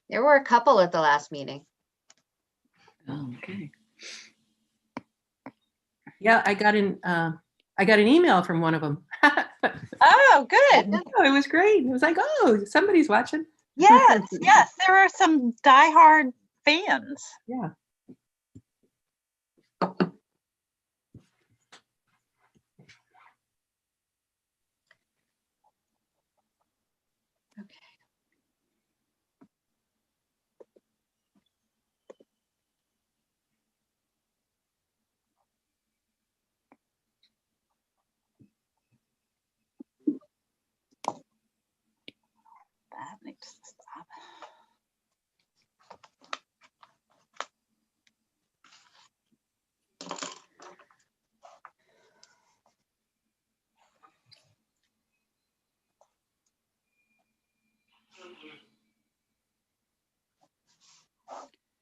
There were a couple at the last meeting. Oh, okay. Yeah, I got an email from one of them. Oh, good. It was great. It was like, oh, somebody's watching. Yes, yes, there are some diehard fans. Yeah. Okay. That needs to stop.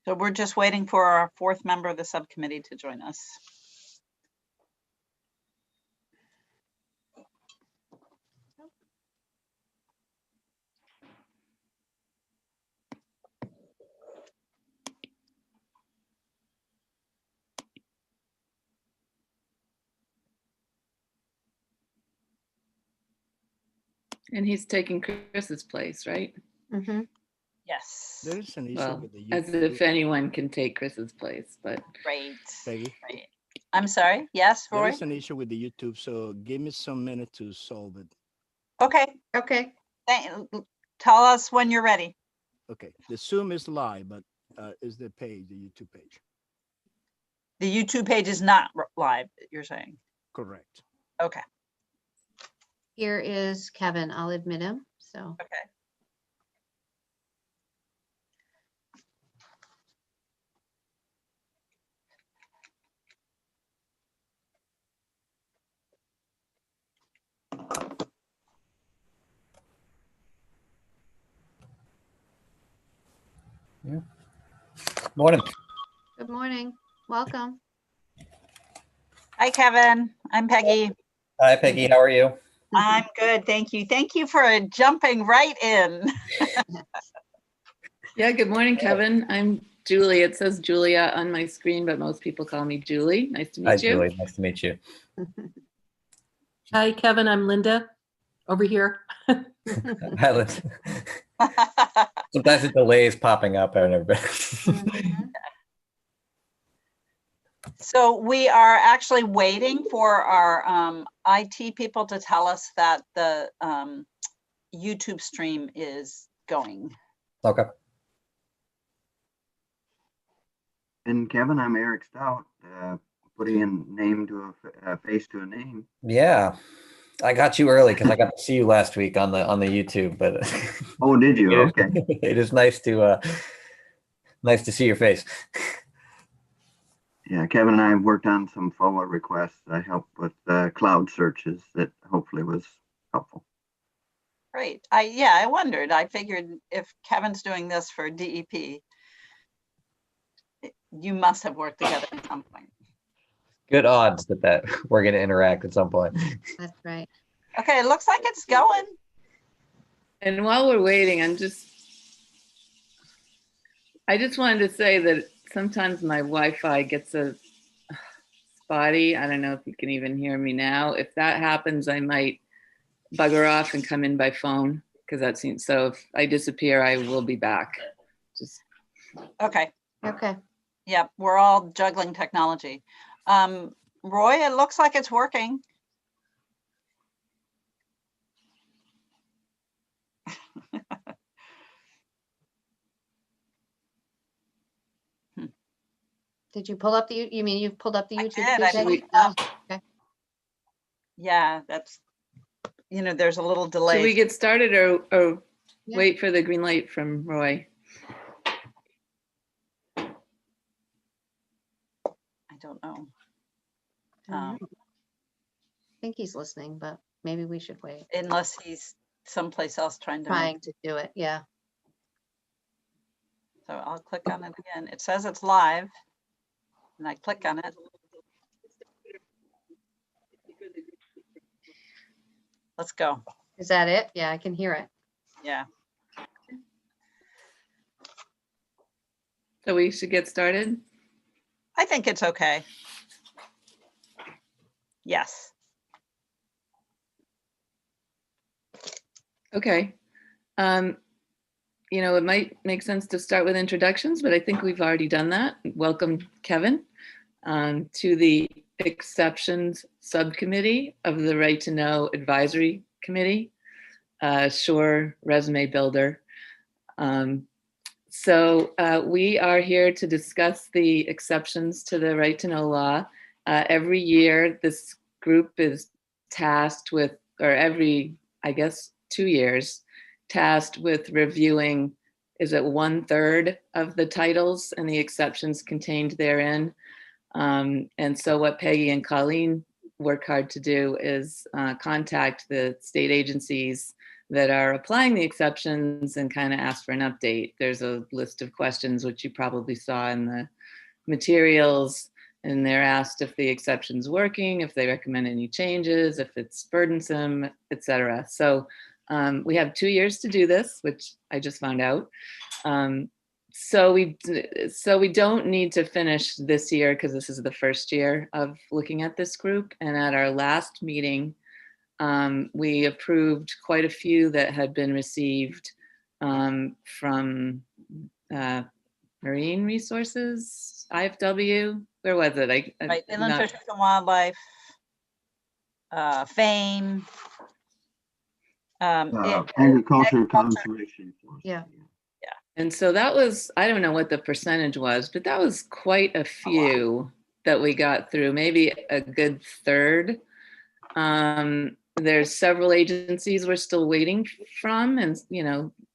So we're just waiting for our fourth member of the subcommittee to join us. And he's taking Chris's place, right? Mm-hmm. Yes, There is an issue Well, with the as YouTube. if anyone can take Chris's place, but great. Peggy, Great. I'm sorry. Yes, there Roy? is an issue with the YouTube, so give me some minute to solve it. Okay. Okay. Tell us when you're ready. Okay, the Zoom is live, but is the page, the YouTube page? The YouTube page is not live, you're saying? Correct. Okay, Here is Kevin. I'll admit him. So okay. Morning. good morning. Welcome. Hi, Kevin. I'm Peggy. Hi, Peggy. How are you? I'm good, thank you. Thank you for jumping right in. yeah, good morning, Kevin. I'm Julie. It says Julia on my screen, but most people call me Julie. Nice to meet Hi, you. Julie. Nice to meet you. Hi, Kevin. I'm Linda over here. Hi, Liz. Sometimes it delays popping up. I never. Mhm. So we are actually waiting for our IT people to tell us that the YouTube stream is going. Okay. And Kevin, I'm Eric Stout, putting a name to a face to a name. Yeah, I got you early because I got to see you last week on the YouTube. But Oh, did you? Okay. it is nice to see your face. Yeah, Kevin and I have worked on some FOA requests. I helped with cloud searches that hopefully was helpful. Great. I wondered. I figured if Kevin's doing this for DEP, you must have worked together at some point. Good odds that we're going to interact at some point. That's right. Okay, it looks like it's going. And while we're waiting, I just wanted to say that sometimes my Wi-Fi gets a spotty. I don't know if you can even hear me now. If that happens, I might bugger off and come in by phone because that seems, so if I disappear, I will be back. Just Okay. Okay. Yep, we're all juggling technology. Roy, it looks like it's working. Did you pull up the, you mean you've pulled up the I YouTube? did, I page? pulled it Oh, up. okay. Yeah, that's, there's a little delay. should we get started or Yeah. wait for the green light from Roy? I don't know. I think he's listening, but maybe we should wait. Unless he's someplace else trying to make. Trying to do it. Yeah. So I'll click on it again. It says it's live. And I click on it. Let's go. Is that it? Yeah, I can hear it. Yeah. So we should get started? I think it's okay. Yes. Okay. It might make sense to start with introductions, but I think we've already done that. Welcome, Kevin, to the Exceptions Subcommittee of the Right to Know Advisory Committee, SURE Resume Builder. So we are here to discuss the exceptions to the Right to Know law. Every year, this group is tasked with, or every, I guess, 2 years, tasked with reviewing, is it 1/3 of the titles and the exceptions contained therein. And so what Peggy and Colleen work hard to do is contact the state agencies that are applying the exceptions and kind of ask for an update. There's a list of questions, which you probably saw in the materials, and they're asked if the exception's working, if they recommend any changes, if it's burdensome, etc. So we have 2 years to do this, which I just found out. So we don't need to finish this year because this is the first year of looking at this group. And at our last meeting, we approved quite a few that had been received from Marine Resources, IFW. Where was it? Right, Inland Fisheries and Wildlife, FAME. Agriculture Conservation Force. Yeah. And so that was, I don't know what the percentage was, but that was quite a few that we got through, maybe a good third. There's several agencies we're still waiting from, and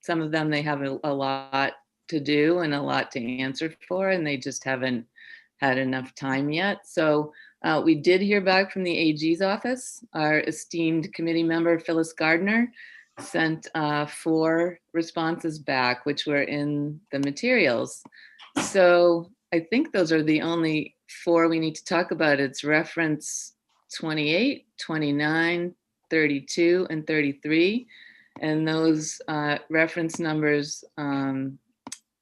some of them, they have a lot to do and a lot to answer for, and they just haven't had enough time yet. So we did hear back from the AG's office. Our esteemed committee member, Phyllis Gardner, sent 4 responses back, which were in the materials. So I think those are the only 4 we need to talk about. It's reference 28, 29, 32, and 33. And those reference numbers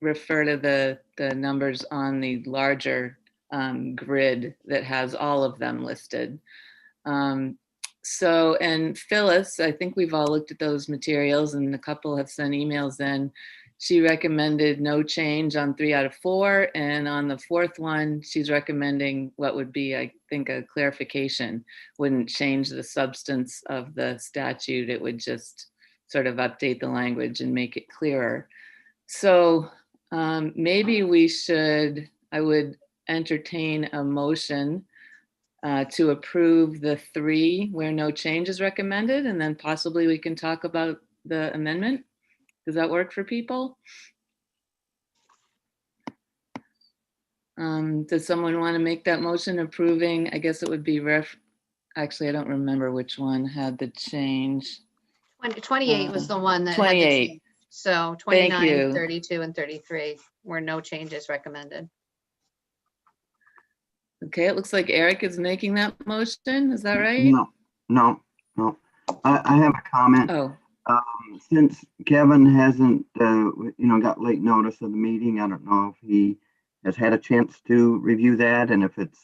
refer to the numbers on the larger grid that has all of them listed. And Phyllis, I think we've all looked at those materials, and a couple have sent emails in. She recommended no change on 3 out of 4. And on the 4th one, she's recommending what would be, I think, a clarification. Wouldn't change the substance of the statute. It would just sort of update the language and make it clearer. So maybe I would entertain a motion to approve the 3 where no change is recommended, and then possibly we can talk about the amendment. Does that work for people? Does someone want to make that motion approving? I guess it would be actually, I don't remember which one had the change. 28 was the one that had the 28. change. So Thank 29, you. 32, and 33 were no changes recommended. Okay, it looks like Eric is making that motion. Is that right? No. I have a comment. Oh, Since Kevin hasn't, got late notice of the meeting, I don't know if he has had a chance to review that, and if it's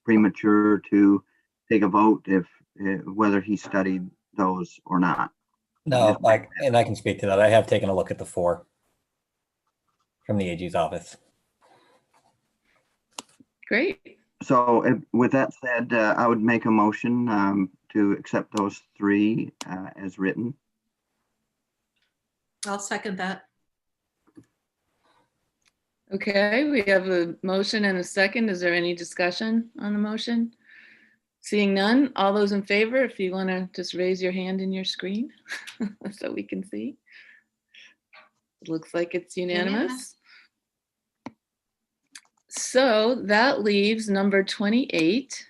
premature to take a vote, whether he studied those or not. No, and I can speak to that. I have taken a look at the 4 from the AG's office. great. So with that said, I would make a motion to accept those 3 as written. I'll second that. Okay, we have a motion and a second. Is there any discussion on the motion? Seeing none, all those in favor, if you want to just raise your hand in your screen so we can see. It looks like it's unanimous. So that leaves number 28,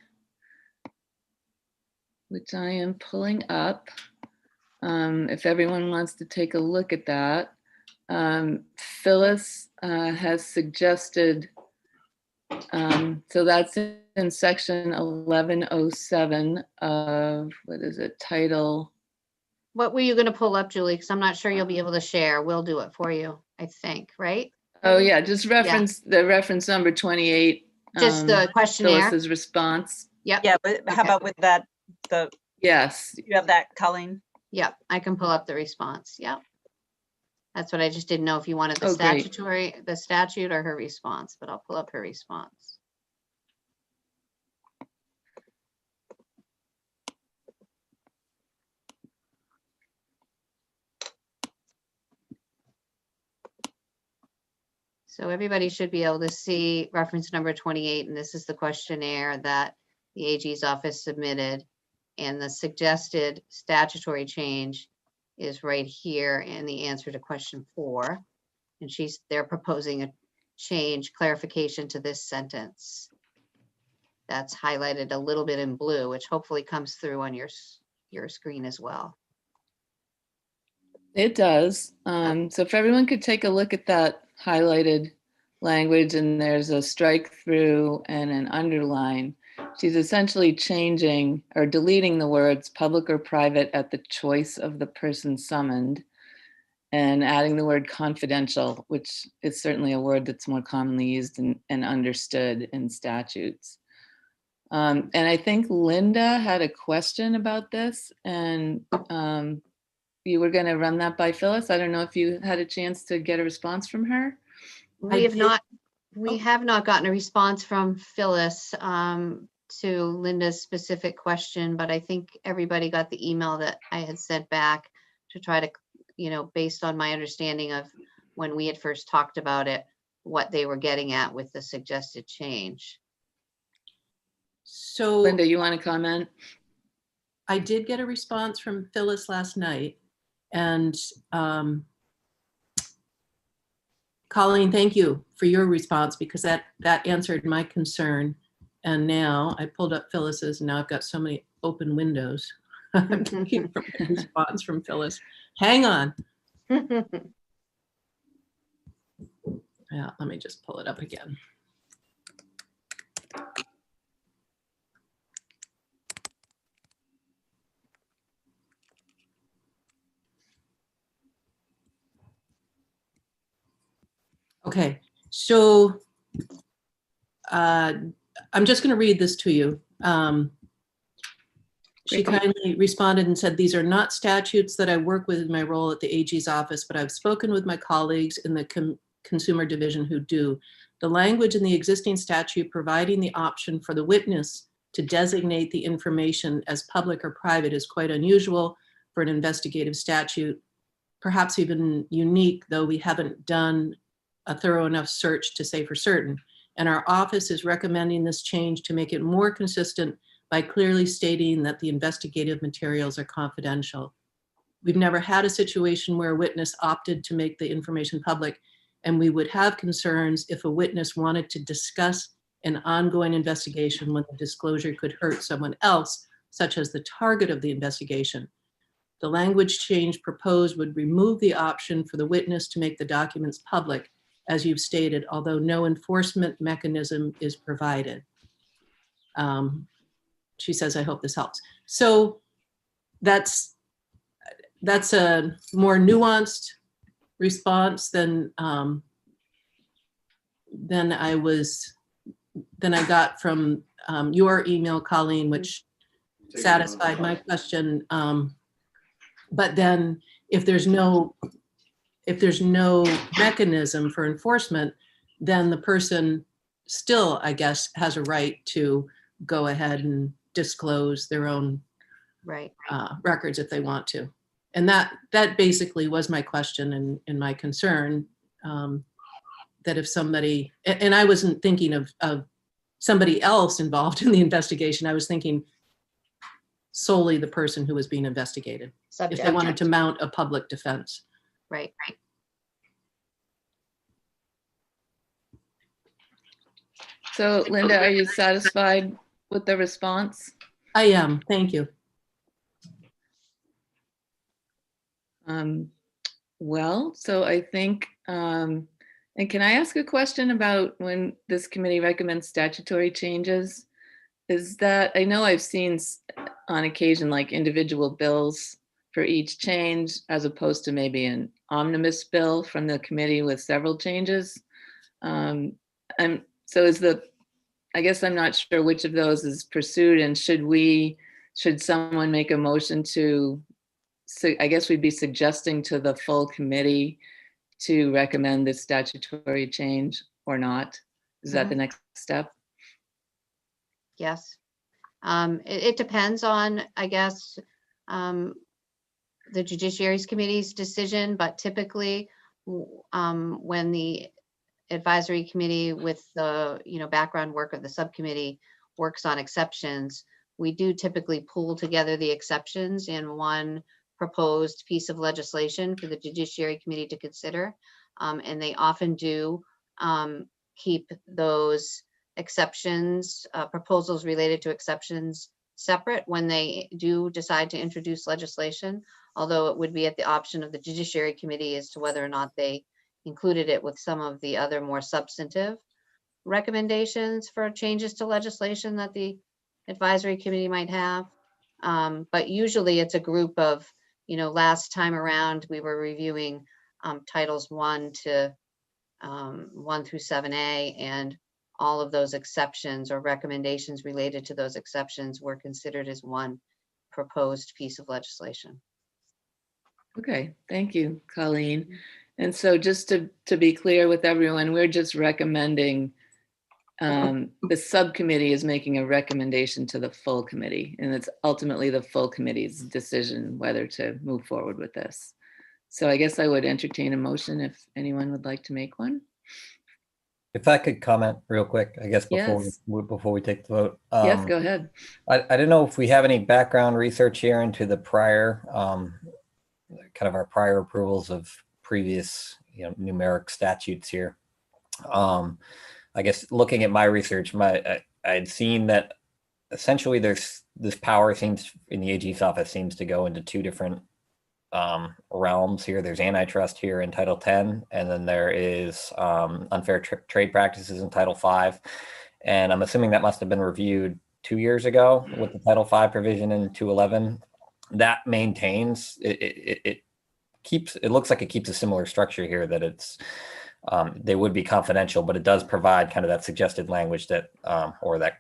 which I am pulling up. If everyone wants to take a look at that. Phyllis has suggested, so that's in section 1107 of, what is it, title? What were you going to pull up, Julie? Because I'm not sure you'll be able to share. We'll do it for you, I think, right? Oh, maybe? yeah, just reference the reference number 28. Just the questionnaire? Phyllis's response. Yep, Yeah, but how Okay. about with that, Yes, you have that, Colleen? yep, I can pull up the response, yep. That's what I just didn't know if you wanted the Oh, great. the statute or her response, but I'll pull up her response. So everybody should be able to see reference number 28, and this is the questionnaire that the AG's office submitted. And the suggested statutory change is right here in the answer to question 4. And they're proposing a change clarification to this sentence. That's highlighted a little bit in blue, which hopefully comes through on your screen as well. it does. So if everyone could take a look at that highlighted language, and there's a strike through and an underline. She's essentially changing or deleting the words public or private at the choice of the person summoned, and adding the word confidential, which is certainly a word that's more commonly used and understood in statutes. And I think Linda had a question about this, and you were going to run that by Phyllis. I don't know if you had a chance to get a response from her. We have did- not, we oh. have not gotten a response from Phyllis to Linda's specific question, but I think everybody got the email that I had sent back to try to, based on my understanding of when we had first talked about it, what they were getting at with the suggested change. So Linda, you want to comment? I did get a response from Phyllis last night, and Colleen, thank you for your response, because that answered my concern. And now I pulled up Phyllis's, and now I've got so many open windows. I'm looking for a response from Phyllis. Hang on. Yeah, let me just pull it up again. Okay, so I'm just going to read this to you. She Great. kindly responded and said, "These are not statutes that I work with in my role at the AG's office, but I've spoken with my colleagues in the consumer division who do. The language in the existing statute providing the option for the witness to designate the information as public or private is quite unusual for an investigative statute, perhaps even unique, though we haven't done a thorough enough search to say for certain. And our office is recommending this change to make it more consistent by clearly stating that the investigative materials are confidential. We've never had a situation where a witness opted to make the information public, and we would have concerns if a witness wanted to discuss an ongoing investigation when the disclosure could hurt someone else, such as the target of the investigation. The language change proposed would remove the option for the witness to make the documents public, as you've stated, although no enforcement mechanism is provided." She says, "I hope this helps." So that's a more nuanced response than I got from your email, Colleen, which satisfied my question. But then if there's no mechanism for enforcement, then the person still, I guess, has a right to go ahead and disclose their own Right. records if they want to. And that basically was my question and my concern, that if somebody, and I wasn't thinking of somebody else involved in the investigation, I was thinking solely the person who was being investigated, if they wanted to mount a public defense. Right. So Linda, are you satisfied with the response? I am, thank you. Well, so I think, and can I ask a question about when this committee recommends statutory changes? Is that, I know I've seen on occasion like individual bills for each change, as opposed to maybe an omnibus bill from the committee with several changes. So I guess I'm not sure which of those is pursued, and should someone make a motion to, so I guess we'd be suggesting to the full committee to recommend this statutory change or not? Is that the next step? Yes. It depends on, I guess, the Judiciary's Committee's decision, but typically, when the advisory committee with the, background work of the subcommittee works on exceptions, we do typically pool together the exceptions in one proposed piece of legislation for the Judiciary Committee to consider. And they often do keep those exceptions, proposals related to exceptions separate when they do decide to introduce legislation, although it would be at the option of the Judiciary Committee as to whether or not they included it with some of the other more substantive recommendations for changes to legislation that the advisory committee might have. But usually it's a group of, last time around, we were reviewing titles 1 through 7A, and all of those exceptions or recommendations related to those exceptions were considered as one proposed piece of legislation. Okay, thank you, Colleen. And so just to be clear with everyone, we're just recommending, the subcommittee is making a recommendation to the full committee, and it's ultimately the full committee's decision whether to move forward with this. So I guess I would entertain a motion if anyone would like to make one. If I could comment real quick, I guess Yes. before we take the vote. Yes, go ahead. I don't know if we have any background research here into the prior, kind of our prior approvals of previous, numeric statutes here. I guess looking at my research, I'd seen that essentially there's this power seems in the AG's office seems to go into two different realms here. There's antitrust here in Title 10, and then there is unfair trade practices in Title 5. And I'm assuming that must have been reviewed 2 years ago with the Title 5 provision in 211. That maintains it keeps, it looks like it keeps a similar structure here, that it's they would be confidential, but it does provide kind of that suggested language that or that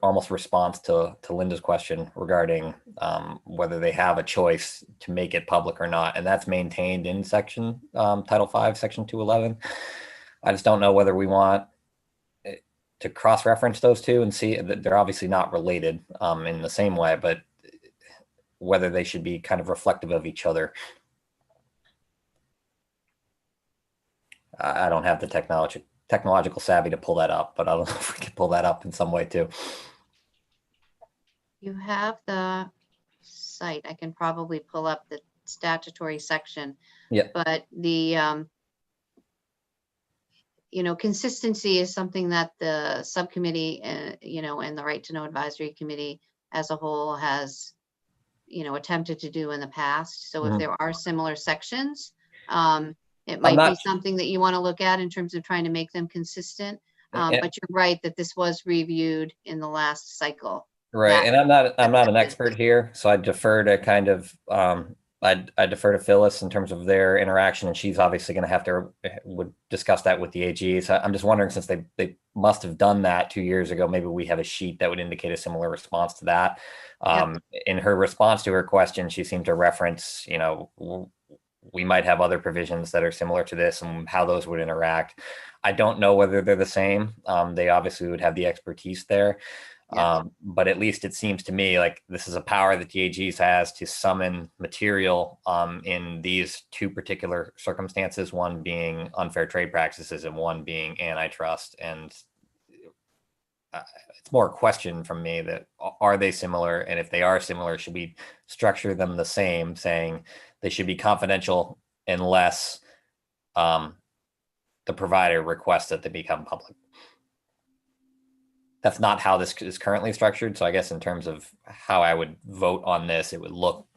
almost response to Linda's question regarding whether they have a choice to make it public or not. And that's maintained in section Title 5, section 211. I just don't know whether we want to cross-reference those two and see that they're obviously not related in the same way, but whether they should be kind of reflective of each other. I don't have the technological savvy to pull that up, but I don't know if we can pull that up in some way too. You have the site. I can probably pull up the statutory section. Yeah. But the, consistency is something that the subcommittee, and the Right to Know Advisory Committee as a whole has, attempted to do in the past. So if there are similar sections, it might be something that you want to look at in terms of trying to make them consistent. But you're right that this was reviewed in the last cycle. Right. And I'm not an expert here, so I defer to kind of, I defer to Phyllis in terms of their interaction, and she's obviously going to would discuss that with the AG. So I'm just wondering, since they must have done that 2 years ago, maybe we have a sheet that would indicate a similar response to that. In her response to her question, she seemed to reference, we might have other provisions that are similar to this and how those would interact. I don't know whether they're the same. They obviously would have the expertise there. But at least it seems to me like this is a power that the AG's has to summon material in these two particular circumstances, one being unfair trade practices and one being antitrust. And it's more a question from me that are they similar? And if they are similar, should we structure them the same, saying they should be confidential unless the provider requests that they become public? That's not how this is currently structured. So I guess in terms of how I would vote on this, it would look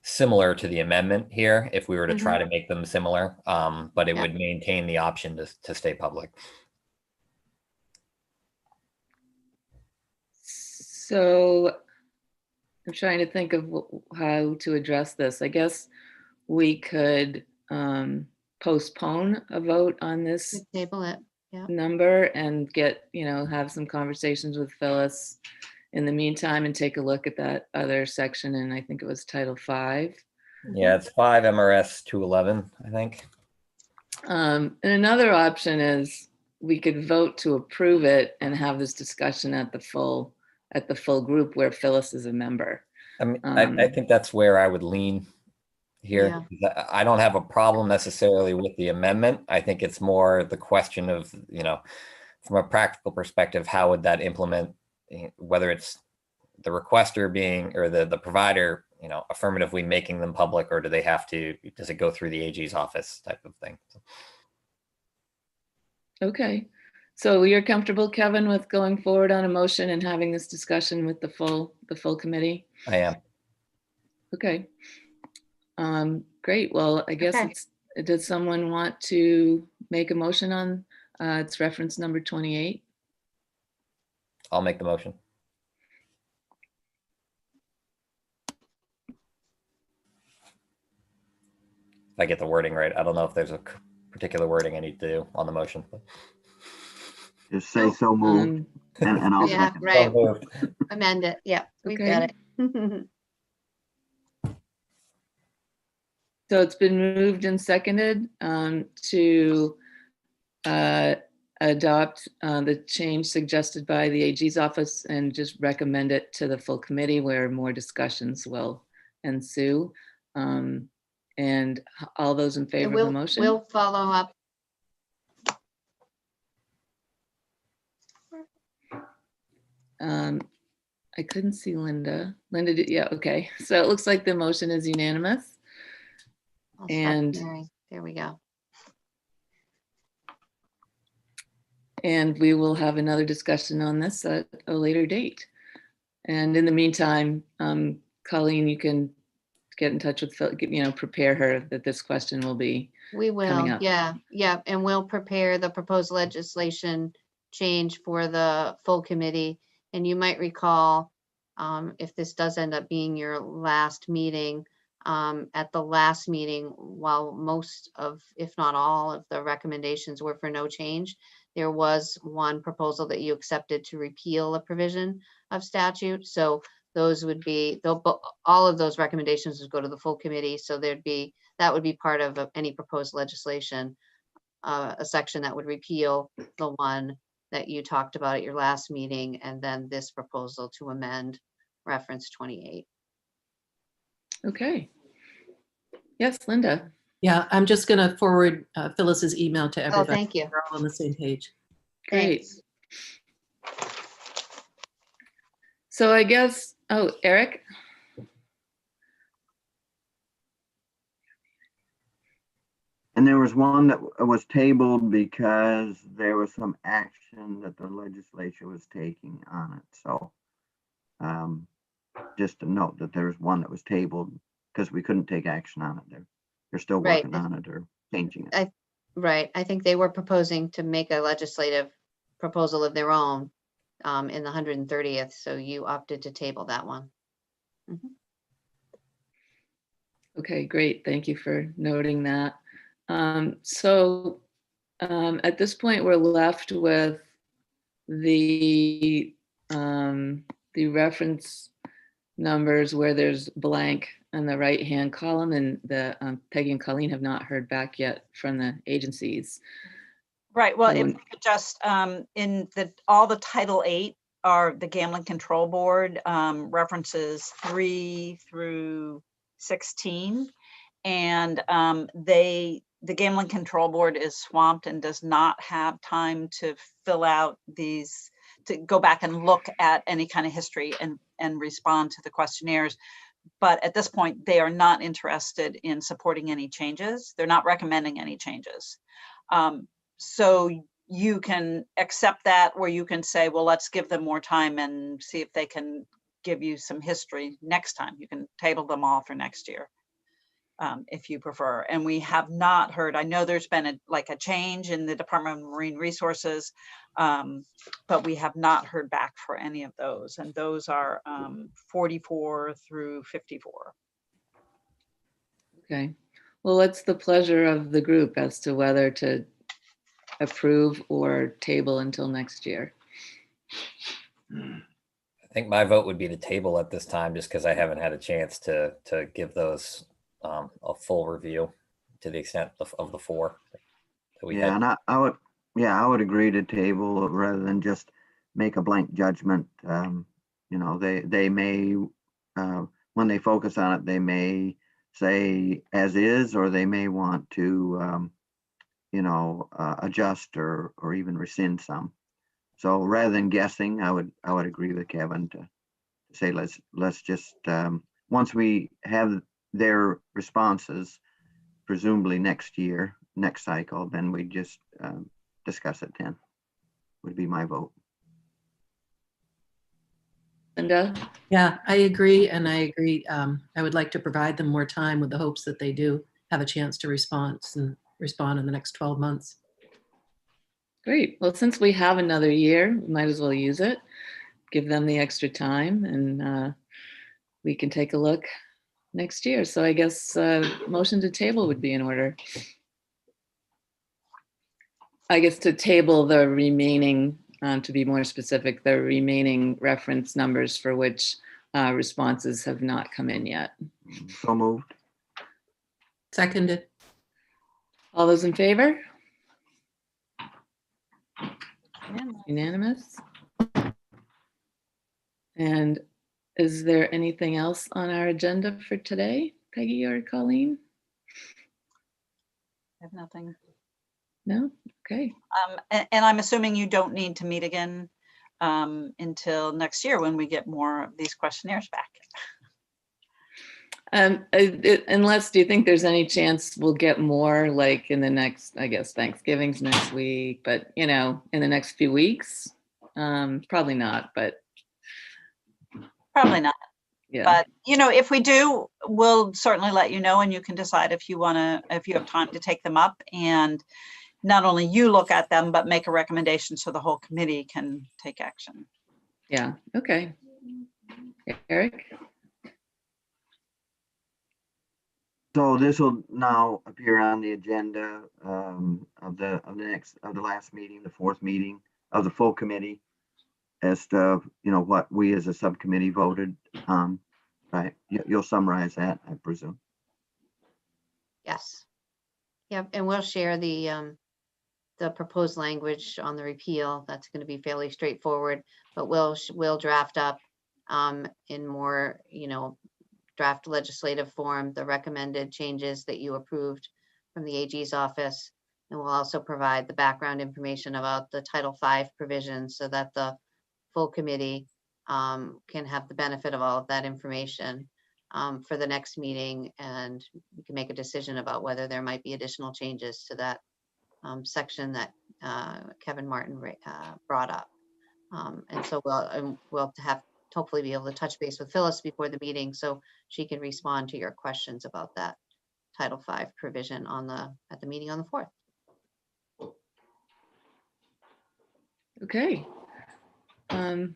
similar to the amendment here if we were to try to make them similar, but it would maintain the option to stay public. So I'm trying to think of how to address this. I guess we could postpone a vote on this Could table it. number and get, have some conversations with Phyllis in the meantime and take a look at that other section. And I think it was Title 5. Yeah, it's 5 MRS 211, I think. And another option is we could vote to approve it and have this discussion at the full group where Phyllis is a member. I mean, I think that's where I would lean here. I don't have a problem necessarily with the amendment. I think it's more the question of, from a practical perspective, how would that implement, whether it's the requester being, or the provider, affirmatively making them public, or do they have to, does it go through the AG's office type of thing? Okay. So you're comfortable, Kevin, with going forward on a motion and having this discussion with the full committee? I am. Okay. Great. Well, I guess Okay. does someone want to make a motion on it's reference number 28? I'll make the motion. If I get the wording right. I don't know if there's a particular wording I need to do on the motion. But... Just say so moved, and I'll Yeah, second. right. So moved. Amend it. Yeah, we've Okay. got it. So it's been moved and seconded to adopt the change suggested by the AG's office and just recommend it to the full committee where more discussions will ensue. And all those in And favor of the motion? we'll follow up. I couldn't see Linda. Linda did, yeah, okay. So it looks like the motion is unanimous. I'll stop And- sharing. There we go. And we will have another discussion on this at a later date. And in the meantime, Colleen, you can get in touch with Phil, prepare her that this question will be. We Coming will, up. yeah, and we'll prepare the proposed legislation change for the full committee. And you might recall, if this does end up being your last meeting, at the last meeting, while most of, if not all of the recommendations were for no change, there was one proposal that you accepted to repeal a provision of statute. So those would be, all of those recommendations would go to the full committee. So that would be part of any proposed legislation, a section that would repeal the one that you talked about at your last meeting, and then this proposal to amend reference 28. Okay. Yes, Linda. Yeah, I'm just going to forward Phyllis's email to Oh, everybody. thank you. We're all on the same page. Great. Thanks. So I guess, Eric? And there was one that was tabled because there was some action that the legislature was taking on it. So just to note that there's one that was tabled because we couldn't take action on it. They're still Right. working on it or changing it. Right, I think they were proposing to make a legislative proposal of their own in the 130th, so you opted to table that one. Mhm. Okay, great. Thank you for noting that. So at this point, we're left with the reference numbers where there's blank on the right-hand column, and the Peggy and Colleen have not heard back yet from the agencies. Right, well, if Someone- we could just, all the Title 8 are the Gambling Control Board, references 3 through 16. And the Gambling Control Board is swamped and does not have time to fill out these, to go back and look at any kind of history and respond to the questionnaires. But at this point, they are not interested in supporting any changes. They're not recommending any changes. So you can accept that, or you can say, well, let's give them more time and see if they can give you some history next time. You can table them all for next year, if you prefer. And we have not heard, I know there's been a change in the Department of Marine Resources, but we have not heard back for any of those. And those are 44 through 54. Okay. Well, what's the pleasure of the group as to whether to approve or table until next year? I think my vote would be to table at this time, just because I haven't had a chance to give those a full review to the extent of the four that we Yeah, had. and I would agree to table rather than just make a blank judgment. You know, they may, when they focus on it, they may say as is, or they may want to, you know, adjust or even rescind some. So rather than guessing, I would agree with Kevin to say let's just once we have their responses, presumably next year, next cycle, then we just discuss it then. Would be my vote. Linda? Yeah, I agree. And I agree. I would like to provide them more time with the hopes that they do have a chance to respond in the next 12 months. Great. Well, since we have another year, we might as well use it. Give them the extra time, and we can take a look next year. So I guess motion to table would be in order. I guess to table the remaining, to be more specific, the remaining reference numbers for which responses have not come in yet. So moved. Seconded. All those in favor? Unanimous? And is there anything else on our agenda for today, Peggy or Colleen? I have nothing. No? Okay. And I'm assuming you don't need to meet again until next year when we get more of these questionnaires back. Unless, do you think there's any chance we'll get more like in the next, I guess Thanksgiving's next week, but you know, in the next few weeks? Probably not, but Probably not. yeah. But, you know, if we do, we'll certainly let you know, and you can decide if you want to, if you have time to take them up, and not only you look at them, but make a recommendation so the whole committee can take action. Yeah. Okay. Eric? So this will now appear on the agenda of the last meeting, the fourth meeting of the full committee, as to, you know, what we as a subcommittee voted on. Right? You'll summarize that, I presume. Yes. Yep, and we'll share the proposed language on the repeal. That's going to be fairly straightforward, but we'll draft up in more, you know, draft legislative form, the recommended changes that you approved from the AG's office. And we'll also provide the background information about the Title V provisions so that the full committee can have the benefit of all of that information for the next meeting, and we can make a decision about whether there might be additional changes to that section that Kevin Martin brought up. And so we'll have hopefully be able to touch base with Phyllis before the meeting so she can respond to your questions about that Title V provision at the meeting on the 4th. Okay.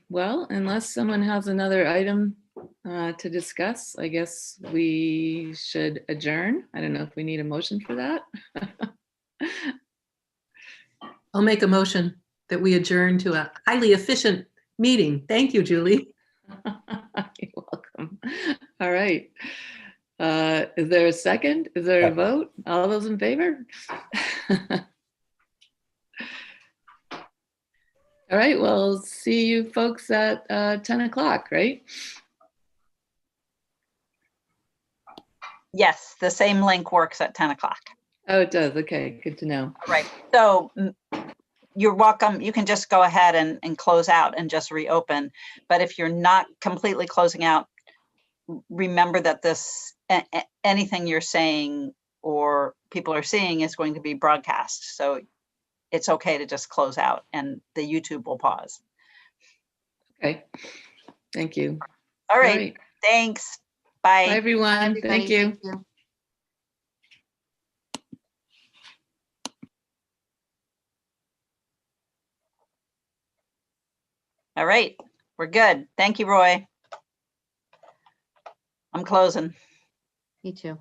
Well, unless someone has another item to discuss, I guess we should adjourn. I don't know if we need a motion for that. I'll make a motion that we adjourn to a highly efficient meeting. Thank you, Julie. You're welcome. All right. Is there a second? Is there a vote? All those in favor? All right, well, see you folks at 10 o'clock, right? Yes, the same link works at 10 o'clock. Oh, it does. Okay, good to know. All right. So you're welcome. You can just go ahead and close out and just reopen. But if you're not completely closing out, remember that this anything you're saying or people are seeing is going to be broadcast. So it's okay to just close out and the YouTube will pause. Okay, thank you. All right. Thanks. Bye. Bye, everyone. Everybody, Thank you. thank you. All right. We're good. Thank you, Roy. I'm closing. Me too.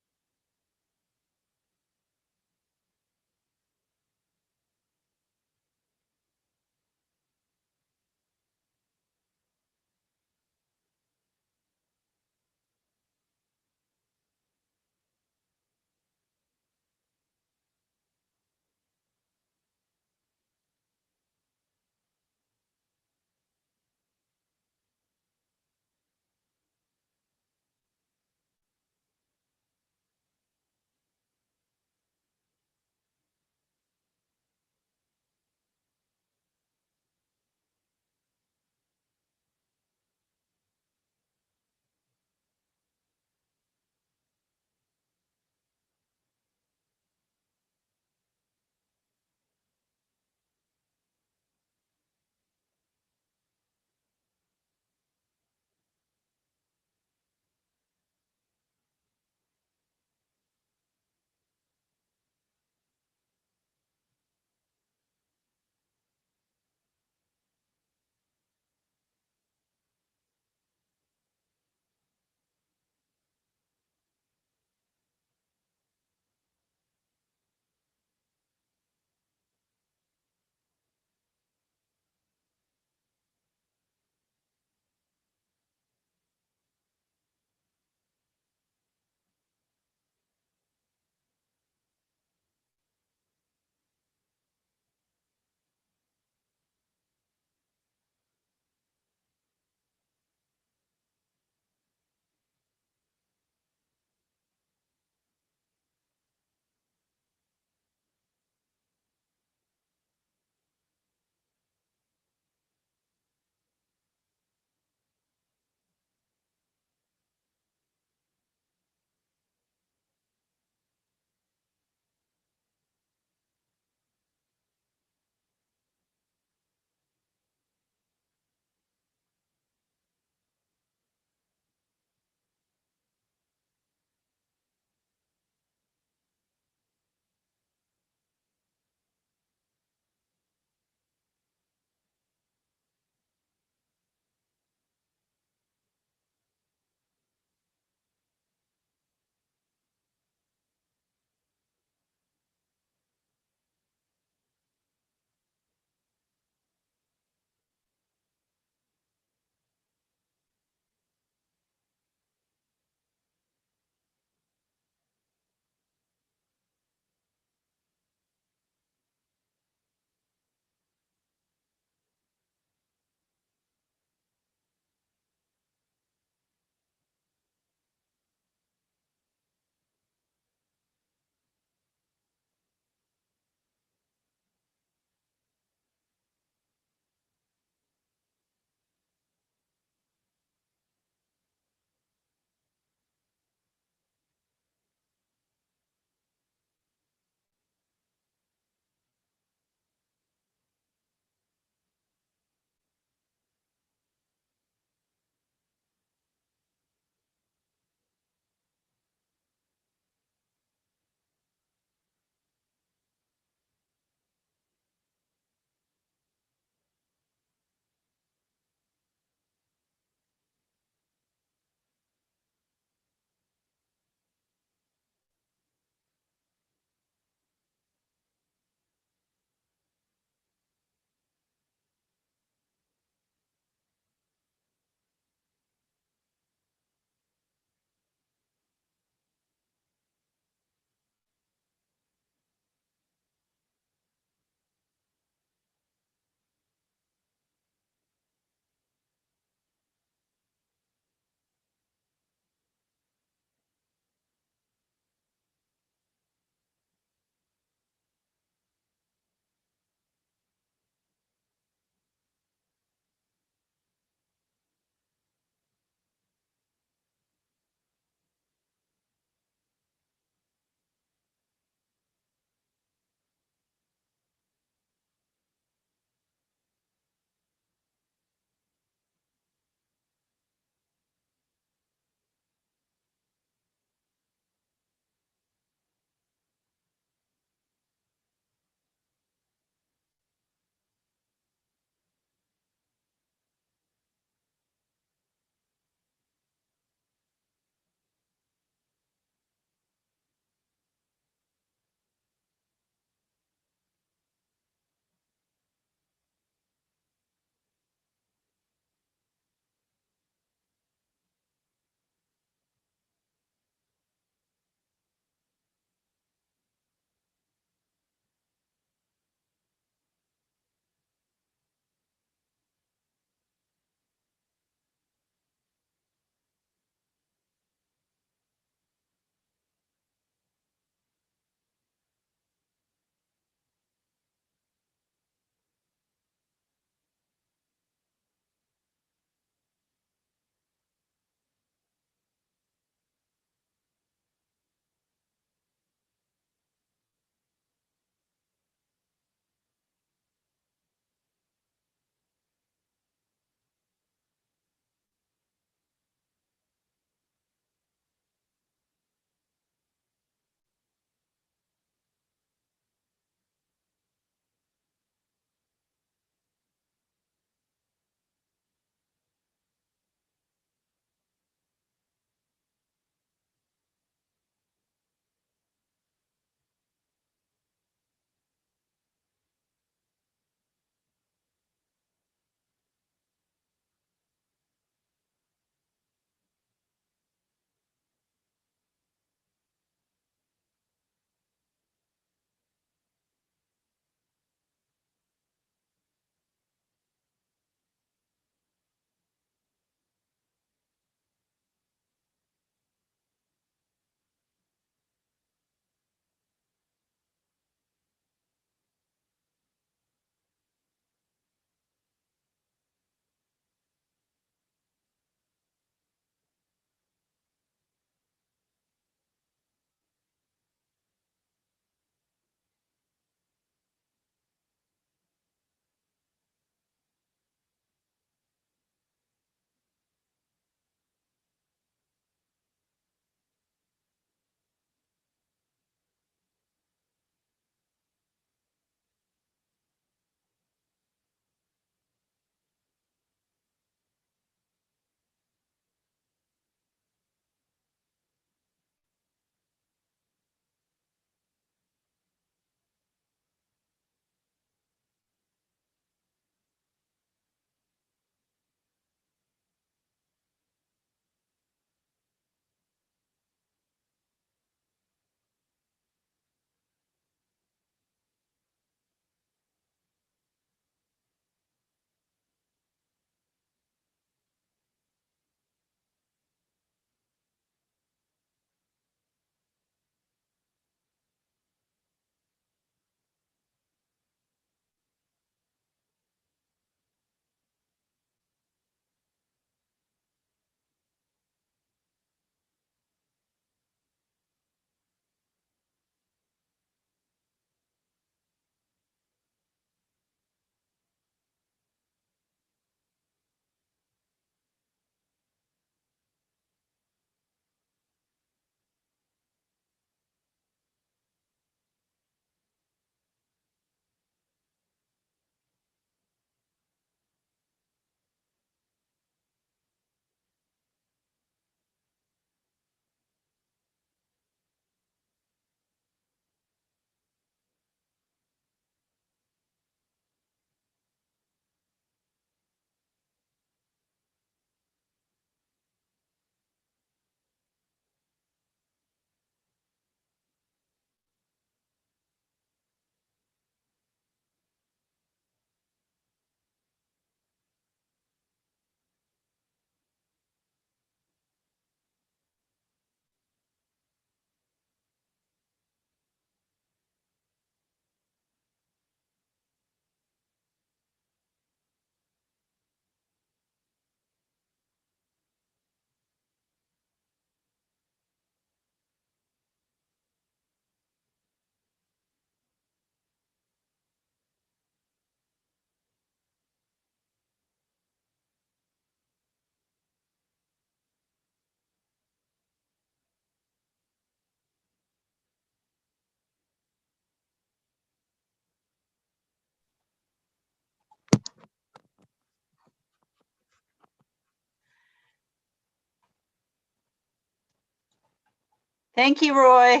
Thank you, Roy.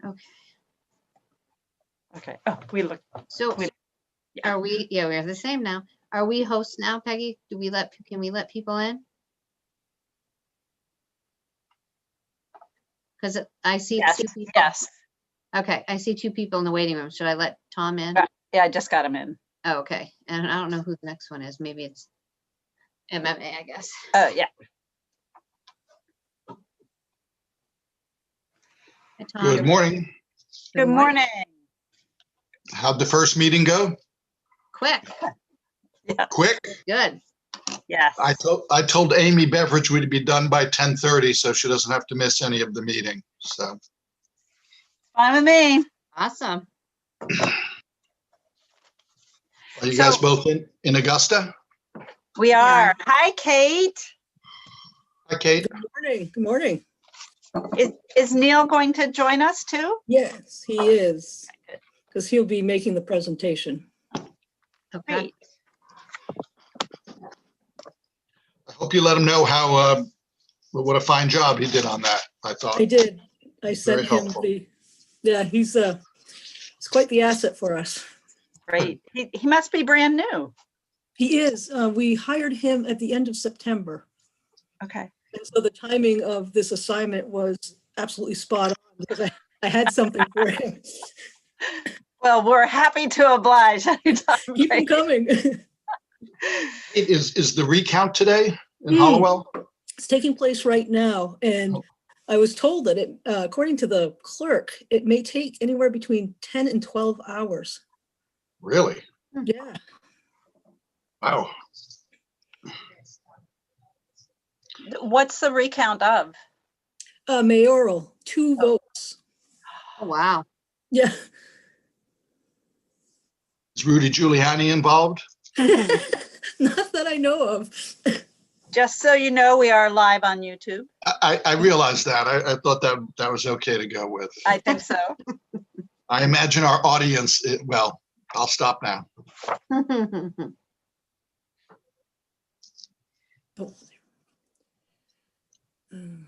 Okay. Okay. Oh, we look. So Wait, yeah. are we, yeah, we're the same now. Are we hosts now, Peggy? Can we let people in? Because I see Yes. two people. Yes. Okay, I see two people in the waiting room. Should I let Tom in? Yeah, I just got him in. Oh, okay. And I don't know who the next one is. Maybe it's MMA, I guess. Oh, yeah. Hi, Tom. Good morning. Good morning. How'd the first meeting go? Quick. Yeah. Quick? Good. Yes. I told Amy Beveridge we'd be done by 10:30, so she doesn't have to miss any of the meeting. So Fine with me. Awesome. are you guys So- both in Augusta? We are. Hi, Kate. Hi, Kate. Morning, good morning. Is Neil going to join us too? Yes, he is, because he'll be making the presentation. Okay. Great. I hope you let him know how, what a fine job he did on that, I thought. I did, I sent him helpful. yeah, he's quite the asset for us. Great. He must be brand new. He is, we hired him at the end of September. Okay. And so the timing of this assignment was absolutely spot on because I had something for him. Well, we're happy to oblige anytime. Keep him Kate. coming. Is the recount today in Hmm. Hollowell? It's taking place right now, and I was told that it, according to the clerk, it may take anywhere between 10 and 12 hours. Really? Yeah. Wow. What's the recount of? Mayoral, 2 votes. Oh, wow. Yeah. Is Rudy Giuliani involved? Not that I know of. Just so you know, we are live on YouTube. I realized that. I thought that was okay to go with. I think so. I imagine our audience, well, I'll stop now. Oh. Mm.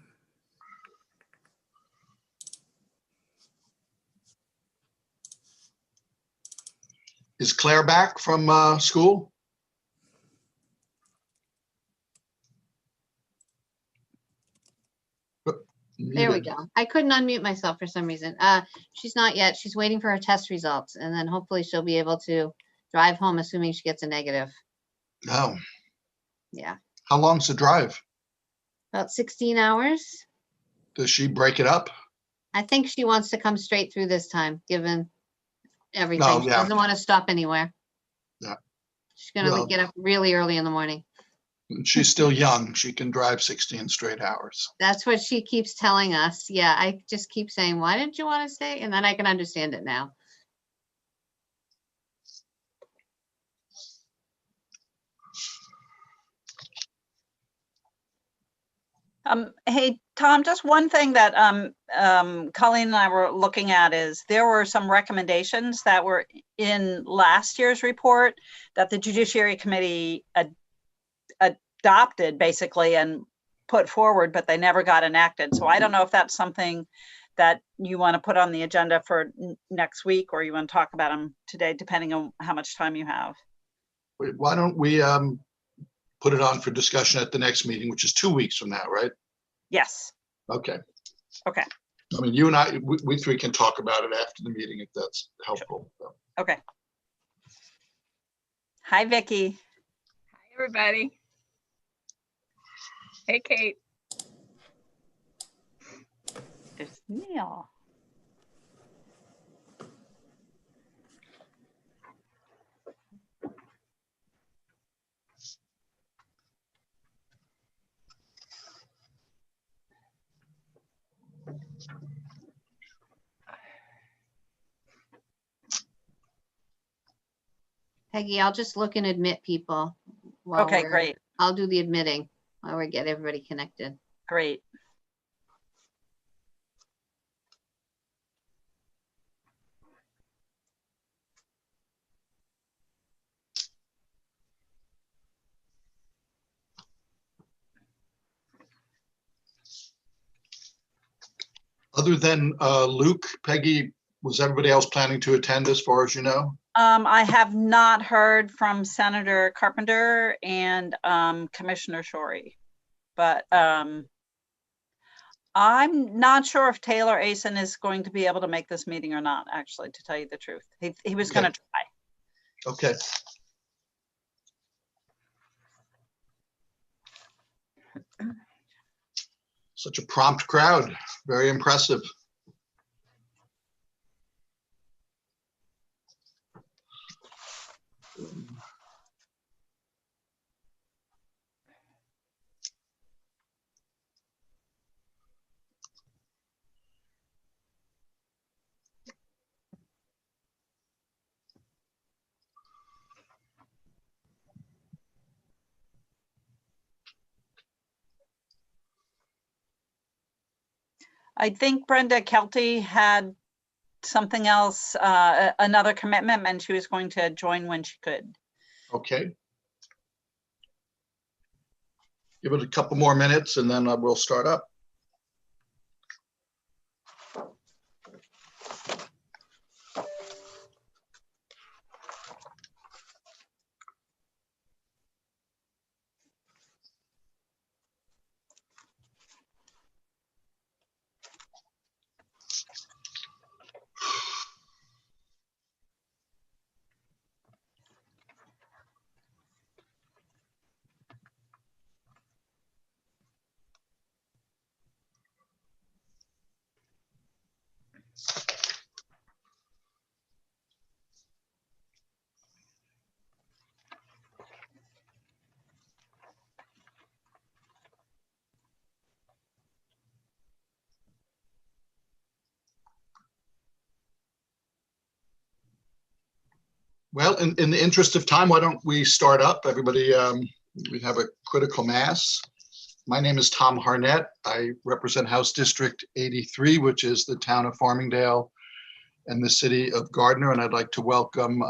Is Claire back from school? There we go. I couldn't unmute myself for some reason. She's not yet. She's waiting for her test results, and then hopefully she'll be able to drive home, assuming she gets a negative. No. Yeah, How long's the drive? about 16 hours. Does she break it up? I think she wants to come straight through this time, given everything. Oh, She yeah. doesn't want to stop anywhere. Yeah. She's gonna Well- get up really early in the morning. She's still young. She can drive 16 straight hours. That's what she keeps telling us. Yeah, I just keep saying, why didn't you want to stay? And then I can understand it now. Hey, Tom, just one thing that Colleen and I were looking at is there were some recommendations that were in last year's report that the Judiciary Committee adopted basically and put forward, but they never got enacted. So I don't know if that's something that you want to put on the agenda for next week, or you want to talk about them today, depending on how much time you have. Why don't we put it on for discussion at the next meeting, which is 2 weeks from now, right? Yes. Okay. Okay. I mean, you and I, we three can talk about it after the meeting if that's helpful. Okay. Hi, Vicky. Hi, everybody. Hey, Kate. There's Neil. Peggy, I'll just look and admit people. while Okay, we're- great, I'll do the admitting while we get everybody connected. great. other than Luke, Peggy, was everybody else planning to attend as far as you know? I have not heard from Senator Carpenter and Commissioner Shorey, but I'm not sure if Taylor Asen is going to be able to make this meeting or not, actually, to tell you the truth. He was going to try. Okay. Such a prompt crowd. Very impressive. I think Brenda Kelty had something else, another commitment, and she was going to join when she could. Okay. Give it a couple more minutes and then we'll start up. Well, in the interest of time, why don't we start up? Everybody, we have a critical mass. My name is Tom Harnett. I represent House District 83, which is the town of Farmingdale and the city of Gardner. And I'd like to welcome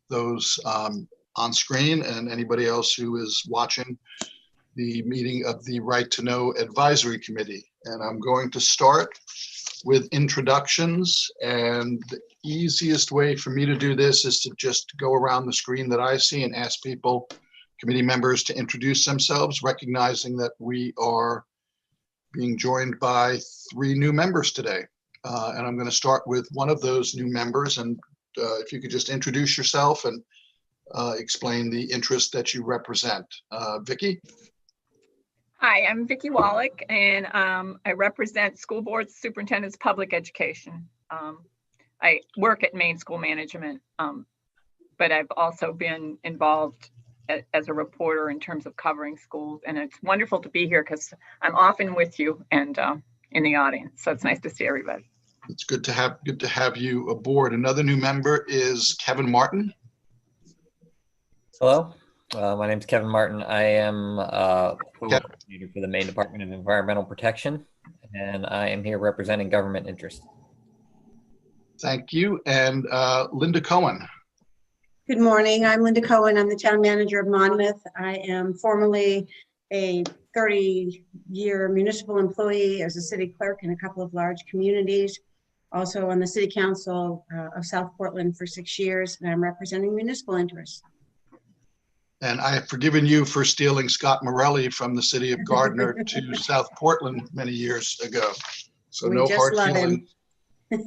those on screen and anybody else who is watching the meeting of the Right to Know Advisory Committee. And I'm going to start with introductions, and the easiest way for me to do this is to just go around the screen that I see and ask people, committee members, to introduce themselves, recognizing that we are being joined by 3 new members today. And I'm going to start with one of those new members, and if you could just introduce yourself and explain the interest that you represent. Vicki? Hi, I'm Vicki Wallach, and I represent School Board Superintendents Public Education. I work at Maine School Management, but I've also been involved as a reporter in terms of covering schools, and it's wonderful to be here because I'm often with you and in the audience, so it's nice to see everybody. It's good to have you aboard. Another new member is Kevin Martin. Hello, my name is Kevin Martin. I am coordinator for the Maine Department of Environmental Protection, and I am here representing government interest. Thank you. And Linda Cohen. Good morning. I'm Linda Cohen. I'm the town manager of Monmouth. I am formerly a 30-year municipal employee as a city clerk in a couple of large communities. Also on the city council of South Portland for 6 years, and I'm representing municipal interests. And I have forgiven you for stealing Scott Morelli from the city of Gardner to South Portland many years ago. So We no just hard love feelings.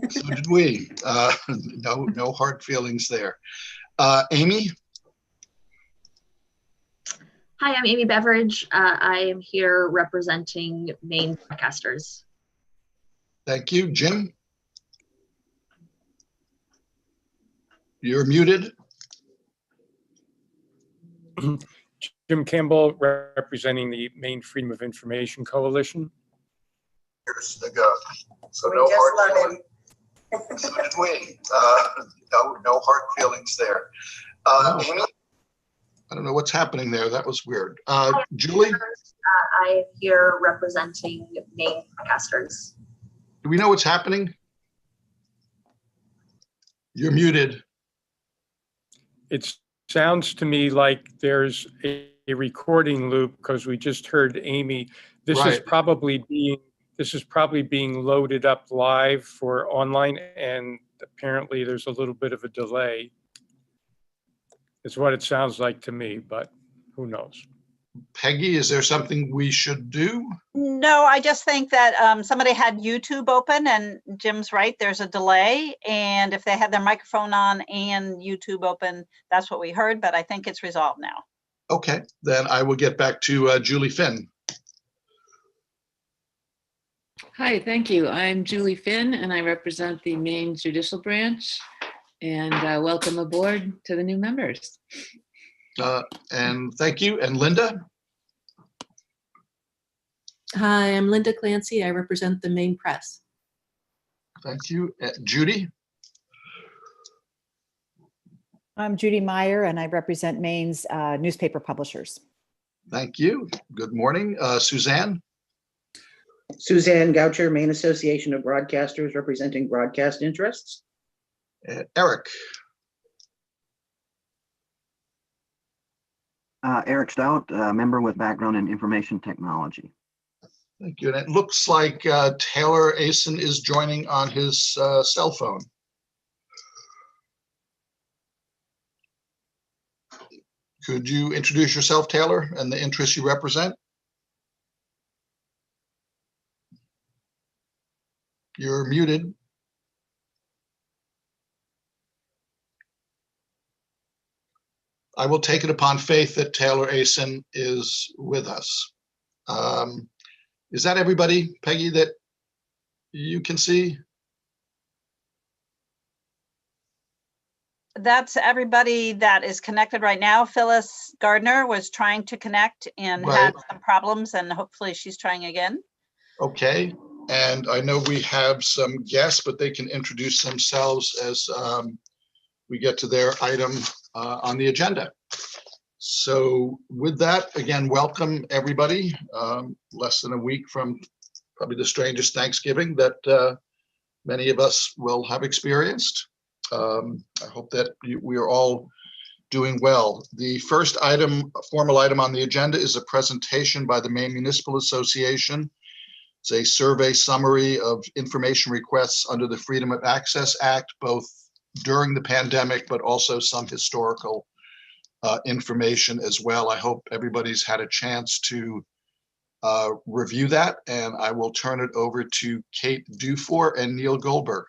So did we. No hard feelings there. Amy? Hi, I'm Amy Beveridge. I am here representing Maine broadcasters. Thank you. Jim? You're muted. Jim Campbell, representing the Maine Freedom of Information Coalition. Years ago. So We no just hard love feelings. So did we. No hard feelings there. Amy? I don't know what's happening there. That was weird. Julie? I am here representing Maine broadcasters. Do we know what's happening? You're muted. It sounds to me like there's a recording loop because we just heard Amy. This is Right. probably being this is probably being loaded up live for online, and apparently there's a little bit of a delay. Is what it sounds like to me, but who knows? Peggy, is there something we should do? No, I just think that somebody had YouTube open, and Jim's right, there's a delay. And if they had their microphone on and YouTube open, that's what we heard, but I think it's resolved now. Okay, then I will get back to Julie Finn. Hi, thank you. I'm Julie Finn, and I represent the Maine Judicial Branch. And welcome aboard to the new members. And thank you. And Linda? Hi, I'm Linda Clancy. I represent the Maine Press. Thank you. Judy? I'm Judy Meyer, and I represent Maine's newspaper publishers. Thank you. Good morning. Suzanne? Suzanne Goucher, Maine Association of Broadcasters, representing broadcast interests. Eric? Eric Stout, member with background in information technology. Thank you. And it looks like Taylor Asen is joining on his cell phone. Could you introduce yourself, Taylor, and the interests you represent? You're muted. I will take it upon faith that Taylor Asen is with us. Is that everybody, Peggy, that you can see? That's everybody that is connected right now. Phyllis Gardner was trying to connect and had some problems, and hopefully she's trying again. Okay, and I know we have some guests, but they can introduce themselves as we get to their item on the agenda. So with that, again, welcome everybody. Less than a week from probably the strangest Thanksgiving that many of us will have experienced. I hope that we are all doing well. The first item, formal item on the agenda, is a presentation by the Maine Municipal Association. It's a survey summary of information requests under the Freedom of Access Act, both during the pandemic, but also some historical information as well. I hope everybody's had a chance to review that, and I will turn it over to Kate Dufour and Neil Goldberg.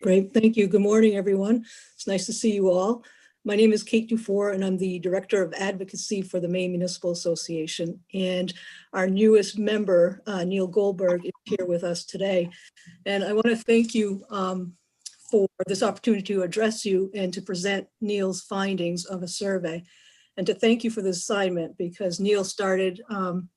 Great, thank you. Good morning, everyone. It's nice to see you all. My name is Kate Dufour, and I'm the Director of Advocacy for the Maine Municipal Association. And our newest member, Neil Goldberg, is here with us today. And I want to thank you for this opportunity to address you and to present Neil's findings of a survey. And to thank you for this assignment, because Neil started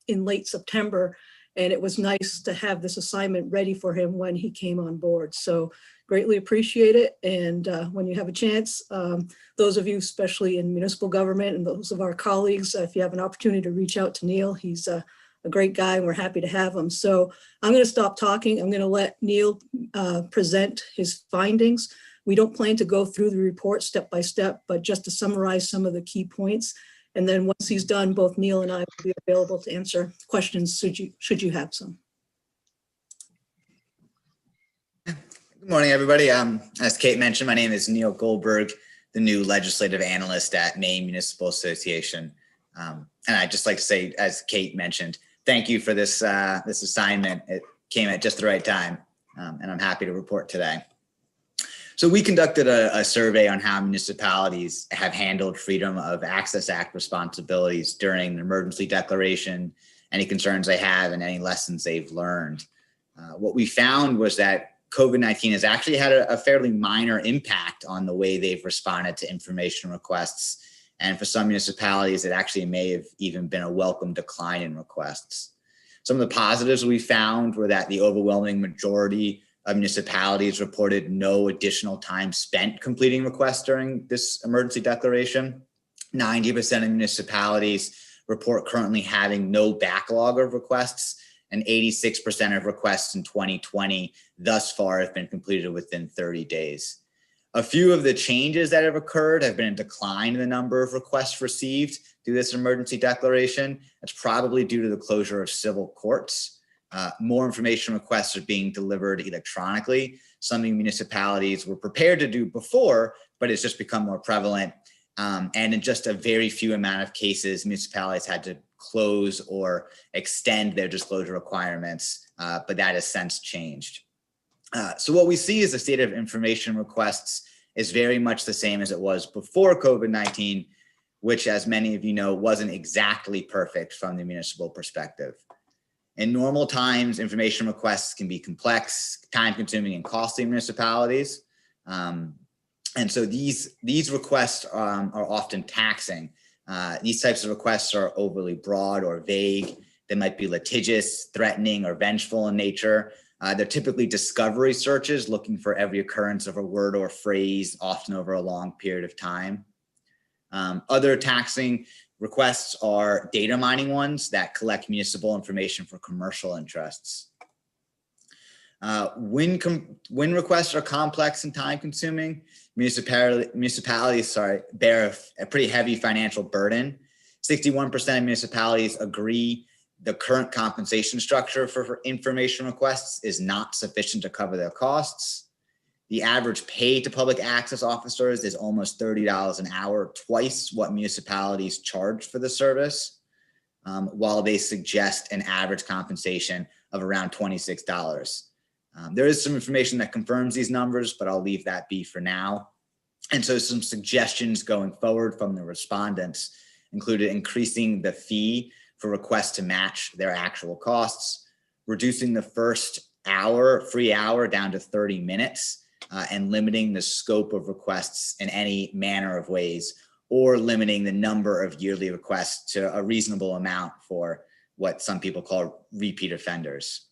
in late September, and it was nice to have this assignment ready for him when he came on board. So greatly appreciate it. And when you have a chance, those of you, especially in municipal government, and those of our colleagues, if you have an opportunity to reach out to Neil, he's a great guy and we're happy to have him. So I'm going to stop talking. I'm going to let Neil present his findings. We don't plan to go through the report step by step, but just to summarize some of the key points. And then once he's done, both Neil and I will be available to answer questions should you have some. Good morning, everybody. As Kate mentioned, my name is Neil Goldberg, the new legislative analyst at Maine Municipal Association. And I'd just like to say, as Kate mentioned, thank you for this assignment. It came at just the right time, and I'm happy to report today. So we conducted a survey on how municipalities have handled Freedom of Access Act responsibilities during the emergency declaration, any concerns they have, and any lessons they've learned. What we found was that COVID-19 has actually had a fairly minor impact on the way they've responded to information requests. And for some municipalities, it actually may have even been a welcome decline in requests. Some of the positives we found were that the overwhelming majority of municipalities reported no additional time spent completing requests during this emergency declaration. 90% of municipalities report currently having no backlog of requests, and 86% of requests in 2020 thus far have been completed within 30 days. A few of the changes that have occurred have been a decline in the number of requests received through this emergency declaration. That's probably due to the closure of civil courts. More information requests are being delivered electronically, something municipalities were prepared to do before, but it's just become more prevalent. And in just a very few amount of cases, municipalities had to close or extend their disclosure requirements, but that has since changed. So what we see is the state of information requests is very much the same as it was before COVID-19, which, as many of you know, wasn't exactly perfect from the municipal perspective. In normal times, information requests can be complex, time-consuming, and costly in municipalities. And so these requests are often taxing. These types of requests are overly broad or vague. They might be litigious, threatening, or vengeful in nature. They're typically discovery searches looking for every occurrence of a word or phrase, often over a long period of time. Other taxing requests are data mining ones that collect municipal information for commercial interests. When requests are complex and time consuming, municipalities bear a pretty heavy financial burden. 61% of municipalities agree the current compensation structure for information requests is not sufficient to cover their costs. The average pay to public access officers is almost $30 an hour, twice what municipalities charge for the service, while they suggest an average compensation of around $26. There is some information that confirms these numbers, but I'll leave that be for now. And so some suggestions going forward from the respondents included increasing the fee for requests to match their actual costs, reducing the first free hour down to 30 minutes, and limiting the scope of requests in any manner of ways, or limiting the number of yearly requests to a reasonable amount for what some people call repeat offenders.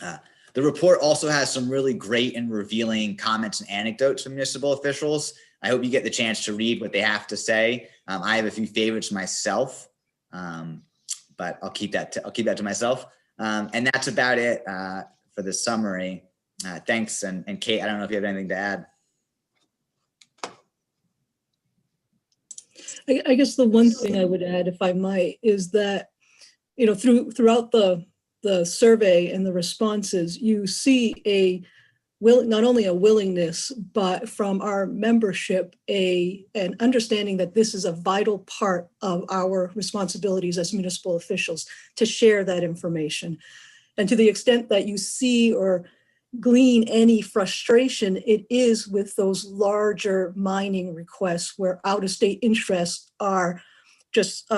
The report also has some really great and revealing comments and anecdotes from municipal officials. I hope you get the chance to read what they have to say. I have a few favorites myself, but I'll keep that to myself. And that's about it for the summary. Thanks. And Kate, I don't know if you have anything to add. I guess the one thing I would add, if I might, is that, you know, throughout the survey and the responses, you see not only a willingness, but from our membership, an understanding that this is a vital part of our responsibilities as municipal officials to share that information. And to the extent that you see or glean any frustration, it is with those larger mining requests where out-of-state interests are just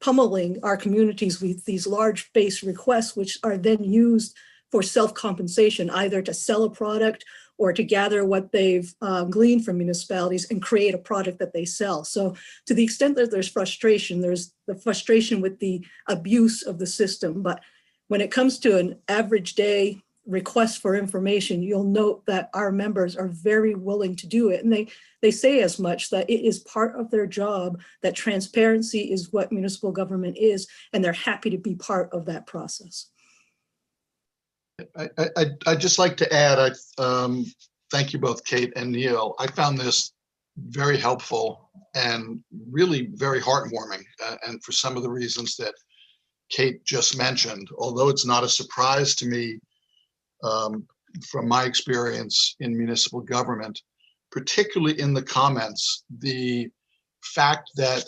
pummeling our communities with these large base requests, which are then used for self-compensation, either to sell a product or to gather what they've gleaned from municipalities and create a product that they sell. So to the extent that there's frustration, there's the frustration with the abuse of the system. But when it comes to an average day request for information, you'll note that our members are very willing to do it. And they say as much, that it is part of their job, that transparency is what municipal government is, and they're happy to be part of that process. I'd just like to add, thank you both, Kate and Neil. I found this very helpful and really very heartwarming, and for some of the reasons that Kate just mentioned. Although it's not a surprise to me from my experience in municipal government, particularly in the comments, the fact that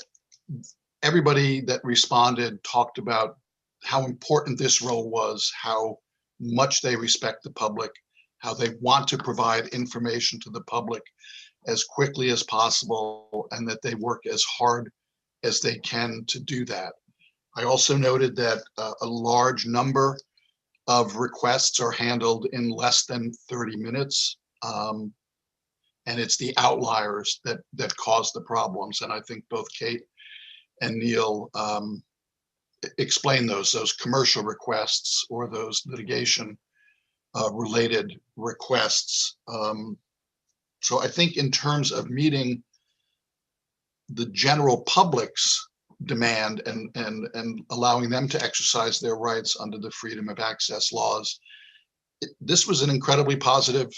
everybody that responded talked about how important this role was, how much they respect the public, how they want to provide information to the public as quickly as possible, and that they work as hard as they can to do that. I also noted that a large number of requests are handled in less than 30 minutes. And it's the outliers that cause the problems. And I think both Kate and Neil explain those commercial requests or those litigation related requests. So I think in terms of meeting the general public's demand and allowing them to exercise their rights under the freedom of access laws, this was an incredibly positive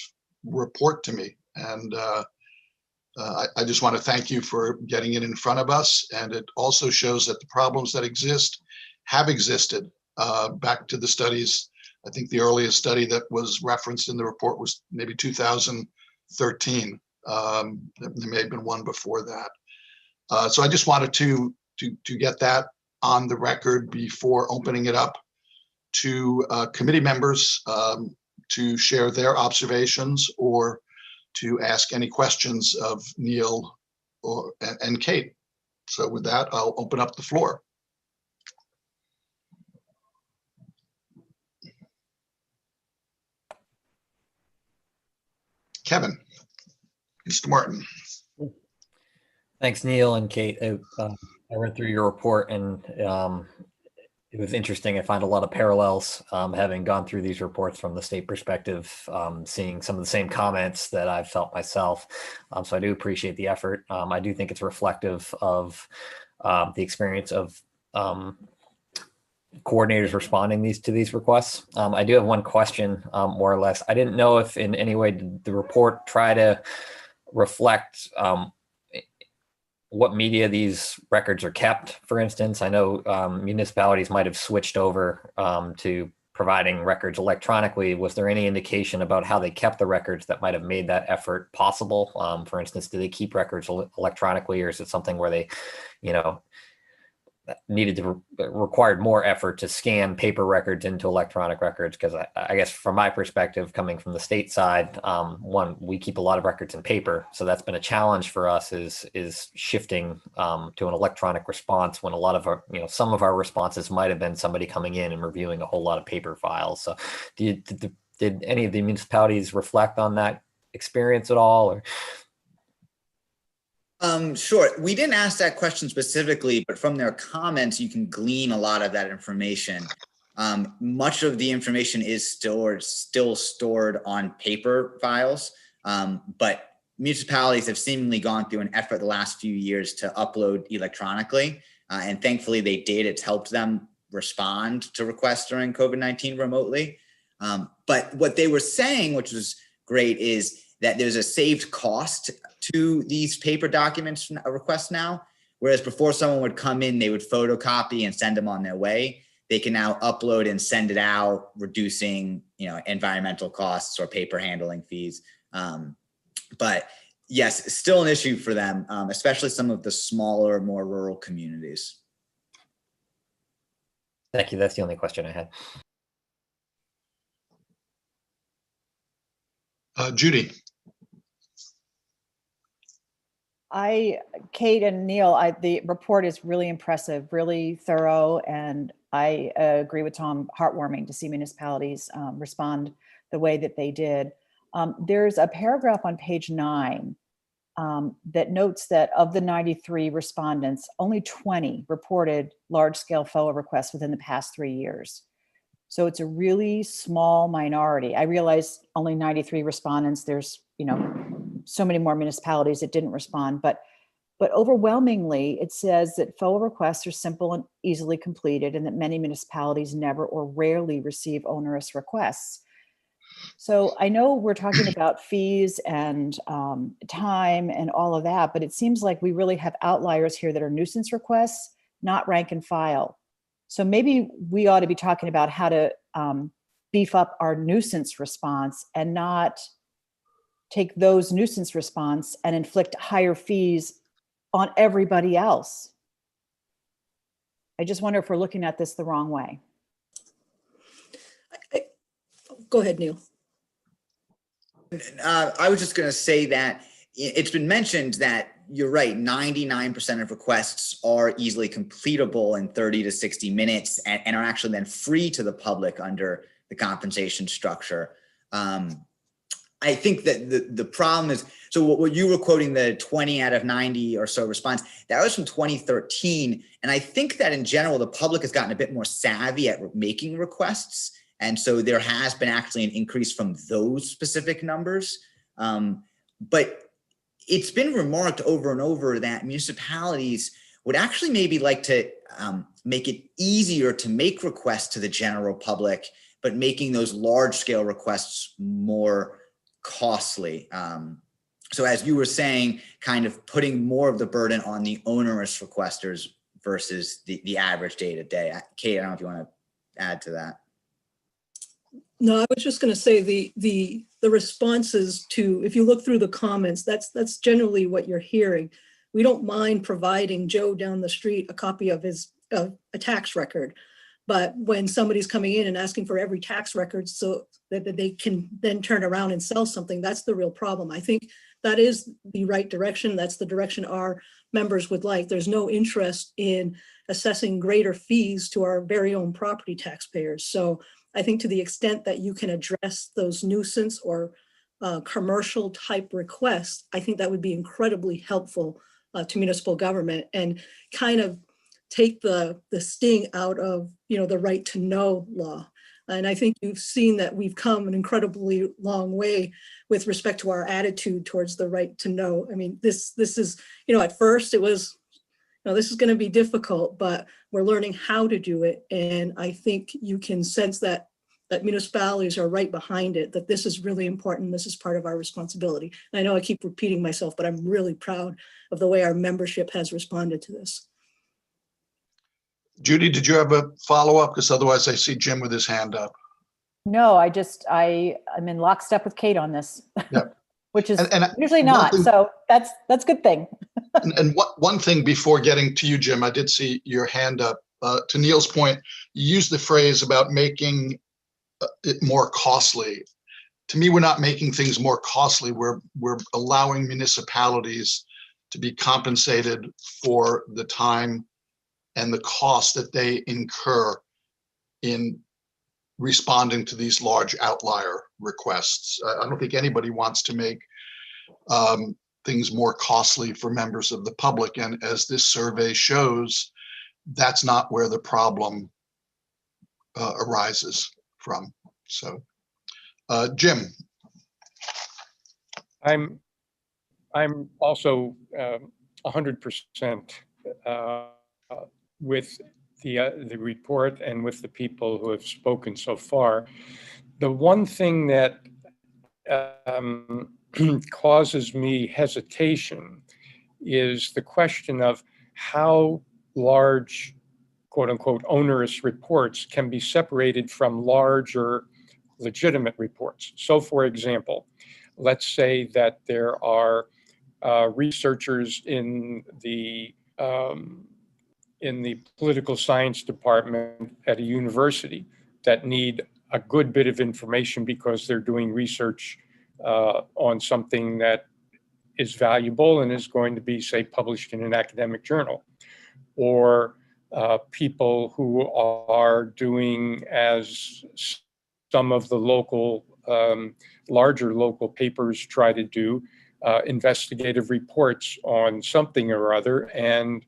report to me. And I just want to thank you for getting it in front of us. And it also shows that the problems that exist have existed. Back to the studies I think the earliest study that was referenced in the report was maybe 2013. There may have been one before that. So I just wanted to get that on the record before opening it up to committee members to share their observations or to ask any questions of Neil and Kate. So with that, I'll open up the floor. Kevin, Mr. Martin. Thanks, Neil and Kate. I read through your report, and it was interesting. I find a lot of parallels, having gone through these reports from the state perspective, seeing some of the same comments that I've felt myself. So I do appreciate the effort. I do think it's reflective of the experience of coordinators responding to these requests. I do have one question, more or less. I didn't know if in any way did the report try to reflect what media these records are kept. For instance, I know municipalities might have switched over to providing records electronically. Was there any indication about how they kept the records that might have made that effort possible? For instance, do they keep records electronically, or is it something where they, needed to required more effort to scan paper records into electronic records? Because I guess from my perspective, coming from the state side, one, we keep a lot of records in paper, so that's been a challenge for us is shifting to an electronic response when a lot of our, some of our responses might have been somebody coming in and reviewing a whole lot of paper files. So did any of the municipalities reflect on that experience at all, or? Sure. We didn't ask that question specifically, but from their comments, you can glean a lot of that information. Much of the information is still stored on paper files, but municipalities have seemingly gone through an effort the last few years to upload electronically, and thankfully they did. It's helped them respond to requests during COVID-19 remotely. But what they were saying, which was great, is that there's a saved cost to these paper documents requests now, whereas before someone would come in, they would photocopy and send them on their way. They can now upload and send it out, reducing environmental costs or paper handling fees. But yes, it's still an issue for them, especially some of the smaller, more rural communities. Thank you. That's the only question I had. Judy. Kate and Neil, the report is really impressive, really thorough, and I agree with Tom, heartwarming to see municipalities respond the way that they did. There's a paragraph on page 9 that notes that of the 93 respondents, only 20 reported large-scale FOA requests within the past 3 years. So it's a really small minority. I realize only 93 respondents, there's, so many more municipalities that didn't respond, but overwhelmingly it says that FOA requests are simple and easily completed, and that many municipalities never or rarely receive onerous requests. So I know we're talking about fees and time and all of that, but it seems like we really have outliers here that are nuisance requests, not rank and file. So maybe we ought to be talking about how to beef up our nuisance response and not take those nuisance response and inflict higher fees on everybody else. I just wonder if we're looking at this the wrong way. Go ahead, Neil. I was just going to say that it's been mentioned that you're right, 99% of requests are easily completable in 30 to 60 minutes and are actually then free to the public under the compensation structure. I think that the problem is, so what you were quoting, the 20 out of 90 or so response, that was from 2013. And I think that in general, the public has gotten a bit more savvy at making requests. And so there has been actually an increase from those specific numbers. But it's been remarked over and over that municipalities would actually maybe like to make it easier to make requests to the general public, but making those large scale requests more costly. So as you were saying, kind of putting more of the burden on the onerous requesters versus the average day to day. Kate, I don't know if you want to add to that. No, I was just going to say the responses to, if you look through the comments, that's generally what you're hearing. We don't mind providing Joe down the street a copy of his a tax record, but when somebody's coming in and asking for every tax record so that they can then turn around and sell something, that's the real problem. I think that is the right direction. That's the direction our members would like. There's no interest in assessing greater fees to our very own property taxpayers. So I think to the extent that you can address those nuisance or commercial type requests, I think that would be incredibly helpful to municipal government and kind of take the sting out of, the right to know law. And I think you've seen that we've come an incredibly long way with respect to our attitude towards the right to know. I mean, this is, at first it was, this is going to be difficult, but we're learning how to do it. And I think you can sense that municipalities are right behind it, that this is really important. This is part of our responsibility. And I know I keep repeating myself, but I'm really proud of the way our membership has responded to this. Judy, did you have a follow-up? Because otherwise I see Jim with his hand up. No, I'm in lockstep with Kate on this, Yep. which is And usually not. So that's a good thing. and one thing before getting to you, Jim, I did see your hand up. To Neil's point, you used the phrase about making it more costly. To me, we're not making things more costly. We're allowing municipalities to be compensated for the time and the cost that they incur in responding to these large outlier requests. I don't think anybody wants to make things more costly for members of the public. And as this survey shows, that's not where the problem arises from. So, Jim. I'm also 100% with the report and with the people who have spoken so far. The one thing that causes me hesitation is the question of how large, quote unquote, onerous reports can be separated from larger legitimate reports. So for example, let's say that there are researchers in the political science department at a university that need a good bit of information because they're doing research on something that is valuable and is going to be, say, published in an academic journal. Or people who are doing, as some of the local, larger local papers try to do, investigative reports on something or other and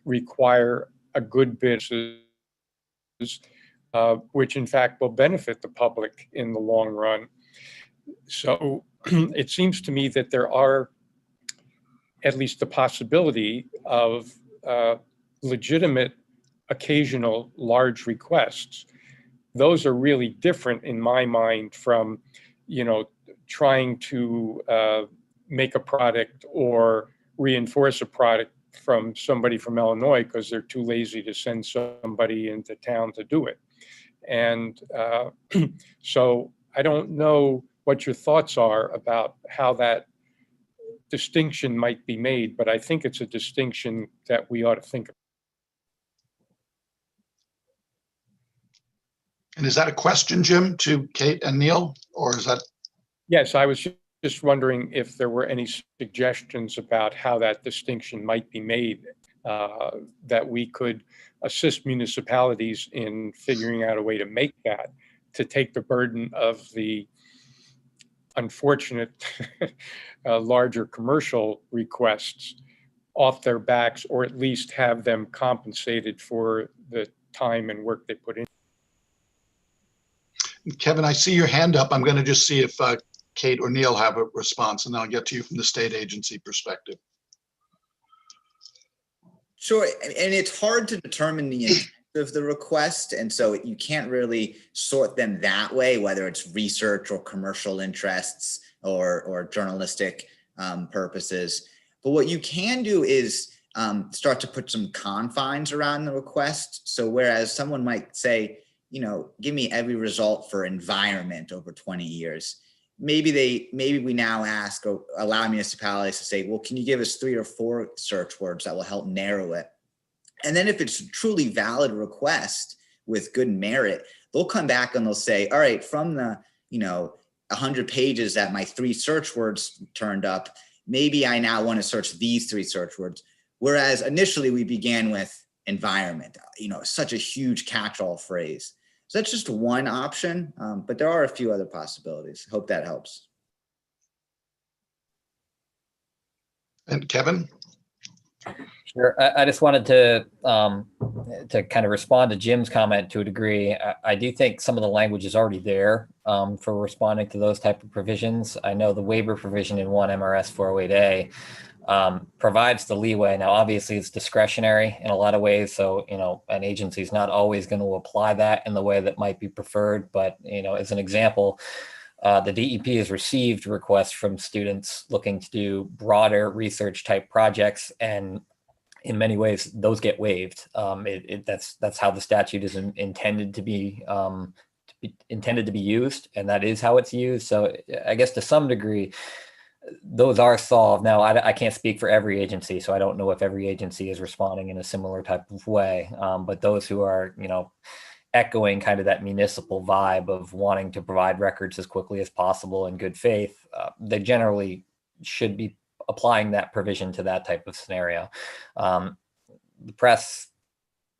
require a good bit, which in fact will benefit the public in the long run. So it seems to me that there are at least the possibility of legitimate occasional large requests. Those are really different in my mind from, trying to make a product or reinforce a product from somebody from Illinois because they're too lazy to send somebody into town to do it. And so I don't know what your thoughts are about how that distinction might be made, but I think it's a distinction that we ought to think about. And is that a question, Jim, to Kate and Neil, or is that? Yes, I was just wondering if there were any suggestions about how that distinction might be made, that we could assist municipalities in figuring out a way to make that, to take the burden of the unfortunate larger commercial requests off their backs, or at least have them compensated for the time and work they put in. Kevin, I see your hand up. I'm going to just see if Kate or Neil have a response, and then I'll get to you from the state agency perspective. Sure, and it's hard to determine the intent of the request, and so you can't really sort them that way, whether it's research or commercial interests or journalistic purposes. But what you can do is start to put some confines around the request. So whereas someone might say, give me every result for environment over 20 years. Maybe we now ask or allow municipalities to say, well, can you give us 3 or 4 search words that will help narrow it? And then if it's a truly valid request with good merit, they'll come back and they'll say, all right, from the, 100 pages that my 3 search words turned up, maybe I now want to search these 3 search words. Whereas initially we began with environment, such a huge catch-all phrase. So that's just one option, but there are a few other possibilities. Hope that helps. And Kevin? Sure. I just wanted to kind of respond to Jim's comment to a degree. I do think some of the language is already there for responding to those type of provisions. I know the waiver provision in 1 MRS 408A provides the leeway. Now, obviously, it's discretionary in a lot of ways. So, an agency is not always going to apply that in the way that might be preferred. But, as an example, the DEP has received requests from students looking to do broader research type projects, and in many ways those get waived. That's how the statute is intended to be used, and that is how it's used. So I guess to some degree those are solved. Now I can't speak for every agency, so I don't know if every agency is responding in a similar type of way, but those who are echoing kind of that municipal vibe of wanting to provide records as quickly as possible in good faith, they generally should be applying that provision to that type of scenario. The press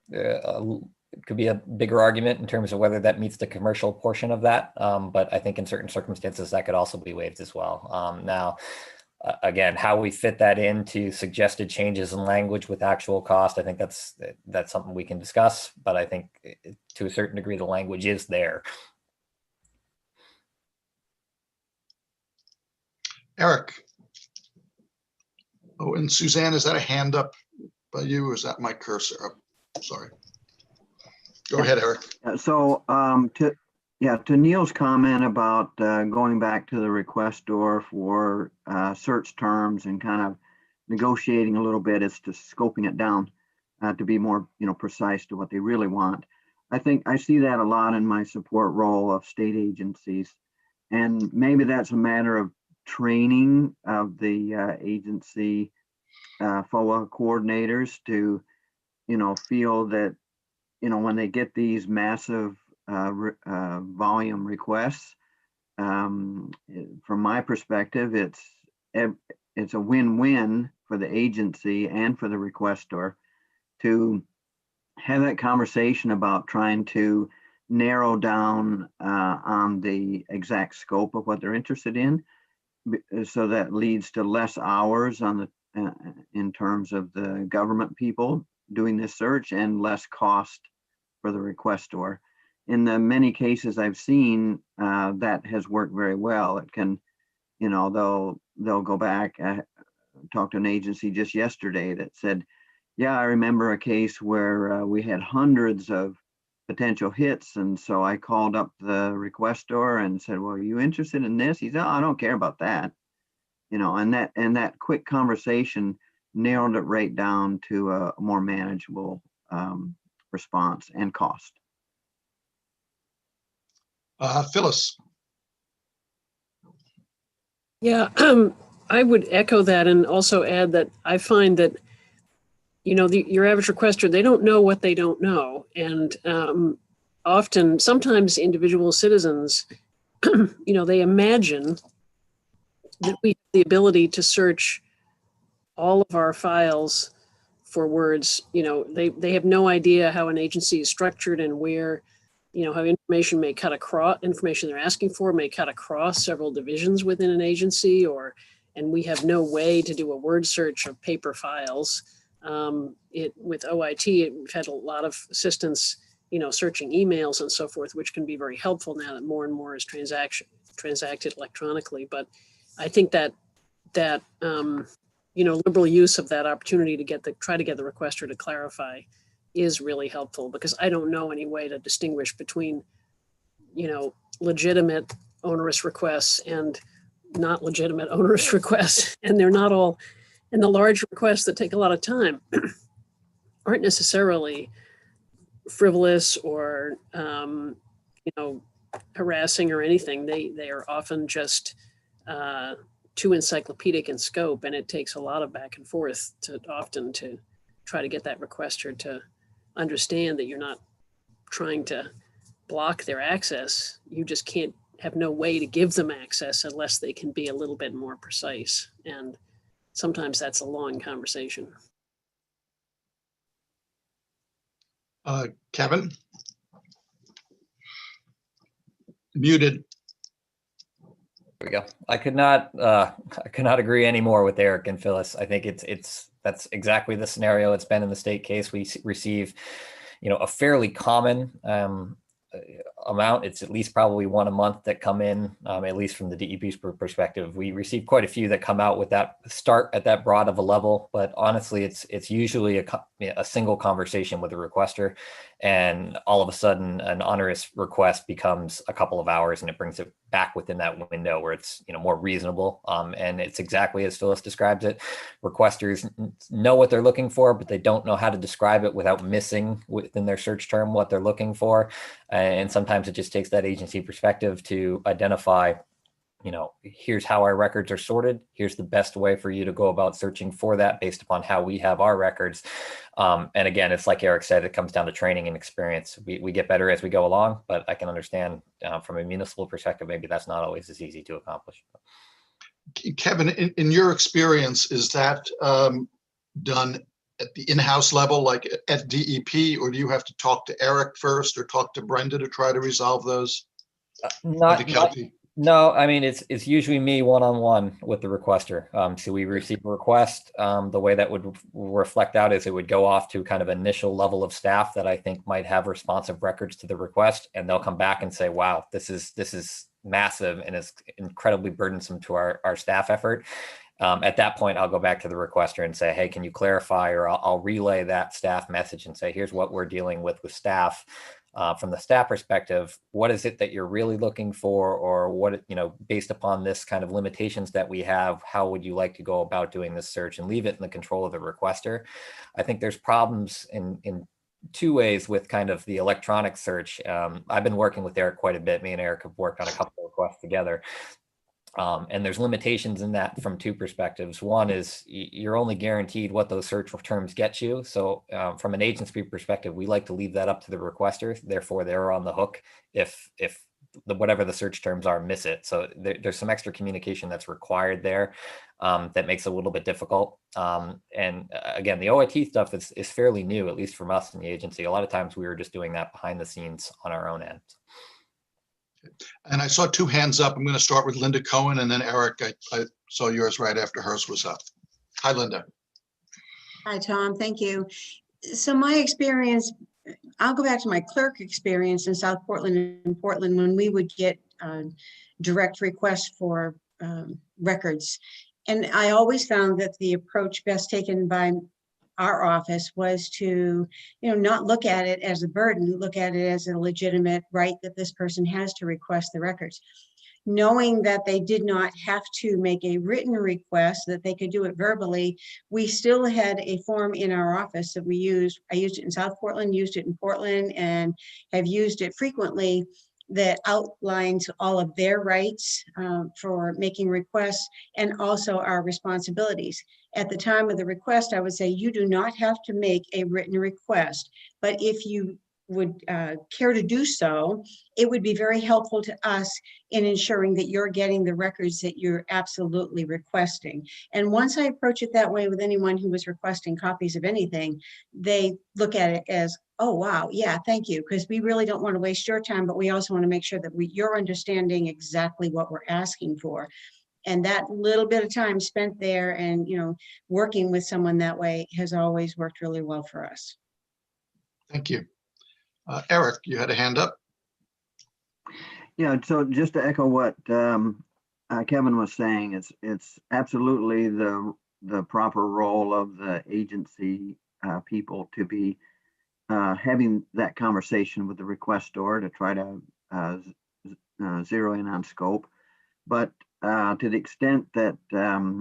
could be a bigger argument in terms of whether that meets the commercial portion of that, but I think in certain circumstances that could also be waived as well. Now, again, how we fit that into suggested changes in language with actual cost, I think that's something we can discuss, but I think to a certain degree the language is there. Eric. Oh, and Suzanne, is that a hand up by you, or is that my cursor? Oh, sorry. Go ahead, Eric. So to Neil's comment about going back to the requestor for search terms and kind of negotiating a little bit as to scoping it down to be more precise to what they really want. I think I see that a lot in my support role of state agencies, and maybe that's a matter of training of the agency FOA coordinators to feel that when they get these massive volume requests, from my perspective, it's a win-win for the agency and for the requestor to have that conversation about trying to narrow down on the exact scope of what they're interested in, so that leads to less hours on the in terms of the government people doing this search and less cost for the requestor. In the many cases I've seen, that has worked very well. It can, they'll go back. I talked to an agency just yesterday that said, yeah, I remember a case where we had hundreds of potential hits. And so I called up the requestor and said, well, are you interested in this? He said, oh, I don't care about that. And that quick conversation narrowed it right down to a more manageable response and cost. Phyllis. Yeah, I would echo that and also add that I find that, your average requester, they don't know what they don't know. And sometimes individual citizens, they imagine that we have the ability to search all of our files for words. They have no idea how an agency is structured and where, how information may cut across, information they're asking for may cut across several divisions within an agency, and we have no way to do a word search of paper files. With OIT, we've had a lot of assistance, searching emails and so forth, which can be very helpful now that more and more is transacted electronically. But I think that liberal use of that opportunity to try to get the requester to clarify is really helpful, because I don't know any way to distinguish between, legitimate onerous requests and not legitimate onerous requests. And they're not all, and the large requests that take a lot of time aren't necessarily frivolous or, harassing or anything. They are often just too encyclopedic in scope, and it takes a lot of back and forth to try to get that requester to understand that you're not trying to block their access. You just can't have no way to give them access unless they can be a little bit more precise. And sometimes that's a long conversation. Kevin? Muted. There we go. I could not agree any more with Eric and Phyllis. I think that's exactly the scenario it's been in the state case. We receive, a fairly common amount. It's at least probably one a month that come in, at least from the DEP's perspective. We receive quite a few that come out with that start at that broad of a level, but honestly, it's usually a single conversation with the requester, and all of a sudden an onerous request becomes a couple of hours, and it brings it back within that window where it's more reasonable. And it's exactly as Phyllis describes it. Requesters know what they're looking for, but they don't know how to describe it without missing within their search term what they're looking for. And sometimes it just takes that agency perspective to identify, here's how our records are sorted. Here's the best way for you to go about searching for that based upon how we have our records. And again, it's like Eric said, it comes down to training and experience. We get better as we go along, but I can understand from a municipal perspective, maybe that's not always as easy to accomplish. Kevin, in your experience, is that done at the in-house level, like at DEP, or do you have to talk to Eric first or talk to Brenda to try to resolve those? No, I mean, it's usually me one-on-one with the requester. So we receive a request. The way that would reflect out is it would go off to kind of initial level of staff that I think might have responsive records to the request, and they'll come back and say, wow, this is massive and it's incredibly burdensome to our staff effort. At that point, I'll go back to the requester and say, hey, can you clarify? Or I'll relay that staff message and say, here's what we're dealing with staff. From the staff perspective, what is it that you're really looking for? Or what, based upon this kind of limitations that we have, how would you like to go about doing this search, and leave it in the control of the requester? I think there's problems in two ways with kind of the electronic search. I've been working with Eric quite a bit. Me and Eric have worked on a couple of requests together. And there's limitations in that from two perspectives. One is you're only guaranteed what those search terms get you. So from an agency perspective, we like to leave that up to the requester. Therefore, they're on the hook if whatever the search terms are, miss it. So there's some extra communication that's required there that makes it a little bit difficult. And again, the OIT stuff is fairly new, at least from us in the agency. A lot of times we were just doing that behind the scenes on our own end. And I saw two hands up. I'm going to start with Linda Cohen, and then Eric. I saw yours right after hers was up. Hi, Linda. Hi, Tom. Thank you. So my experience, I'll go back to my clerk experience in South Portland and Portland when we would get direct requests for records. And I always found that the approach best taken by our office was to, not look at it as a burden, look at it as a legitimate right that this person has to request the records. Knowing that they did not have to make a written request, that they could do it verbally, we still had a form in our office that we used. I used it in South Portland, used it in Portland, and have used it frequently, that outlines all of their rights for making requests and also our responsibilities. At the time of the request, I would say you do not have to make a written request, but if you would care to do so, it would be very helpful to us in ensuring that you're getting the records that you're absolutely requesting. And once I approach it that way with anyone who was requesting copies of anything, they look at it as, oh, wow, yeah, thank you, because we really don't want to waste your time, but we also want to make sure that you're understanding exactly what we're asking for. And that little bit of time spent there and, working with someone that way has always worked really well for us. Thank you. Eric, you had a hand up. Yeah, so just to echo what Kevin was saying, it's absolutely the proper role of the agency people to be having that conversation with the requestor to try to zero in on scope. But to the extent that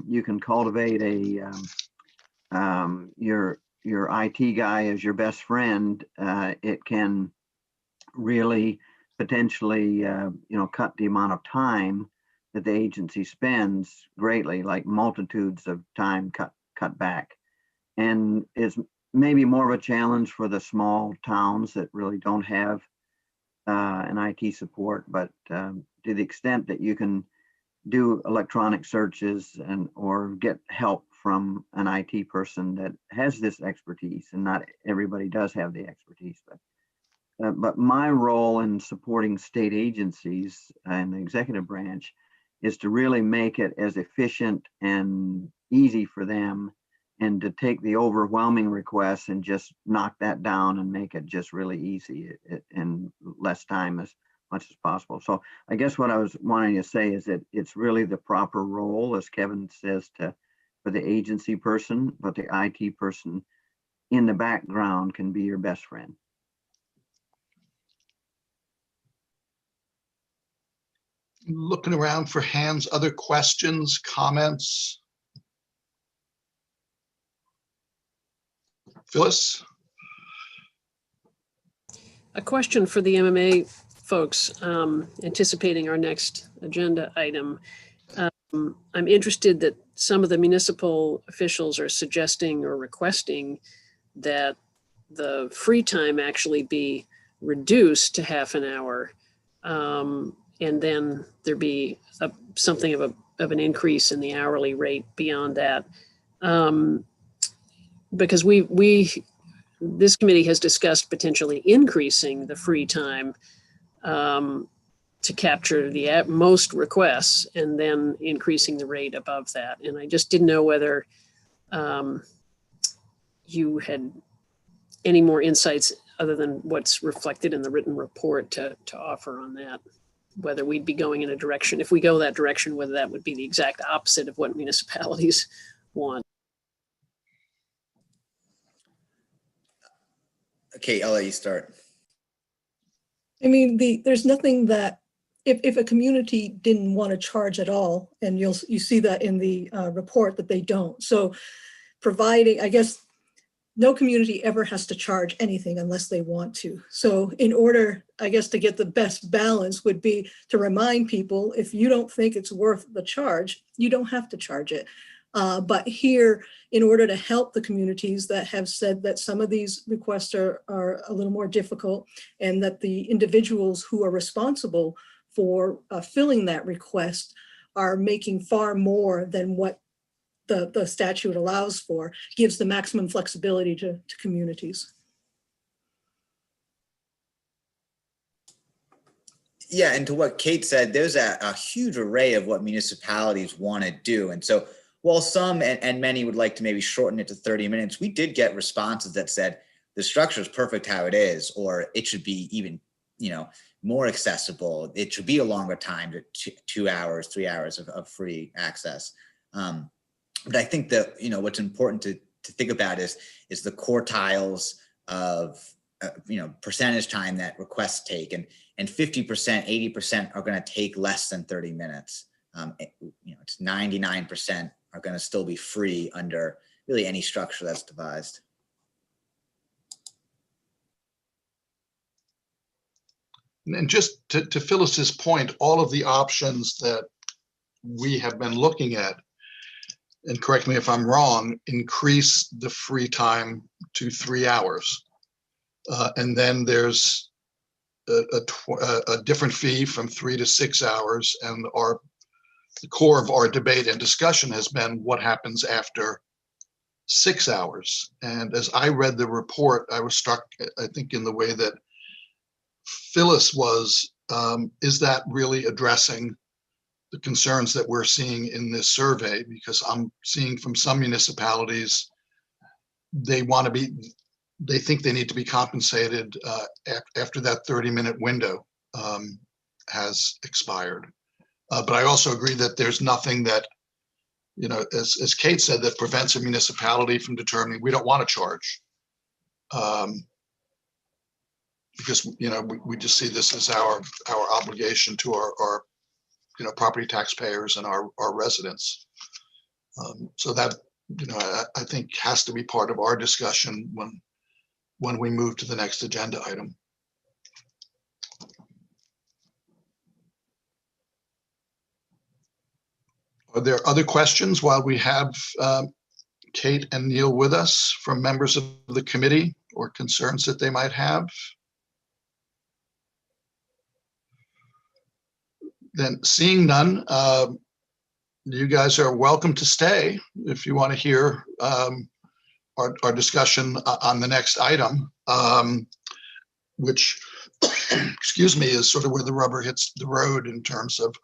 you can cultivate your your IT guy is your best friend, it can really potentially, cut the amount of time that the agency spends greatly, like multitudes of time cut back. And it's maybe more of a challenge for the small towns that really don't have an IT support, but to the extent that you can do electronic searches or get help from an IT person that has this expertise, and not everybody does have the expertise, but my role in supporting state agencies and the executive branch is to really make it as efficient and easy for them, and to take the overwhelming requests and just knock that down and make it just really easy in less time as much as possible. So I guess what I was wanting to say is that it's really the proper role, as Kevin says, for the agency person, but the IT person in the background can be your best friend. Looking around for hands, other questions, comments? Phyllis? A question for the MMA folks, anticipating our next agenda item. I'm interested that some of the municipal officials are suggesting or requesting that the free time actually be reduced to half an hour, and then there be something of an increase in the hourly rate beyond that. Because this committee has discussed potentially increasing the free time to capture the most requests, and then increasing the rate above that. And I just didn't know whether you had any more insights other than what's reflected in the written report to offer on that, whether we'd be going in a direction, if we go that direction, whether that would be the exact opposite of what municipalities want. Okay, I'll let you start. I mean, there's nothing that, if a community didn't want to charge at all, and you see that in the report that they don't. So providing, I guess, no community ever has to charge anything unless they want to. So in order, I guess, to get the best balance would be to remind people, if you don't think it's worth the charge, you don't have to charge it. But here, in order to help the communities that have said that some of these requests are a little more difficult, and that the individuals who are responsible for filling that request are making far more than what the statute allows for, gives the maximum flexibility to communities. Yeah, and to what Kate said, there's a huge array of what municipalities want to do. And so while some and many would like to maybe shorten it to 30 minutes, we did get responses that said the structure is perfect how it is, or it should be even, more accessible. It should be a longer time, to 2 hours, 3 hours of free access. But I think that, what's important to think about is the quartiles of, percentage time that requests take, and 50%, 80% are going to take less than 30 minutes. It's 99% are going to still be free under really any structure that's devised. And just to Phyllis's point, all of the options that we have been looking at, and correct me if I'm wrong, increase the free time to 3 hours. And then there's a different fee from 3 to 6 hours. And the core of our debate and discussion has been what happens after 6 hours. And as I read the report, I was struck, I think, in the way that Phyllis was, is that really addressing the concerns that we're seeing in this survey? Because I'm seeing from some municipalities, they think they need to be compensated after that 30-minute window has expired. But I also agree that there's nothing that, as Kate said, that prevents a municipality from determining we don't want to charge. Because, we just see this as our obligation to our property taxpayers and our residents. So I think has to be part of our discussion when we move to the next agenda item. Are there other questions while we have Kate and Neil with us from members of the committee or concerns that they might have? Then seeing none, you guys are welcome to stay if you want to hear our discussion on the next item, which, excuse me, is sort of where the rubber hits the road in terms of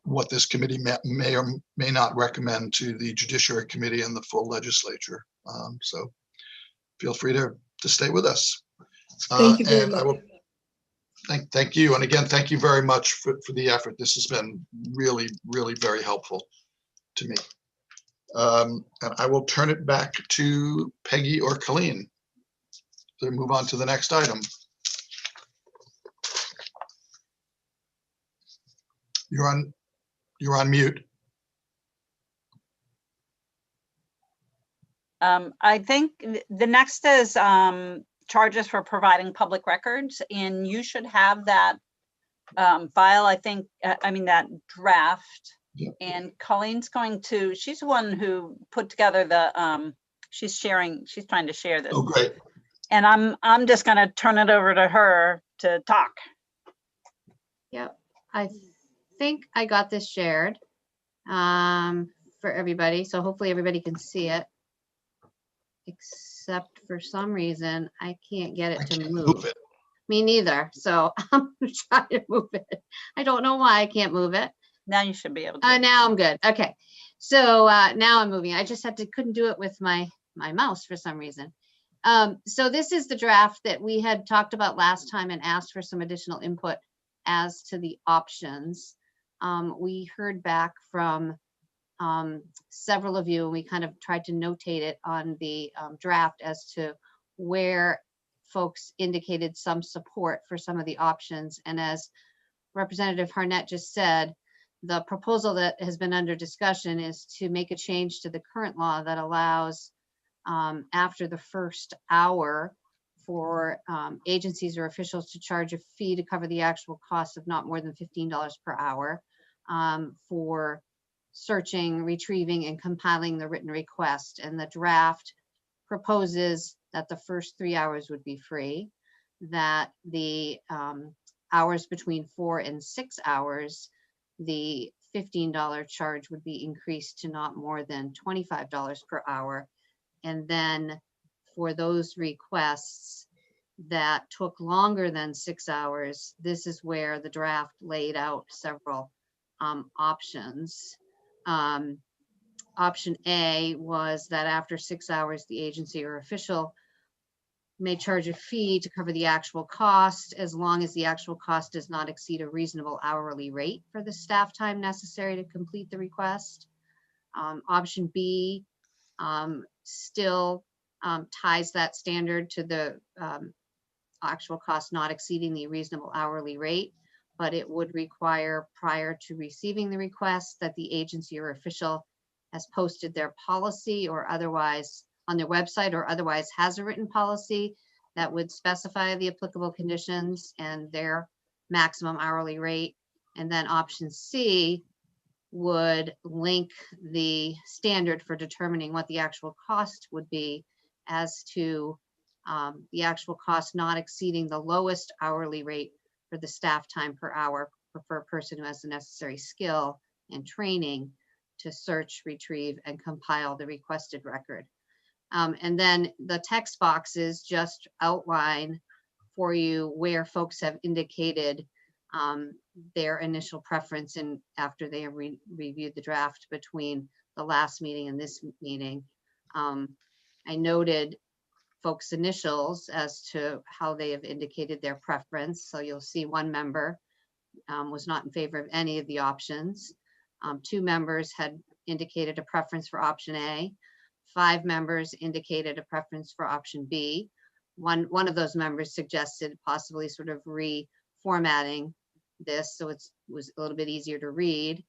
what this committee may or may not recommend to the Judiciary Committee and the full legislature. So feel free to stay with us. Thank you very And much. I will thank you. And again, thank you very much for the effort. This has been really, really very helpful to me. And I will turn it back to Peggy or Colleen to move on to the next item. You're on mute. I think the next is charges for providing public records, and you should have that file, I think, that draft. Yep. And Colleen's she's the one who put together the, she's trying to share this. Oh, great. And I'm just gonna turn it over to her to talk. Yep, I think I got this shared for everybody, so hopefully everybody can see it. Except for some reason, I can't get it to move. it. Me neither, so I'm gonna try to move it. I don't know why I can't move it. Now you should be able to. Now I'm good. Okay, so now I'm moving. I just couldn't do it with my mouse for some reason. So this is the draft that we had talked about last time and asked for some additional input as to the options. We heard back from several of you, and we kind of tried to notate it on the draft as to where folks indicated some support for some of the options. And as Representative Harnett just said, the proposal that has been under discussion is to make a change to the current law that allows after the first hour for agencies or officials to charge a fee to cover the actual cost of not more than $15 per hour for searching, retrieving, and compiling the written request. And the draft proposes that the first 3 hours would be free, that the hours between 4 and 6 hours, the $15 charge would be increased to not more than $25 per hour. And then for those requests that took longer than 6 hours, this is where the draft laid out several options. Option A was that after 6 hours, the agency or official may charge a fee to cover the actual cost as long as the actual cost does not exceed a reasonable hourly rate for the staff time necessary to complete the request. Option B still ties that standard to the actual cost not exceeding the reasonable hourly rate, but it would require prior to receiving the request that the agency or official has posted their policy or otherwise on their website or otherwise has a written policy that would specify the applicable conditions and their maximum hourly rate. And then option C would link the standard for determining what the actual cost would be as to the actual cost not exceeding the lowest hourly rate for the staff time per hour for a person who has the necessary skill and training to search, retrieve, and compile the requested record. And then the text boxes just outline for you where folks have indicated their initial preference and after they have reviewed the draft between the last meeting and this meeting. I noted folks' initials as to how they have indicated their preference. So you'll see one member was not in favor of any of the options. 2 members had indicated a preference for option A. 5 members indicated a preference for option B. One of those members suggested possibly sort of reformatting this so it was a little bit easier to read.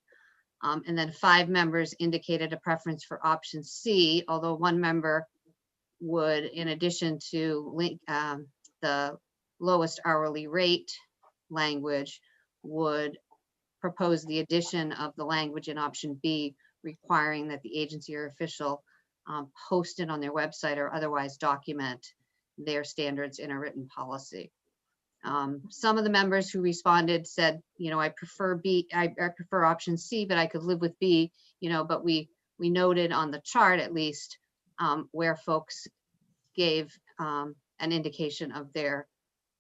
And then 5 members indicated a preference for option C, although 1 member would, in addition to the lowest hourly rate language, would propose the addition of the language in option B, requiring that the agency or official post it on their website or otherwise document their standards in a written policy. Some of the members who responded said, I prefer B, I prefer option C, but I could live with B, but we noted on the chart at least where folks gave an indication of their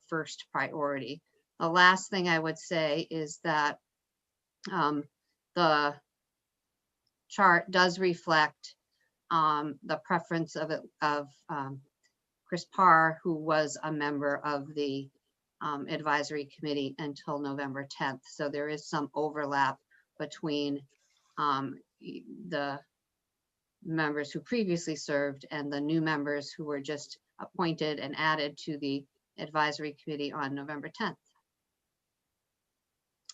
first priority. The last thing I would say is that the chart does reflect the preference of Chris Parr, who was a member of the advisory committee until November 10th. So there is some overlap between the members who previously served and the new members who were just appointed and added to the advisory committee on November 10th.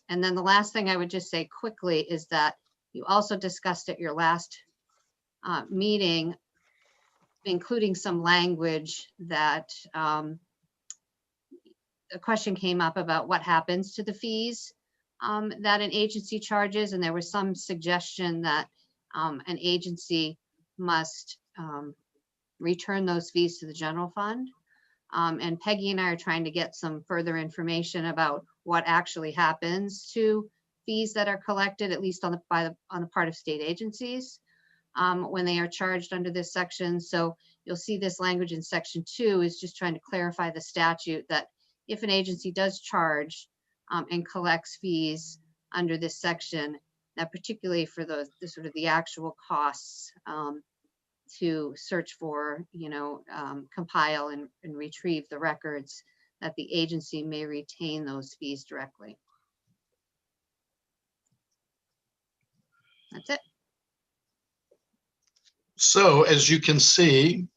And then the last thing I would just say quickly is that you also discussed at your last meeting, including some language that a question came up about what happens to the fees that an agency charges. And there was some suggestion that an agency must return those fees to the general fund. And Peggy and I are trying to get some further information about what actually happens to fees that are collected, at least on the part of state agencies, when they are charged under this section. So you'll see this language in section 2 is just trying to clarify the statute that if an agency does charge and collects fees under this section, that particularly for the sort of the actual costs to search for, compile and retrieve the records, that the agency may retain those fees directly. That's it. So as you can see,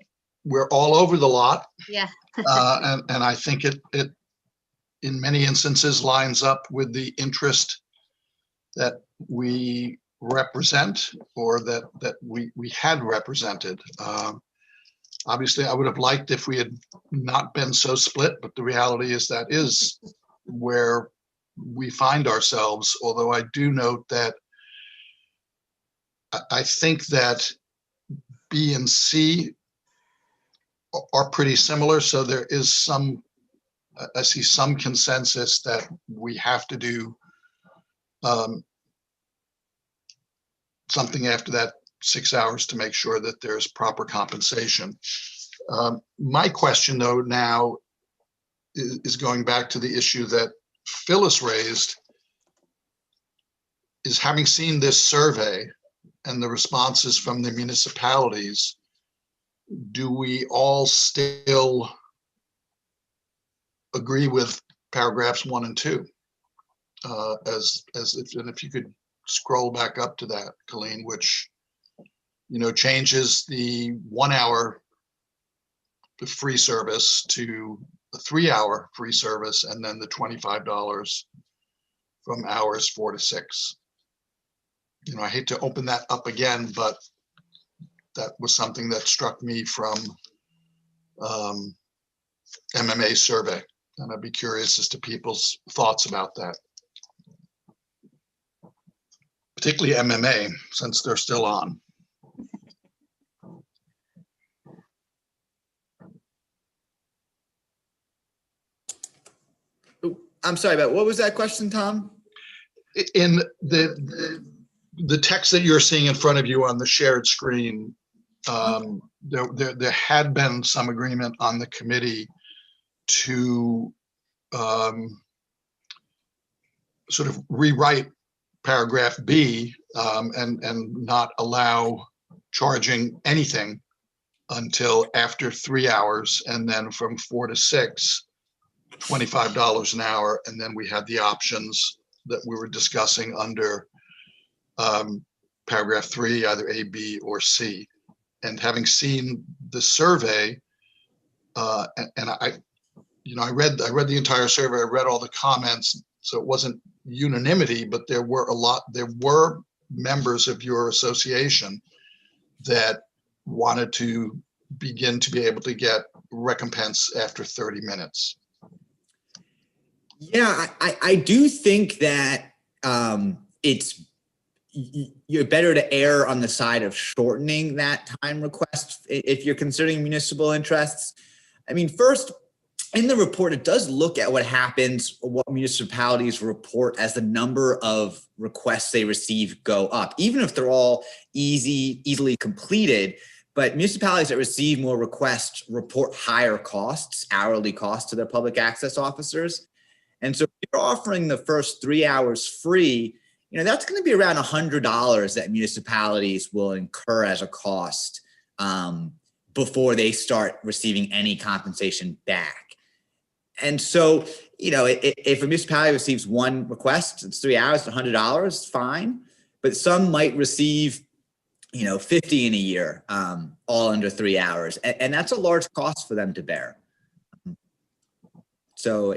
we're all over the lot. Yeah. And I think it in many instances lines up with the interest that we represent, or that we had represented. Obviously, I would have liked if we had not been so split, but the reality is that is where we find ourselves. Although I do note that I think that B and C are pretty similar. So there is some, I see some consensus that we have to do something after that 6 hours to make sure that there's proper compensation. My question though now is going back to the issue that Phyllis raised, is having seen this survey and the responses from the municipalities, do we all still agree with paragraphs 1 and 2? If you could scroll back up to that, Colleen, which changes the 1 hour free service to a 3 hour free service, and then the $25 from hours 4 to 6. I hate to open that up again, but that was something that struck me from MMA survey, and I'd be curious as to people's thoughts about that. Particularly MMA, since they're still on. I'm sorry, but what was that question, Tom? In the text that you're seeing in front of you on the shared screen, there had been some agreement on the committee to sort of rewrite paragraph B and not allow charging anything until after 3 hours, and then from 4 to 6, $25 an hour. And then we had the options that we were discussing under paragraph 3, either A, B, or C. And having seen the survey, and I read the entire survey, I read all the comments, so it wasn't unanimity, but there were members of your association that wanted to begin to be able to get recompense after 30 minutes. Yeah, I do think that you're better to err on the side of shortening that time request if you're considering municipal interests. I mean, first, in the report, it does look at what happens, what municipalities report as the number of requests they receive go up, even if they're all easily completed. But municipalities that receive more requests report higher costs, hourly costs to their public access officers. And so if you're offering the first 3 hours free, that's going to be around $100 that municipalities will incur as a cost before they start receiving any compensation back. And so, if a municipality receives one request, it's 3 hours, $100, fine. But some might receive, 50 in a year, all under 3 hours. And that's a large cost for them to bear. So,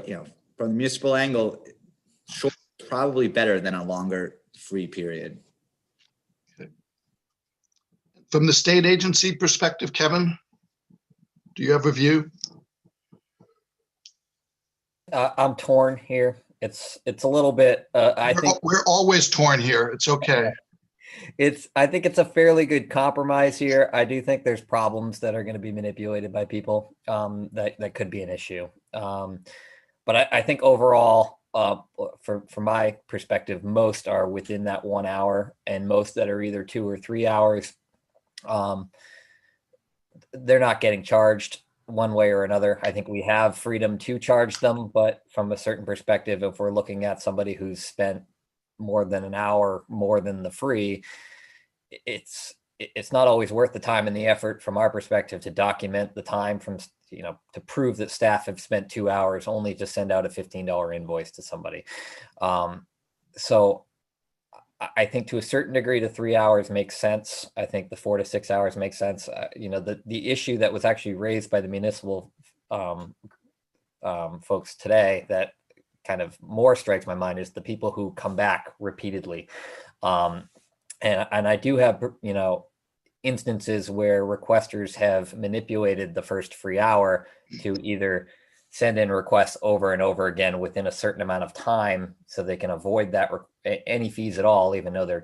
from the municipal angle, short is probably better than a longer free period. Okay. From the state agency perspective, Kevin, do you have a view? I'm torn here. It's a little bit. I think we're always torn here. It's okay. I think it's a fairly good compromise here. I do think there's problems that are going to be manipulated by people that could be an issue. But I think overall, from my perspective, most are within that 1 hour, and most that are either 2 or 3 hours, they're not getting charged one way or another. I think we have freedom to charge them, but from a certain perspective, if we're looking at somebody who's spent more than an hour more than the free, it's not always worth the time and the effort from our perspective to document the time from, to prove that staff have spent 2 hours only to send out a $15 invoice to somebody. So I think to a certain degree, the 3 hours makes sense. I think the 4 to 6 hours makes sense. The issue that was actually raised by the municipal folks today that kind of more strikes my mind is the people who come back repeatedly. And I do have, instances where requesters have manipulated the first free hour to either send in requests over and over again within a certain amount of time so they can avoid that any fees at all, even though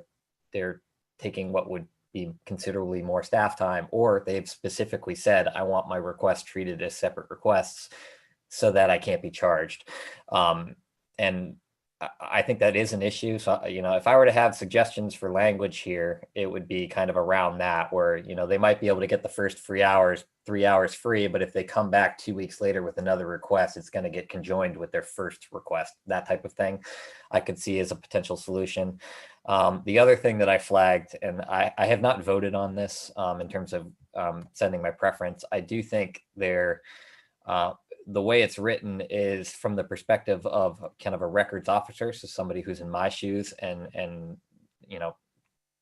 they're taking what would be considerably more staff time, or they've specifically said, I want my requests treated as separate requests so that I can't be charged. And I think that is an issue. So, if I were to have suggestions for language here, it would be kind of around that where, they might be able to get the first 3 hours free, but if they come back 2 weeks later with another request, it's going to get conjoined with their first request, that type of thing I could see as a potential solution. The other thing that I flagged, and I have not voted on this in terms of sending my preference, I do think the way it's written is from the perspective of kind of a records officer, so somebody who's in my shoes and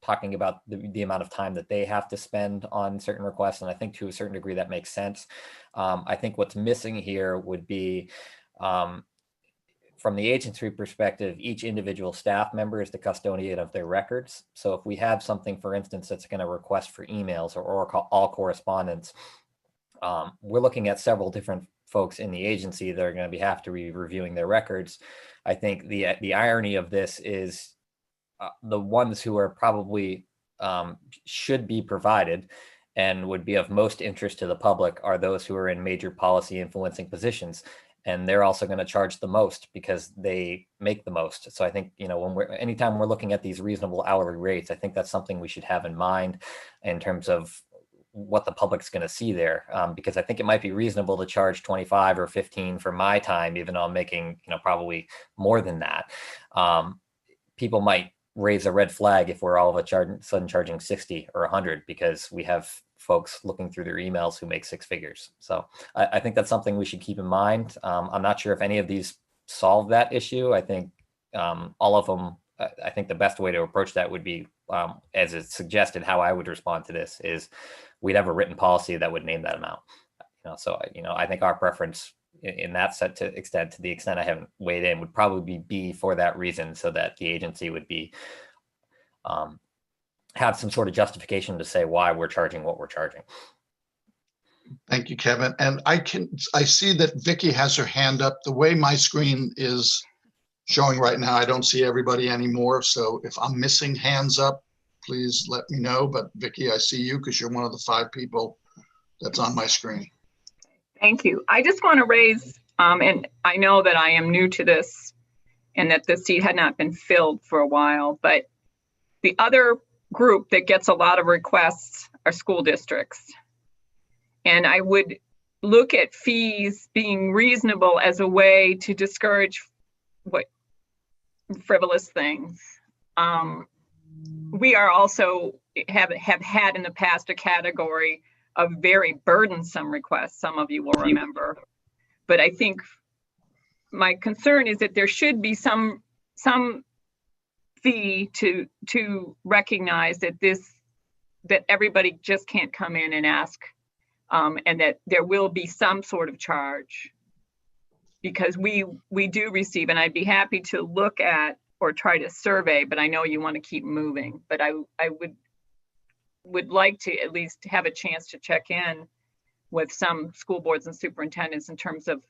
talking about the amount of time that they have to spend on certain requests. And I think to a certain degree that makes sense. I think what's missing here would be from the agency perspective, each individual staff member is the custodian of their records. So if we have something, for instance, that's going to request for emails or all correspondence, we're looking at several different folks in the agency that are going to have to be reviewing their records. I think the irony of this is the ones who are probably should be provided and would be of most interest to the public are those who are in major policy influencing positions. And they're also going to charge the most because they make the most. So I think, anytime we're looking at these reasonable hourly rates, I think that's something we should have in mind in terms of what the public's going to see there, because I think it might be reasonable to charge 25 or 15 for my time, even though I'm making, probably more than that. People might raise a red flag if we're all of a sudden charging 60 or 100 because we have folks looking through their emails who make six figures. So I think that's something we should keep in mind. I'm not sure if any of these solve that issue. I think all of them, I think the best way to approach that would be, as it's suggested, how I would respond to this is we'd have a written policy that would name that amount. So I think our preference in that to the extent I haven't weighed in would probably be for that reason, so that the agency would be have some sort of justification to say why we're charging what we're charging. Thank you, Kevin. And I see that Vicky has her hand up. The way my screen is showing right now, I don't see everybody anymore. So if I'm missing hands up, please let me know. But Vicky, I see you because you're one of the 5 people that's on my screen. Thank you. I just want to raise, and I know that I am new to this and that the seat had not been filled for a while, but the other group that gets a lot of requests are school districts. And I would look at fees being reasonable as a way to discourage what frivolous things. We are also have had in the past a category of very burdensome requests, some of you will remember. But I think my concern is that there should be some fee to recognize that everybody just can't come in and ask, and that there will be some sort of charge, because we do receive, and I'd be happy to look at or try to survey, but I know you want to keep moving, but I would like to at least have a chance to check in with some school boards and superintendents in terms of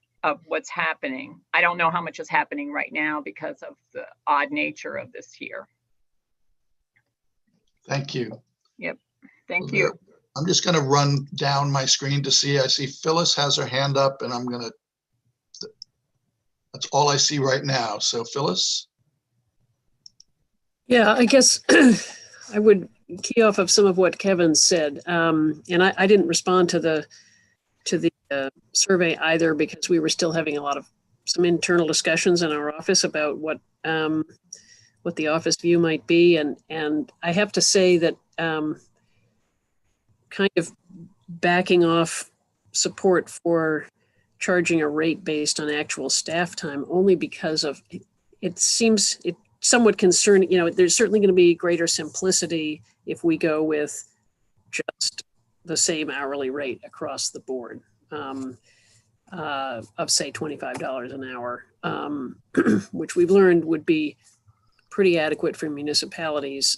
what's happening. I don't know how much is happening right now because of the odd nature of this year. Thank you. Yep. Thank you. I'm just going to run down my screen to see. I see Phyllis has her hand up, and that's all I see right now. So Phyllis. Yeah, I guess I would key off of some of what Kevin said. And I didn't respond to the survey either, because we were still having some internal discussions in our office about what the office view might be. And I have to say that kind of backing off support for charging a rate based on actual staff time, only because of it seems somewhat concerning. There's certainly going to be greater simplicity if we go with just the same hourly rate across the board, of say $25 an hour, which we've learned would be pretty adequate for municipalities.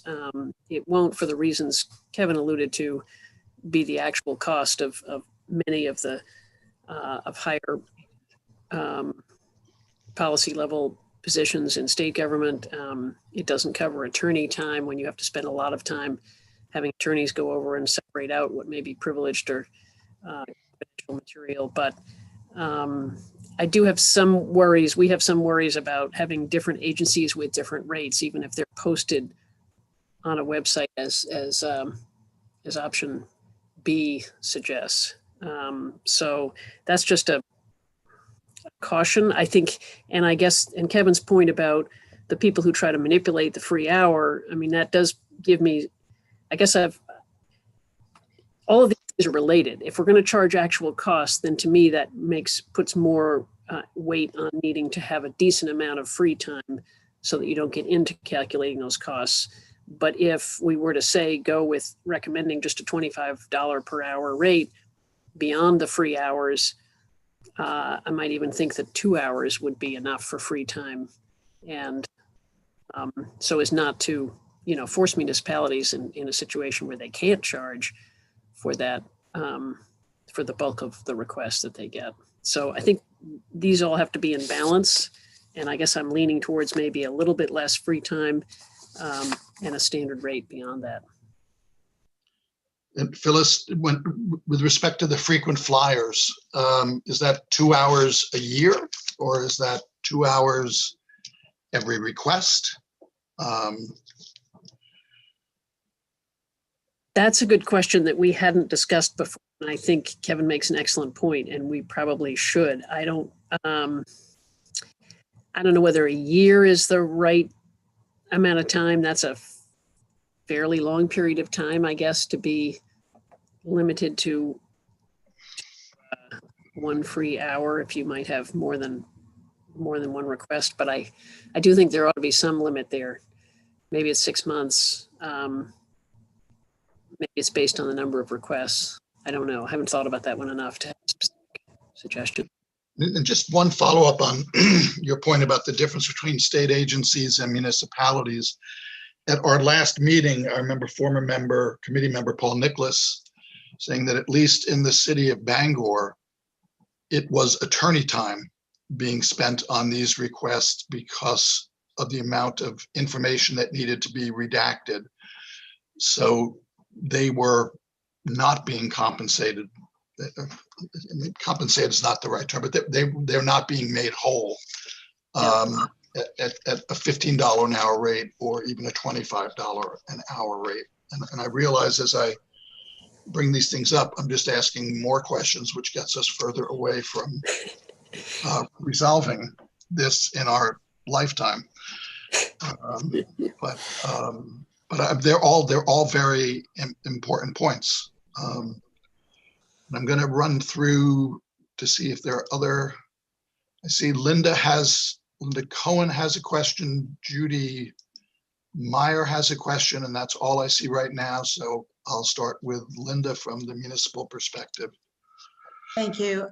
It won't, for the reasons Kevin alluded to, be the actual cost of many of the of higher policy level positions in state government. It doesn't cover attorney time when you have to spend a lot of time having attorneys go over and separate out what may be privileged or confidential material. But I do have some worries. We have some worries about having different agencies with different rates, even if they're posted on a website as option B suggests. So that's just a caution, I think. And I guess, and Kevin's point about the people who try to manipulate the free hour, I mean, that does give me, I guess all of these things are related. If we're going to charge actual costs, then to me that puts more weight on needing to have a decent amount of free time so that you don't get into calculating those costs. But if we were to say go with recommending just a $25 per hour rate beyond the free hours, I might even think that 2 hours would be enough for free time. And so as not to, force municipalities in a situation where they can't charge for that, for the bulk of the requests that they get. So I think these all have to be in balance. And I guess I'm leaning towards maybe a little bit less free time and a standard rate beyond that. And Phyllis, with respect to the frequent flyers, is that 2 hours a year, or is that 2 hours every request? That's a good question that we hadn't discussed before. And I think Kevin makes an excellent point, and we probably should. I don't know whether a year is the right amount of time. That's a fairly long period of time, I guess, to be limited to one free hour if you might have more than one request. But I do think there ought to be some limit there. Maybe it's 6 months. Maybe it's based on the number of requests. I don't know. I haven't thought about that one enough to have a specific suggestion. And just one follow-up on your point about the difference between state agencies and municipalities. at our last meeting, I remember committee member Paul Nicholas saying that at least in the city of Bangor, it was attorney time being spent on these requests because of the amount of information that needed to be redacted. So they were not being compensated. I mean, compensated is not the right term, but they're not being made whole at a $15 an hour rate or even a $25 an hour rate. And I realize as I bring these things up, I'm just asking more questions, which gets us further away from resolving this in our lifetime. But they're all very important points. And I'm going to run through to see if there are other. I see Linda Cohen has a question. Judy Meyer has a question, and that's all I see right now. So I'll start with Linda from the municipal perspective. Thank you.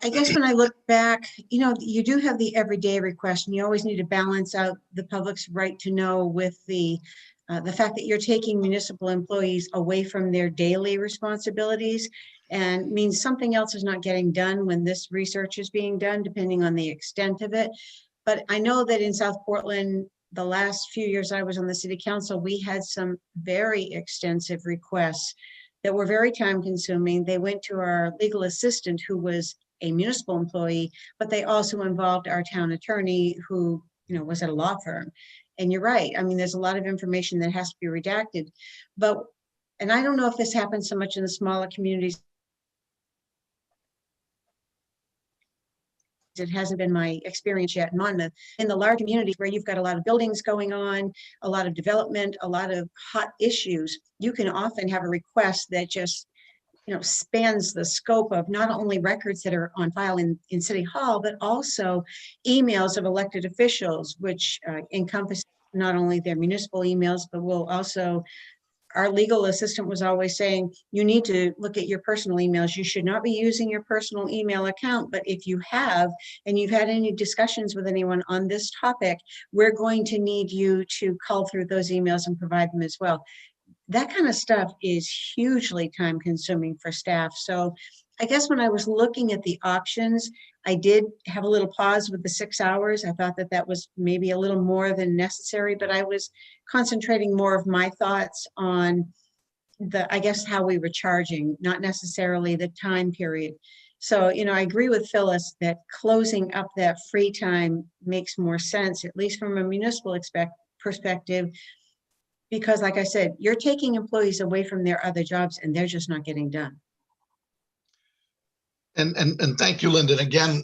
I guess when I look back, you do have the everyday request, and you always need to balance out the public's right to know with the fact that you're taking municipal employees away from their daily responsibilities, and means something else is not getting done when this research is being done, depending on the extent of it. But I know that in South Portland, the last few years I was on the city council, we had some very extensive requests that were very time consuming. They went to our legal assistant, who was a municipal employee, but they also involved our town attorney, who was at a law firm. And you're right. I mean, there's a lot of information that has to be redacted. And I don't know if this happens so much in the smaller communities. It hasn't been my experience yet in Monmouth. In the large communities where you've got a lot of buildings going on, a lot of development, a lot of hot issues, you can often have a request that just spans the scope of not only records that are on file in City Hall, but also emails of elected officials, which encompass not only their municipal emails, but will also, our legal assistant was always saying, you need to look at your personal emails. You should not be using your personal email account, but if you have, and you've had any discussions with anyone on this topic, we're going to need you to cull through those emails and provide them as well. That kind of stuff is hugely time consuming for staff. So I guess when I was looking at the options, I did have a little pause with the 6 hours. I thought that was maybe a little more than necessary, but I was concentrating more of my thoughts on I guess how we were charging, not necessarily the time period. So, I agree with Phyllis that closing up that free time makes more sense, at least from a municipal perspective. Because like I said, you're taking employees away from their other jobs and they're just not getting done. And thank you, Linda. And again,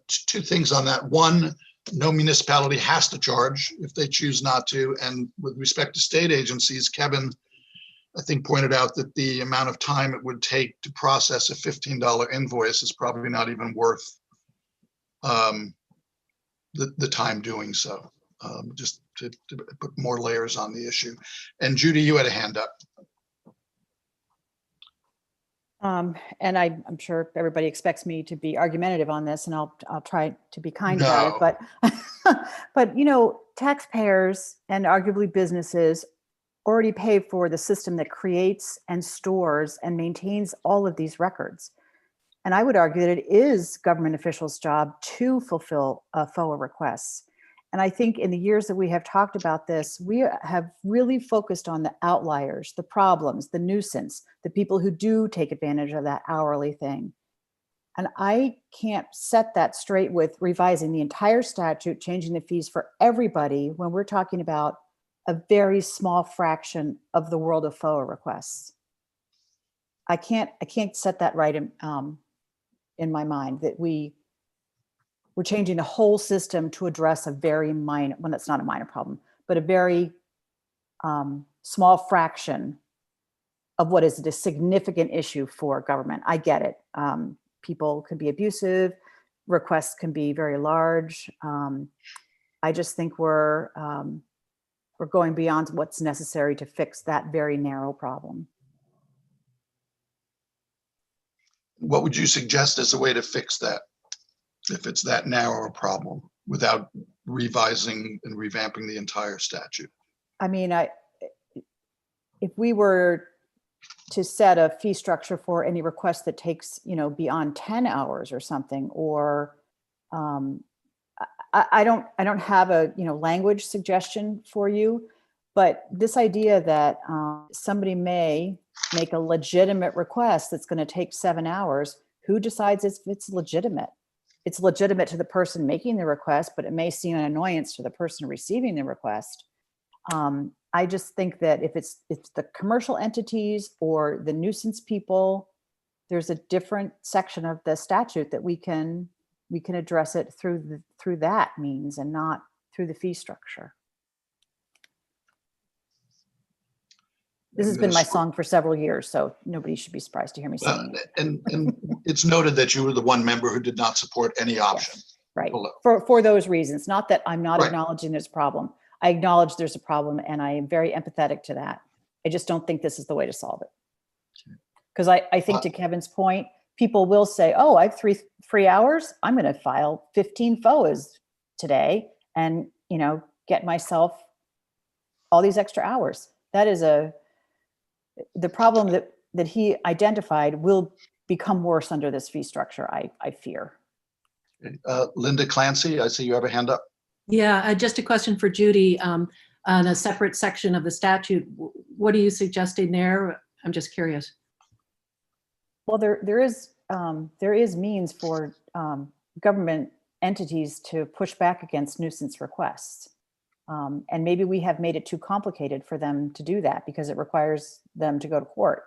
two things on that. One, no municipality has to charge if they choose not to. And with respect to state agencies, Kevin, I think, pointed out that the amount of time it would take to process a $15 invoice is probably not even worth the time doing so. Just to put more layers on the issue. And Judy, you had a hand up. And I'm sure everybody expects me to be argumentative on this, and I'll try to be kind about it. But taxpayers and arguably businesses already pay for the system that creates and stores and maintains all of these records. And I would argue that it is government officials' job to fulfill FOA requests. And I think in the years that we have talked about this, we have really focused on the outliers, the problems, the nuisance, the people who do take advantage of that hourly thing. And I can't set that straight with revising the entire statute, changing the fees for everybody when we're talking about a very small fraction of the world of FOA requests. I can't set that right in my mind, that we're changing the whole system to address a very minor, well, that's not a minor problem, but a very small fraction of what is a significant issue for government. I get it. People can be abusive, requests can be very large. I just think we're going beyond what's necessary to fix that very narrow problem. What would you suggest as a way to fix that, if it's that narrow a problem, without revising and revamping the entire statute. I mean, if we were to set a fee structure for any request that takes, beyond 10 hours or something, or I don't have a, language suggestion for you, but this idea that somebody may make a legitimate request that's going to take 7 hours, who decides if it's legitimate? It's legitimate to the person making the request, but it may seem an annoyance to the person receiving the request. I just think that if it's the commercial entities or the nuisance people, there's a different section of the statute that we can address it through that means and not through the fee structure. This has been my song for several years, so nobody should be surprised to hear me singing it. And it's noted that you were the one member who did not support any option. Yes, right. Below. For those reasons, not that I'm not Right. acknowledging there's a problem. I acknowledge there's a problem and I am very empathetic to that. I just don't think this is the way to solve it. Because I think to Kevin's point, people will say, oh, I have 3 free hours. I'm going to file 15 FOAs today and, get myself all these extra hours. That is the problem that he identified will become worse under this fee structure, I fear. Linda Clancy, I see you have a hand up. Yeah, just a question for Judy. On a separate section of the statute, what are you suggesting there? I'm just curious. Well, there is means for government entities to push back against nuisance requests. And maybe we have made it too complicated for them to do that because it requires them to go to court.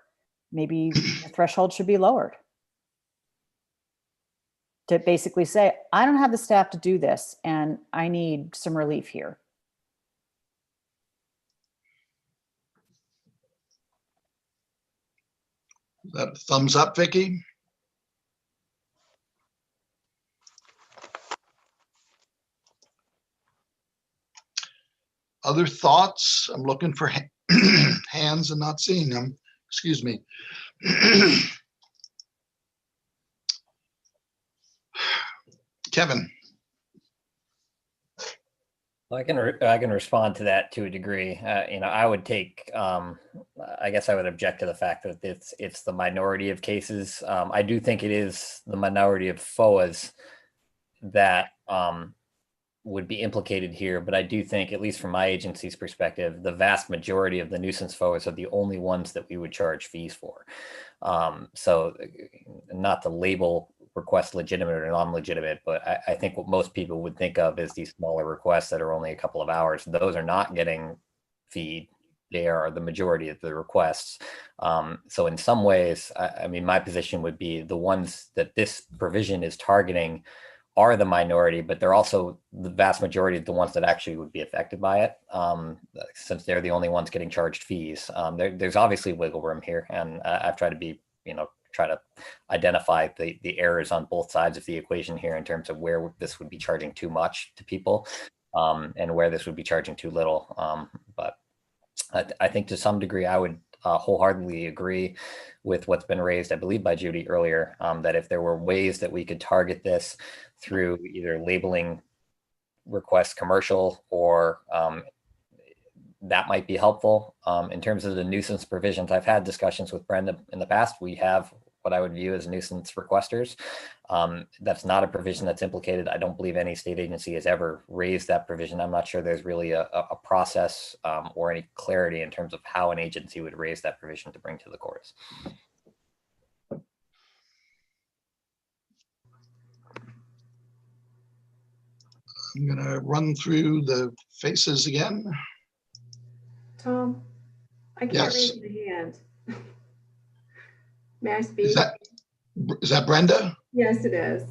Maybe the threshold should be lowered to basically say, I don't have the staff to do this and I need some relief here. Is that a thumbs up, Vicky? Other thoughts? I'm looking for hands and not seeing them. Excuse me. Kevin. I can respond to that to a degree. I would take. I guess I would object to the fact that it's the minority of cases. I do think it is the minority of FOAs that would be implicated here, but I do think, at least from my agency's perspective, the vast majority of the nuisance FOAs are the only ones that we would charge fees for. So, not to label requests legitimate or non-legitimate, but I think what most people would think of is these smaller requests that are only a couple of hours. Those are not getting feed. They are the majority of the requests. So in some ways, I mean, my position would be the ones that this provision is targeting are the minority, but they're also the vast majority of the ones that actually would be affected by it, since they're the only ones getting charged fees. There's obviously wiggle room here, and I've tried to be, try to identify the errors on both sides of the equation here in terms of where this would be charging too much to people, and where this would be charging too little. But I think to some degree, I would wholeheartedly agree with what's been raised, I believe, by Judy earlier, that if there were ways that we could target this through either labeling requests commercial or that might be helpful. In terms of the nuisance provisions, I've had discussions with Brenda in the past. We have what I would view as nuisance requesters. That's not a provision that's implicated. I don't believe any state agency has ever raised that provision. I'm not sure there's really a process or any clarity in terms of how an agency would raise that provision to bring to the courts. I'm going to run through the faces again. Tom, I can't Yes. raise my hand. May I speak? Is that Brenda? Yes, it is.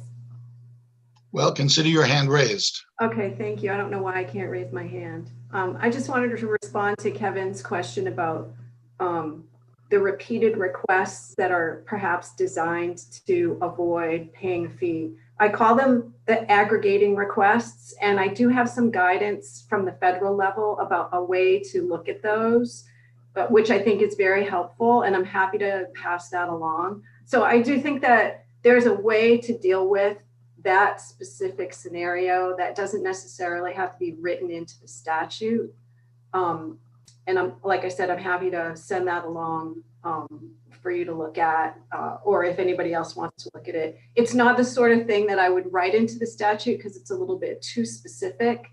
Well, consider your hand raised. Okay, thank you. I don't know why I can't raise my hand. I just wanted to respond to Kevin's question about the repeated requests that are perhaps designed to avoid paying a fee. I call them the aggregating requests, and I do have some guidance from the federal level about a way to look at those, but which I think is very helpful, and I'm happy to pass that along. So I do think that there's a way to deal with that specific scenario. That doesn't necessarily have to be written into the statute. And like I said, I'm happy to send that along for you to look at, or if anybody else wants to look at it. It's not the sort of thing that I would write into the statute because it's a little bit too specific.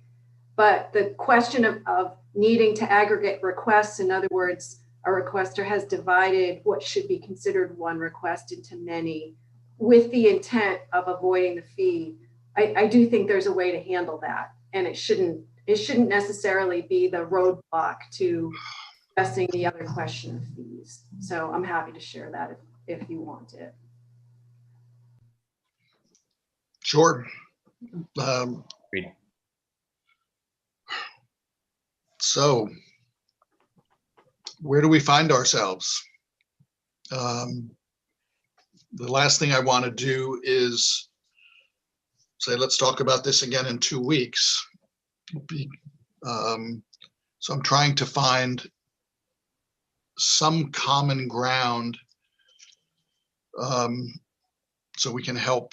But the question of needing to aggregate requests, in other words, a requester has divided what should be considered one request into many with the intent of avoiding the fee. I do think there's a way to handle that, and it shouldn't necessarily be the roadblock to addressing the other question of fees. So I'm happy to share that if you want it. Sure. So where do we find ourselves? The last thing I want to do is say, let's talk about this again in 2 weeks. So I'm trying to find some common ground so we can help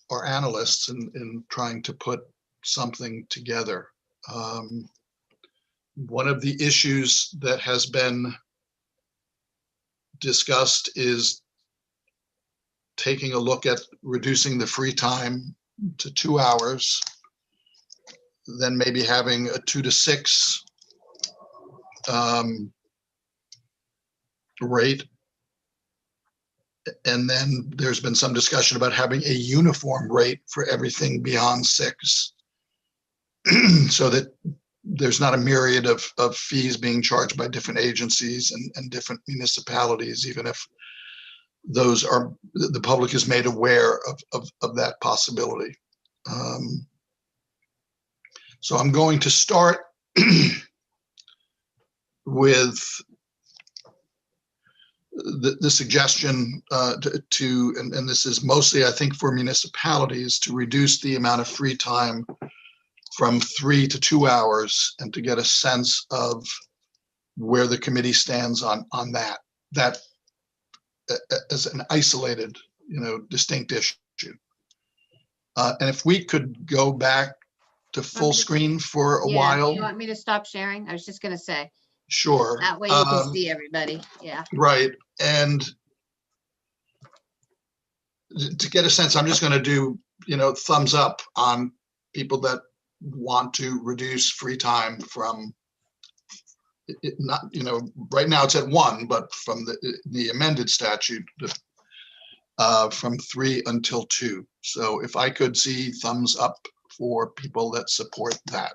our analysts in trying to put something together. One of the issues that has been discussed is taking a look at reducing the free time to 2 hours, then maybe having a 2 to 6 rate. And then there's been some discussion about having a uniform rate for everything beyond 6 so that there's not a myriad of fees being charged by different agencies and different municipalities, even if those are, the public is made aware of that possibility. So I'm going to start with the suggestion and this is mostly, I think, for municipalities, to reduce the amount of free time from 3 to 2 hours, and to get a sense of where the committee stands on that as an isolated, distinct issue. And if we could go back to full screen for a while. You want me to stop sharing? I was just going to say. Sure. That way you can see everybody. Yeah. Right. And to get a sense, I'm just going to do, thumbs up on people that want to reduce free time from not, right now it's at 1, but from the amended statute, from 3 until 2. So if I could see thumbs up for people that support that.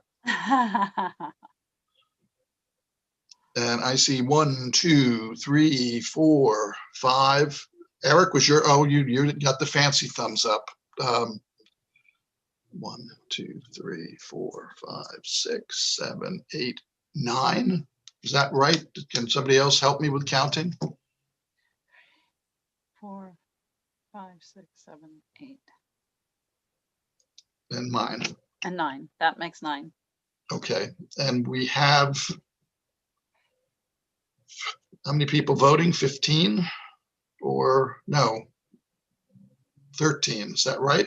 And I see 1, 2, 3, 4, 5. Eric, was your, you got the fancy thumbs up. 1, 2, 3, 4, 5, 6, 7, 8, 9. Is that right? Can somebody else help me with counting? 4, 5, 6, 7, 8. And mine. And 9. That makes 9. Okay. And we have, how many people voting? 15 or no? 13. Is that right?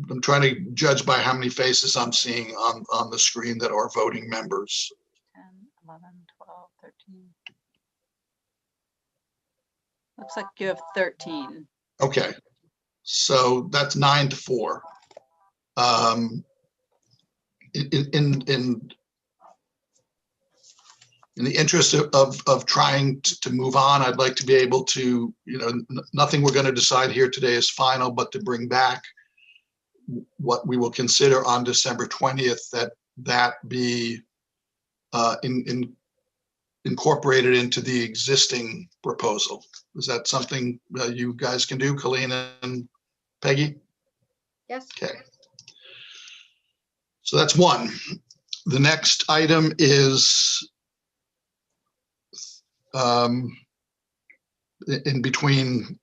I'm trying to judge by how many faces I'm seeing on the screen that are voting members. 10, 11, 12, 13. Looks like you have 13. Okay. So that's 9 to 4. In the interest of trying to move on, I'd like to be able to, nothing we're going to decide here today is final, but to bring back what we will consider on December 20th, that be incorporated into the existing proposal. Is that something you guys can do, Colleen and Peggy? Yes. Okay. So that's 1. The next item is in between,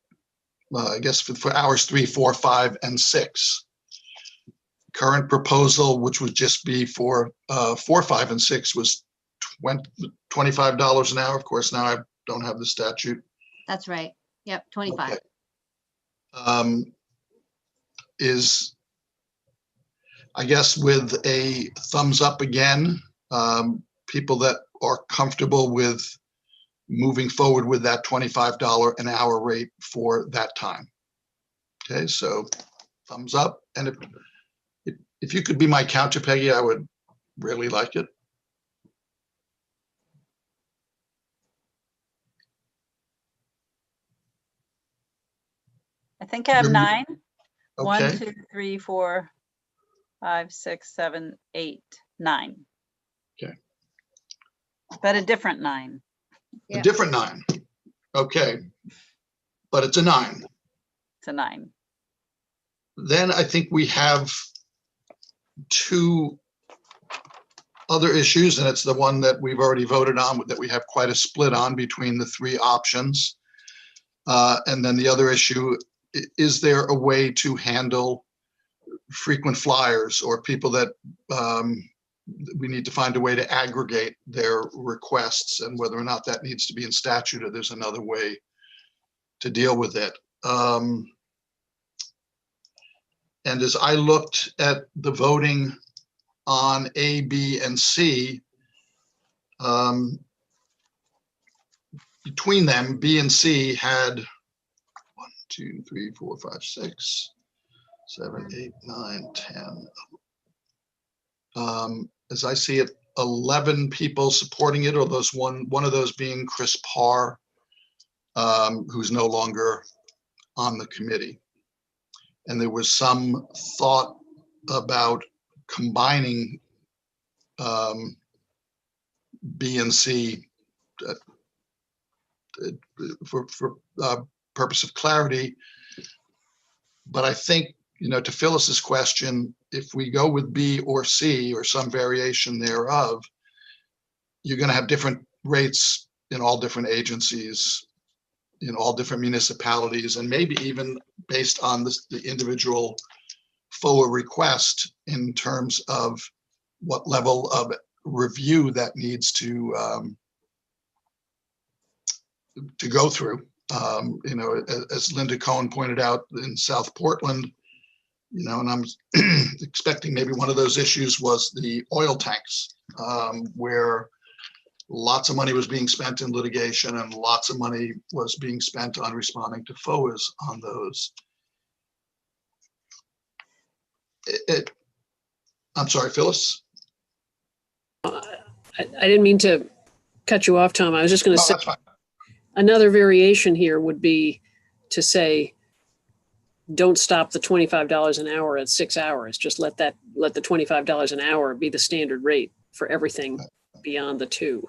I guess for hours 3, 4, 5, and 6. Current proposal, which would just be for 4, 5, and 6, was $25 an hour. Of course, now I don't have the statute. That's right. Yep, 25. Okay. is, I guess, with a thumbs up again, people that are comfortable with moving forward with that $25 an hour rate for that time. Okay, so thumbs up. And if you could be my counter, Peggy, I would really like it. I think I have You're- 9. One, Okay. 2, 3, 4, 5, 6, 7, 8, 9. Okay. But a different 9. A different 9. Okay. But it's a 9. It's a 9. Then I think we have 2 other issues, and it's the one that we've already voted on, that we have quite a split on between the 3 options. And then the other issue, is there a way to handle frequent flyers or people that we need to find a way to aggregate their requests, and whether or not that needs to be in statute or there's another way to deal with it. And as I looked at the voting on A, B, and C, between them, B and C had 1, 2, 3, 4, 5, 6, 7, 8, 9, 10. As I see it, 11 people supporting it, or those one of those being Chris Parr, who's no longer on the committee. And there was some thought about combining B and C for purpose of clarity. But I think, to Phyllis's question, if we go with B or C or some variation thereof, you're going to have different rates in all different agencies, in all different municipalities, and maybe even based on the individual FOA request in terms of what level of review that needs to go through. As Linda Cohen pointed out in South Portland, and I'm expecting maybe one of those issues was the oil tanks, where lots of money was being spent in litigation and lots of money was being spent on responding to FOAs on those. I'm sorry, Phyllis? I didn't mean to cut you off, Tom. I was just going to say, that's fine. Another variation here would be to say, don't stop the $25 an hour at 6 hours. Just let the $25 an hour be the standard rate for everything beyond the 2.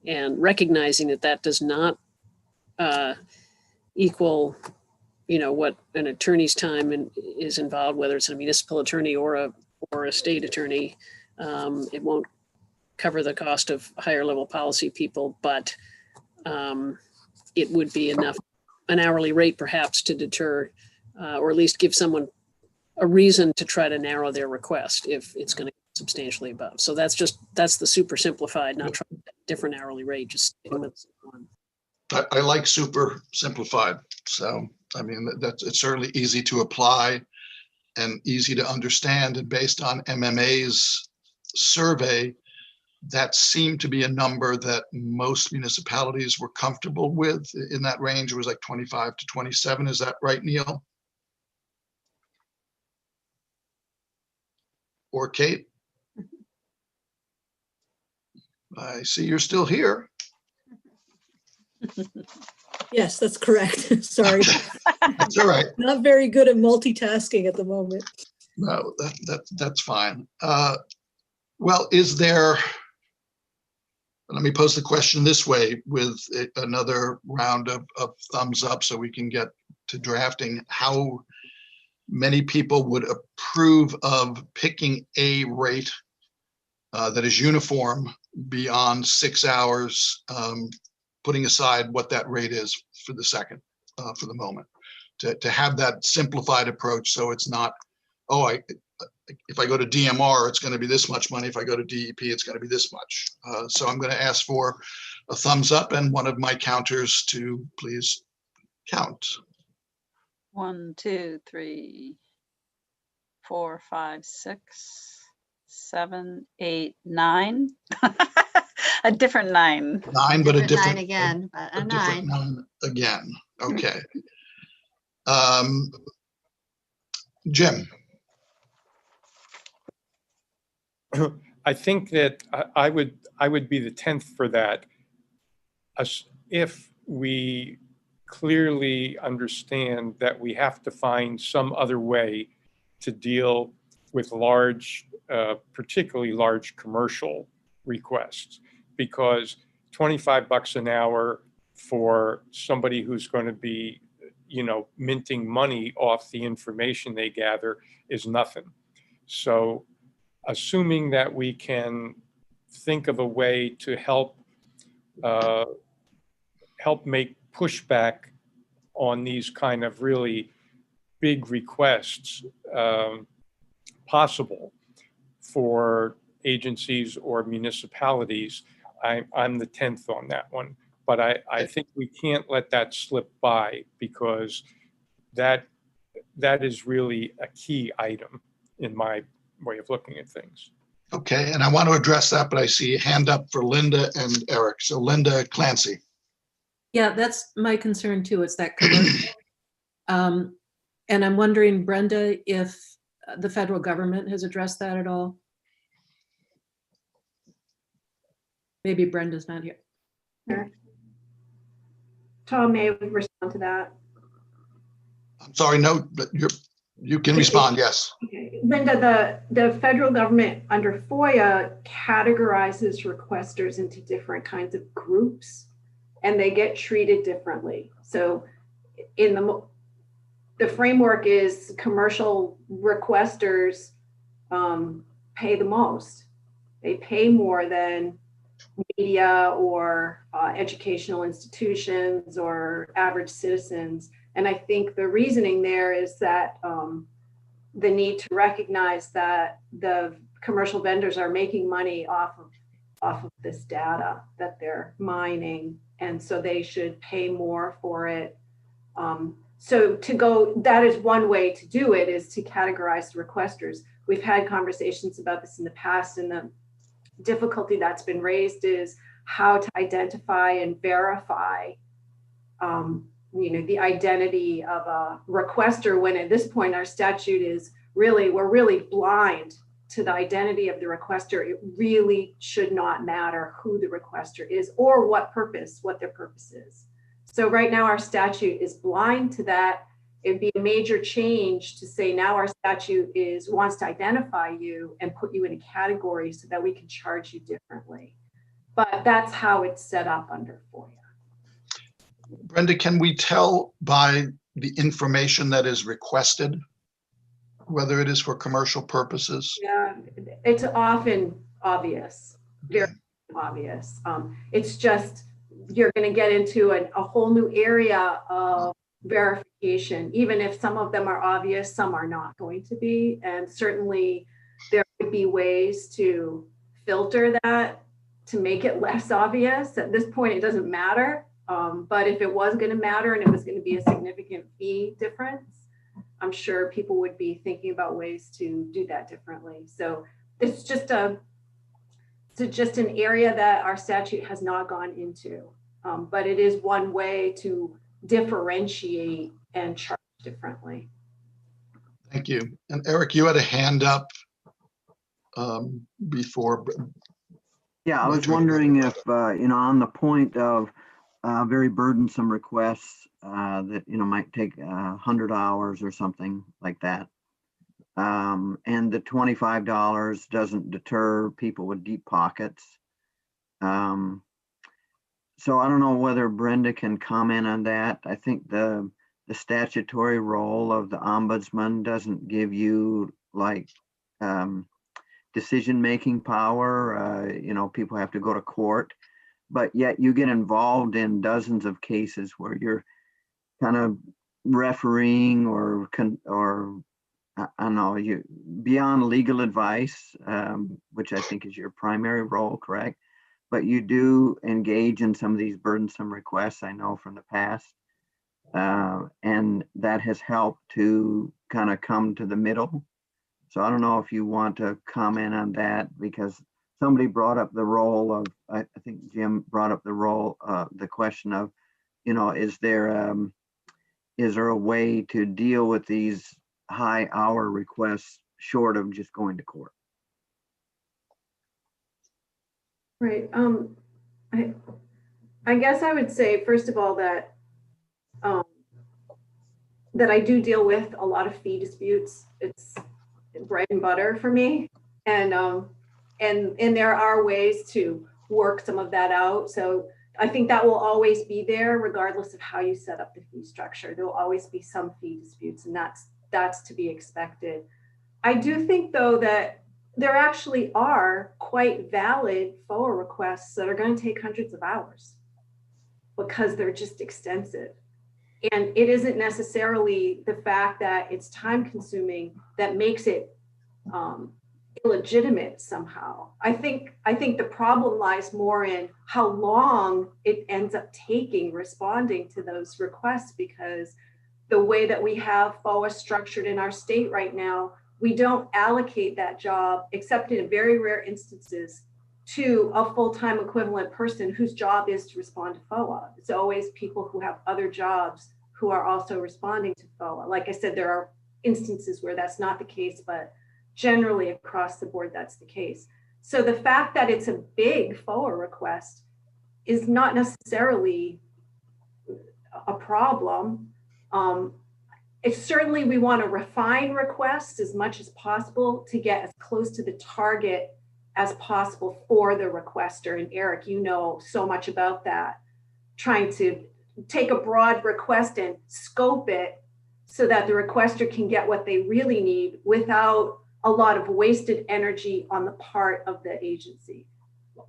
And recognizing that does not equal, what an attorney's time is involved, whether it's a municipal attorney or a state attorney. It won't cover the cost of higher level policy people, but it would be enough, an hourly rate perhaps, to deter or at least give someone a reason to try to narrow their request if it's going to get substantially above. So that's the super simplified, not trying a different hourly rate, just sticking with one. I like super simplified. So, I mean, it's certainly easy to apply and easy to understand. And based on MMA's survey, that seemed to be a number that most municipalities were comfortable with. In that range, it was like 25 to 27. Is that right, Neil? Or Kate? I see you're still here. Yes, that's correct. Sorry. That's all right. Not very good at multitasking at the moment. No, that's fine. Well, is there, let me pose the question this way with another round of thumbs up so we can get to drafting. How many people would approve of picking a rate that is uniform beyond 6 hours, putting aside what that rate is for the moment, to have that simplified approach so it's not, if I go to DMR, it's going to be this much money. If I go to DEP, it's going to be this much. So I'm going to ask for a thumbs up and one of my counters to please count. 1, 2, 3, 4, 5, 6, 7, 8, 9. A different 9. 9, but a Nine different, again, but a a different 9. 9 again. Okay. Jim, I think that I would be the 10th for that. If we clearly understand that we have to find some other way to deal with large, particularly large commercial requests, because $25 an hour for somebody who's going to be, minting money off the information they gather is nothing. So assuming that we can think of a way to help make pushback on these kind of really big requests possible for agencies or municipalities, I'm the 10th on that one. But I think we can't let that slip by, because that is really a key item in my way of looking at things. okay, and I want to address that, but I see a hand up for Linda and Eric. So Linda Clancy. Yeah, that's my concern too. It's that commercial. And I'm wondering, Brenda, if the federal government has addressed that at all? Maybe Brenda's not here. Sure. Tom may respond to that. I'm sorry, no, but you can respond, yes. Okay. Linda, the federal government under FOIA categorizes requesters into different kinds of groups, and they get treated differently. So in the framework is commercial requesters pay the most. They pay more than media or educational institutions or average citizens. And I think the reasoning there is that the need to recognize that the commercial vendors are making money off of this data that they're mining, and so they should pay more for it. So that is one way to do it, is to categorize the requesters. We've had conversations about this in the past, and the difficulty that's been raised is how to identify and verify the identity of a requester, when at this point our statute is we're really blind to the identity of the requester. It really should not matter who the requester is or what their purpose is. So right now our statute is blind to that. It'd be a major change to say now our statute wants to identify you and put you in a category so that we can charge you differently. But that's how it's set up under FOIA. Brenda, can we tell by the information that is requested whether it is for commercial purposes? Yeah, it's often obvious, very obvious. It's just you're going to get into a whole new area of verification. Even if some of them are obvious, some are not going to be. And certainly there would be ways to filter that to make it less obvious. At this point, it doesn't matter. But if it was going to matter and it was going to be a significant fee difference, I'm sure people would be thinking about ways to do that differently. So it's just an area that our statute has not gone into. But it is one way to differentiate and charge differently. Thank you. And Eric, you had a hand up before. Yeah, I was wondering if, on the point of very burdensome requests that, might take 100 hours or something like that. And the $25 doesn't deter people with deep pockets. So I don't know whether Brenda can comment on that. I think the statutory role of the ombudsman doesn't give you decision-making power. People have to go to court, but yet you get involved in dozens of cases where you're kind of refereeing or I don't know, you beyond legal advice, which I think is your primary role, correct? But you do engage in some of these burdensome requests, I know from the past. And that has helped to kind of come to the middle So I don't know if you want to comment on that, because somebody brought up the role of, I think Jim brought up the question of, is there a way to deal with these high hour requests short of just going to court? Right. I guess I would say, first of all, that that I do deal with a lot of fee disputes. It's bread and butter for me, and there are ways to work some of that out. So I think that will always be there, regardless of how you set up the fee structure. There will always be some fee disputes, and that's to be expected. I do think, though, that there actually are quite valid FOA requests that are going to take hundreds of hours because they're just extensive. And it isn't necessarily the fact that it's time consuming that makes it illegitimate somehow. I think the problem lies more in how long it ends up taking responding to those requests, because the way that we have FOA structured in our state right now, we don't allocate that job, except in very rare instances, to a full-time equivalent person whose job is to respond to FOA. It's always people who have other jobs who are also responding to FOA. Like I said, there are instances where that's not the case, but generally across the board, that's the case. So the fact that it's a big FOA request is not necessarily a problem. It's certainly, we want to refine requests as much as possible to get as close to the target as possible for the requester. And Eric, you know so much about that, trying to take a broad request and scope it so that the requester can get what they really need without a lot of wasted energy on the part of the agency.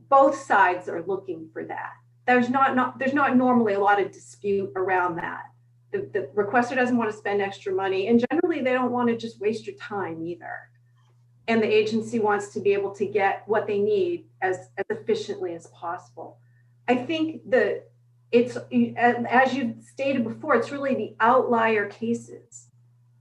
Both sides are looking for that. There's not normally a lot of dispute around that. The requester doesn't want to spend extra money, and generally they don't want to just waste your time either. And the agency wants to be able to get what they need as efficiently as possible. I think that it's, as you stated before, it's really the outlier cases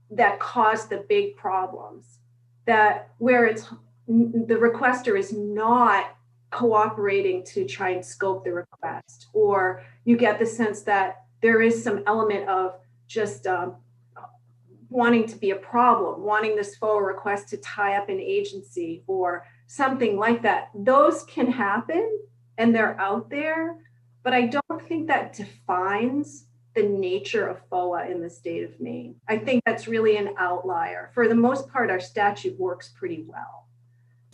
that cause the big problems, that where it's the requester is not cooperating to try and scope the request, or you get the sense that there is some element of just wanting to be a problem, wanting this FOA request to tie up an agency or something like that. Those can happen and they're out there, but I don't think that defines the nature of FOA in the state of Maine. I think that's really an outlier. For the most part, our statute works pretty well.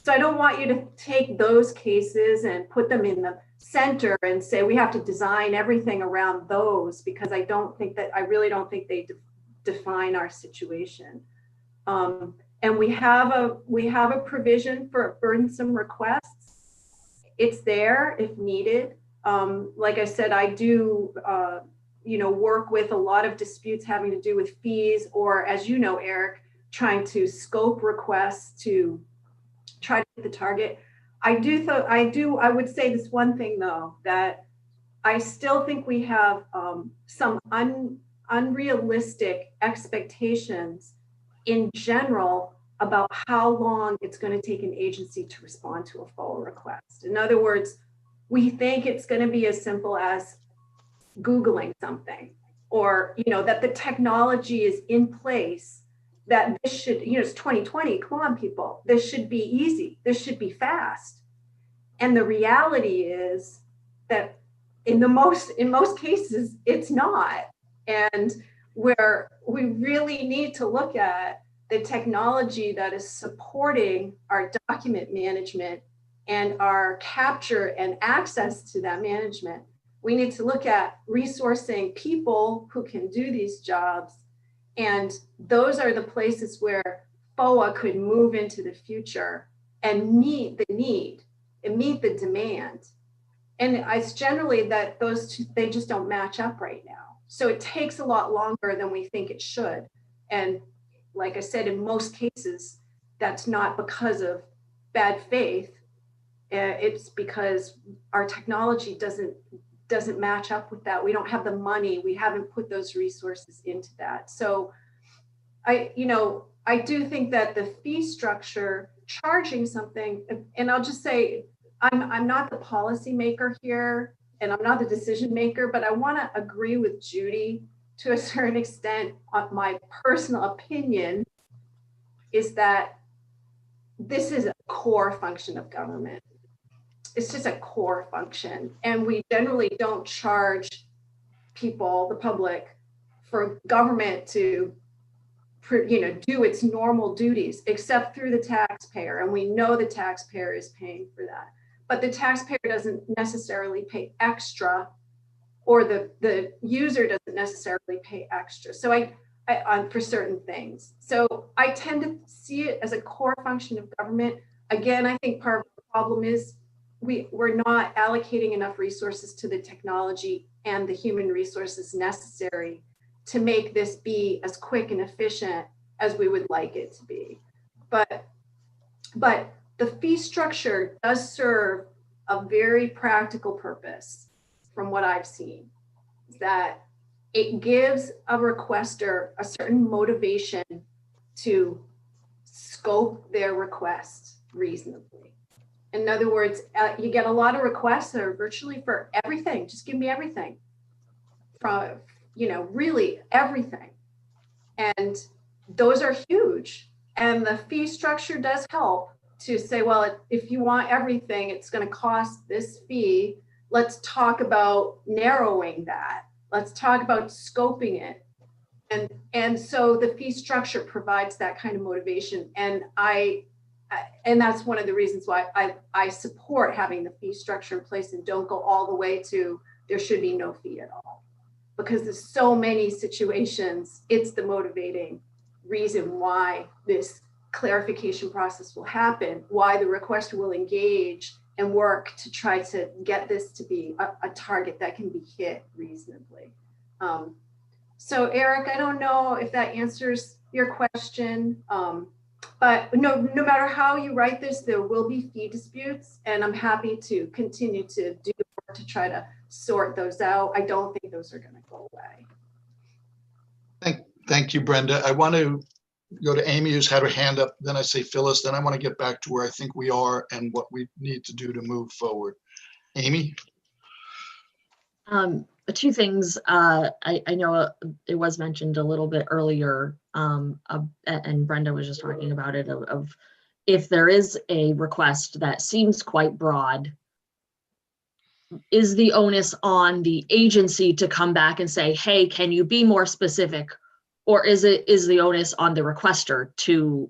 So I don't want you to take those cases and put them in the center and say we have to design everything around those, because I really don't think they define our situation. And we have a provision for burdensome requests. It's there if needed. Like I said, I do work with a lot of disputes having to do with fees, or, as you know, Eric, trying to scope requests to try to hit the target. I would say this one thing, though, that I still think we have some unrealistic expectations in general about how long it's going to take an agency to respond to a FOA request. In other words, we think it's going to be as simple as Googling something, or that the technology is in place, that this should, it's 2020, come on people, this should be easy, this should be fast. And the reality is that in most cases, it's not. And where we really need to look at the technology that is supporting our document management and our capture and access to that management. We need to look at resourcing people who can do these jobs. And those are the places where FOA could move into the future and meet the need and meet the demand. And it's generally that those two, they just don't match up right now. So it takes a lot longer than we think it should. And like I said, in most cases, that's not because of bad faith. It's because our technology doesn't match up with that. We don't have the money. We haven't put those resources into that. So I do think that the fee structure, charging something, and I'll just say, I'm not the policymaker here and I'm not the decision maker, but I want to agree with Judy to a certain extent. My personal opinion is that this is a core function of government. It's just a core function. And we generally don't charge people, the public, for government to do its normal duties, except through the taxpayer. And we know the taxpayer is paying for that. But the taxpayer doesn't necessarily pay extra, or the user doesn't necessarily pay extra. So I for certain things. So I tend to see it as a core function of government. Again, I think part of the problem is we're not allocating enough resources to the technology and the human resources necessary to make this be as quick and efficient as we would like it to be. But the fee structure does serve a very practical purpose from what I've seen, that it gives a requester a certain motivation to scope their request reasonably. In other words, you get a lot of requests that are virtually for everything. Just give me everything, from, really everything. And those are huge. And the fee structure does help to say, well, if you want everything, it's going to cost this fee. Let's talk about narrowing that. Let's talk about scoping it. And so the fee structure provides that kind of motivation. And that's one of the reasons why I support having the fee structure in place and don't go all the way to there should be no fee at all. Because there's so many situations, it's the motivating reason why this clarification process will happen, why the requester will engage and work to try to get this to be a target that can be hit reasonably. So Eric, I don't know if that answers your question, but no matter how you write this, there will be fee disputes, and I'm happy to continue to do work to try to sort those out. I don't think those are going to go away. Thank you, Brenda. I want to go to Amy, who's had her hand up. Then I say Phyllis. Then I want to get back to where I think we are and what we need to do to move forward. Amy? Two things. I know it was mentioned a little bit earlier, and Brenda was just talking about it, of if there is a request that seems quite broad, is the onus on the agency to come back and say, hey, can you be more specific? Or is the onus on the requester to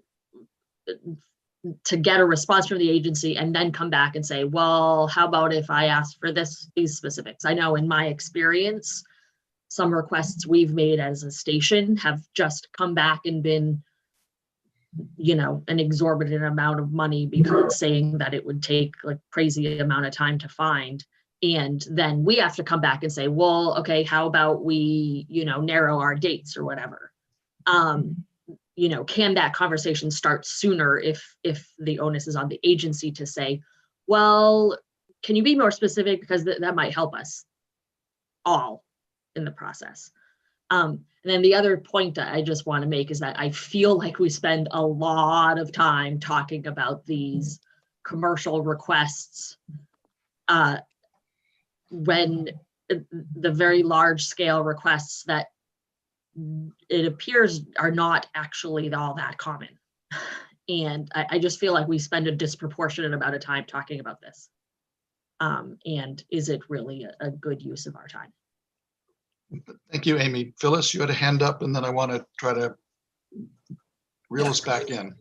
get a response from the agency and then come back and say, well, how about if I ask for these specifics? I know in my experience, some requests we've made as a station have just come back and been, an exorbitant amount of money because saying that it would take like crazy amount of time to find. And then we have to come back and say, well, okay, how about we, narrow our dates or whatever? Can that conversation start sooner if the onus is on the agency to say, well, can you be more specific? Because that might help us all in the process. And then the other point that I just want to make is that I feel like we spend a lot of time talking about these commercial requests when the very large scale requests that it appears are not actually all that common. And I just feel like we spend a disproportionate amount of time talking about this. And is it really a good use of our time? Thank you, Amy. Phyllis, you had a hand up, and then I want to try to reel us back in.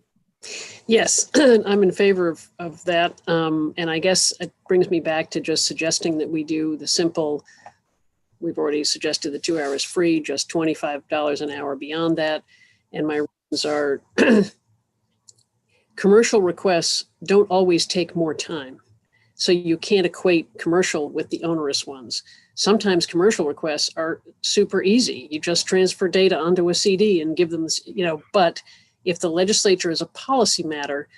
Yes, I'm in favor of that. And I guess it brings me back to just suggesting that we do the simple, we've already suggested the 2 hours free, just $25 an hour beyond that. And my reasons are commercial requests don't always take more time. So you can't equate commercial with the onerous ones. Sometimes commercial requests are super easy. You just transfer data onto a CD and give them, but if the legislature is a policy matter,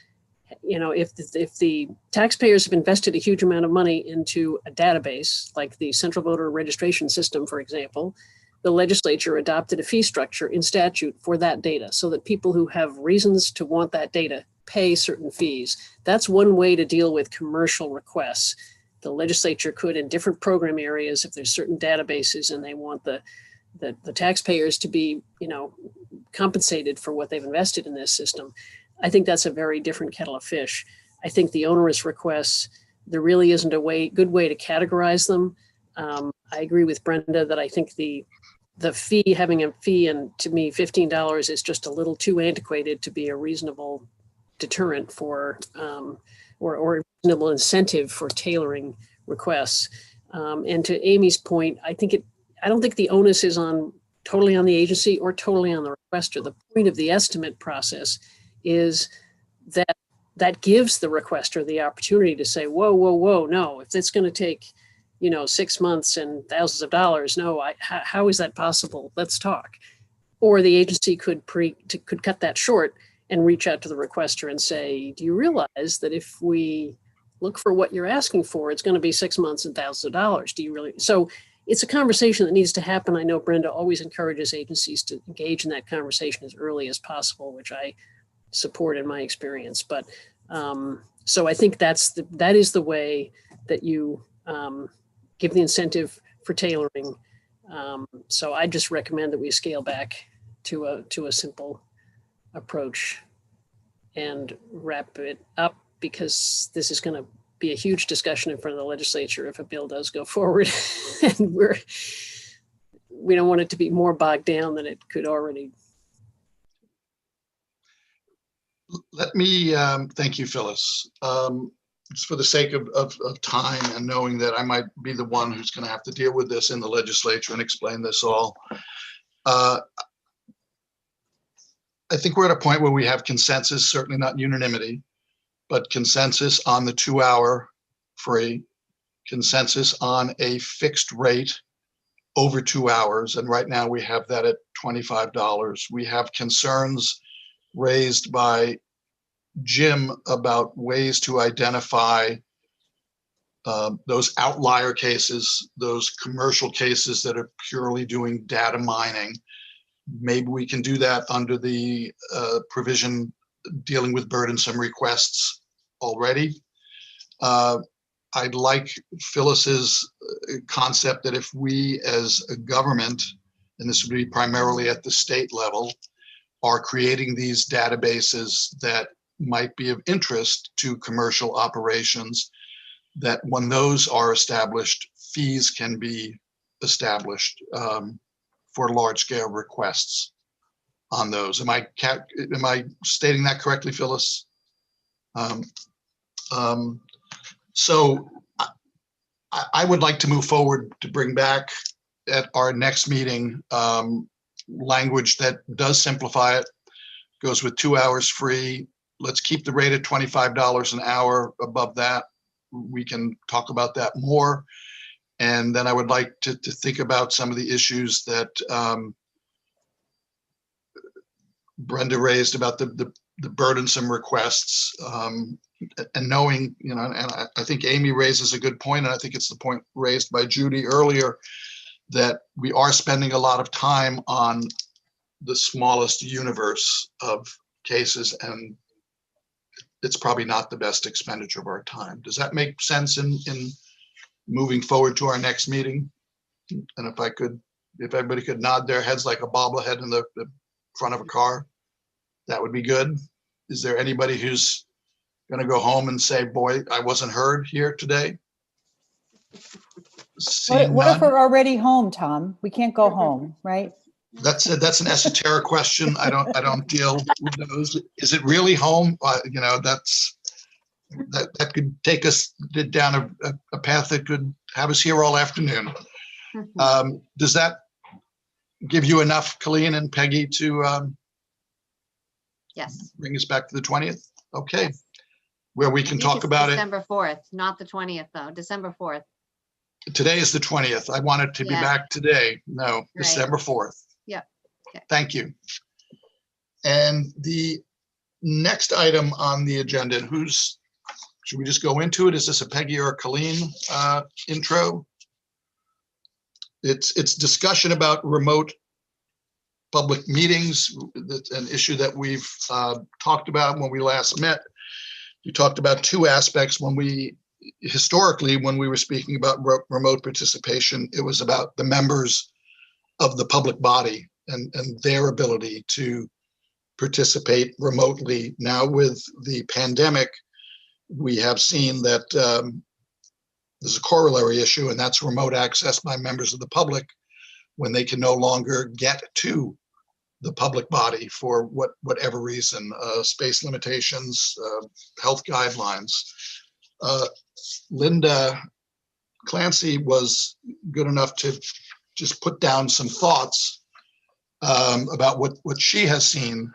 if the taxpayers have invested a huge amount of money into a database, like the central voter registration system, for example, the legislature adopted a fee structure in statute for that data so that people who have reasons to want that data pay certain fees. That's one way to deal with commercial requests. The legislature could, in different program areas, if there's certain databases and they want the taxpayers to be, compensated for what they've invested in this system. I think that's a very different kettle of fish. I think the onerous requests, there really isn't good way to categorize them. I agree with Brenda that I think the fee, having a fee, and to me, $15 is just a little too antiquated to be a reasonable deterrent for, or a reasonable incentive for tailoring requests. And to Amy's point, I don't think the onus is totally on the agency or totally on the requester. The point of the estimate process is that gives the requester the opportunity to say, whoa, no, if it's going to take, 6 months and thousands of dollars, no, how is that possible? Let's talk. Or the agency could cut that short and reach out to the requester and say, do you realize that if we look for what you're asking for, it's going to be 6 months and thousands of dollars? Do you really? So it's a conversation that needs to happen. I know Brenda always encourages agencies to engage in that conversation as early as possible, which I support in my experience. But so I think that is the way that you give the incentive for tailoring. So I just recommend that we scale back to a simple approach and wrap it up, because this is going to be a huge discussion in front of the legislature if a bill does go forward. And we don't want it to be more bogged down than it could already. Let me thank you, Phyllis. Just for the sake of time and knowing that I might be the one who's going to have to deal with this in the legislature and explain this all. I think we're at a point where we have consensus, certainly not unanimity, but consensus on the 2-hour free, consensus on a fixed rate over 2 hours. And right now we have that at $25. We have concerns raised by Jim about ways to identify those outlier cases, those commercial cases that are purely doing data mining. Maybe we can do that under the provision dealing with burdensome requests already. I'd like Phyllis's concept that if we as a government, and this would be primarily at the state level, are creating these databases that might be of interest to commercial operations, that when those are established, fees can be established for large-scale requests on those. Am I stating that correctly, Phyllis? So I would like to move forward to bring back at our next meeting language that does simplify it, goes with 2 hours free. Let's keep the rate at $25 an hour. Above that, we can talk about that more. And then I would like to think about some of the issues that Brenda raised about the burdensome requests, and knowing, and I think Amy raises a good point, and I think it's the point raised by Judy earlier, that we are spending a lot of time on the smallest universe of cases, and it's probably not the best expenditure of our time. Does that make sense in moving forward to our next meeting? And if everybody could nod their heads like a bobblehead in the front of a car, that would be good. Is there anybody who's going to go home and say, boy, I wasn't heard here today? What if we're already home, Tom? We can't go home, right? That's an esoteric question. I don't deal with those. Is it really home? That could take us down a path that could have us here all afternoon. Does that give you enough, Colleen and Peggy, to Yes. bring us back to the 20th? Okay. Where we can talk about it. December 4th, not the 20th though, December 4th. Today is the 20th. I wanted to be back today. No, Right. December 4th. Yep. Okay. Thank you. And the next item on the agenda, should we just go into it? Is this a Peggy or a Colleen intro? It's discussion about remote public meetings. That's an issue that we've talked about when we last met. You talked about two aspects. Historically, when we were speaking about remote participation, it was about the members of the public body and their ability to participate remotely. Now with the pandemic, we have seen that there's a corollary issue, and that's remote access by members of the public when they can no longer get to the public body for whatever reason, space limitations, health guidelines. Linda Clancy was good enough to just put down some thoughts about what she has seen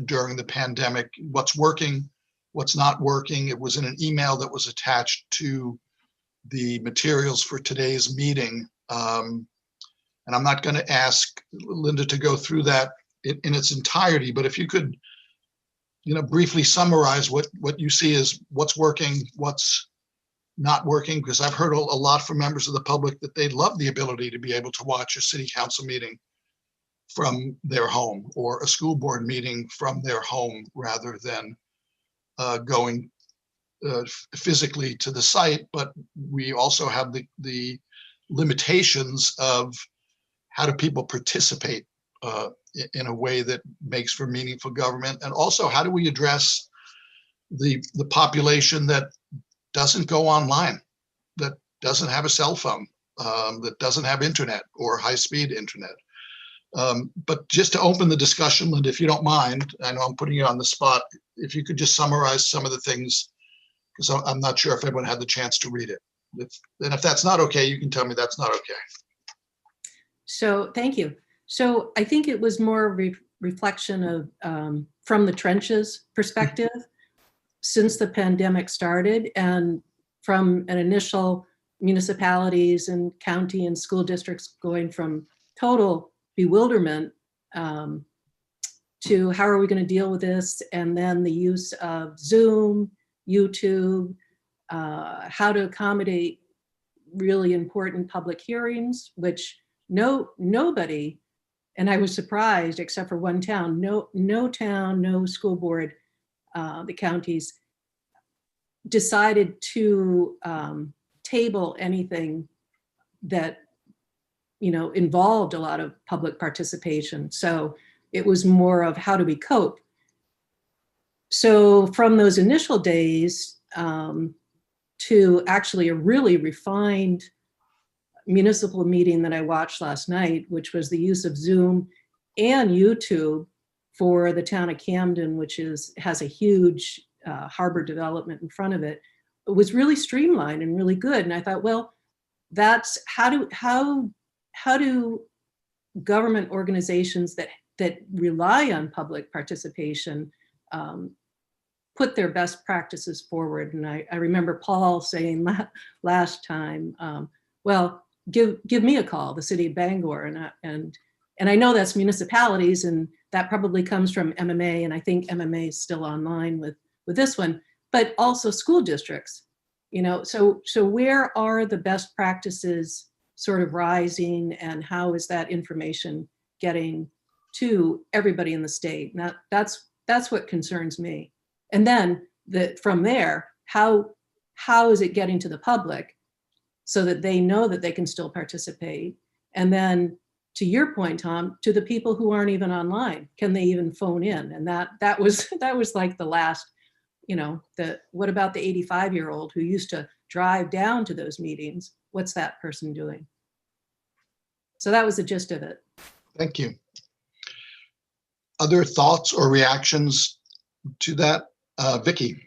during the pandemic, what's working, what's not working. It was in an email that was attached to the materials for today's meeting. And I'm not going to ask Linda to go through that in its entirety, but if you could, briefly summarize what you see as what's working, what's not working, because I've heard a lot from members of the public that they'd love the ability to be able to watch a city council meeting from their home or a school board meeting from their home rather than going physically to the site. But we also have the limitations of how do people participate in a way that makes for meaningful government, and also how do we address the population that doesn't go online, that doesn't have a cell phone, that doesn't have internet or high-speed internet. But just to open the discussion, Linda, if you don't mind, I know I'm putting you on the spot, if you could just summarize some of the things, because I'm not sure if everyone had the chance to read it. And if that's not okay, you can tell me that's not okay. So thank you. So I think it was more reflection of from the trenches perspective since the pandemic started, and from an initial municipalities and county and school districts going from total bewilderment to how are we going to deal with this, and then the use of Zoom, YouTube, how to accommodate really important public hearings, which nobody, and I was surprised, except for one town, no town, no school board, the counties decided to table anything that involved a lot of public participation. So it was more of how do we cope. So from those initial days to actually a really refined municipal meeting that I watched last night, which was the use of Zoom and YouTube for the town of Camden, which has a huge harbor development in front of it, was really streamlined and really good. And I thought, well, that's how do government organizations that rely on public participation put their best practices forward. And I remember Paul saying last time, well, give me a call, the city of Bangor. And I know that's municipalities, and that probably comes from MMA. And I think MMA is still online with this one, but also school districts, so where are the best practices sort of rising, and how is that information getting to everybody in the state? Now that's what concerns me. And then from there, how is it getting to the public so that they know that they can still participate? And then to your point, Tom, to the people who aren't even online, can they even phone in? And that was like the last, what about the 85-year-old who used to drive down to those meetings? What's that person doing? So that was the gist of it. Thank you. Other thoughts or reactions to that? Vicki.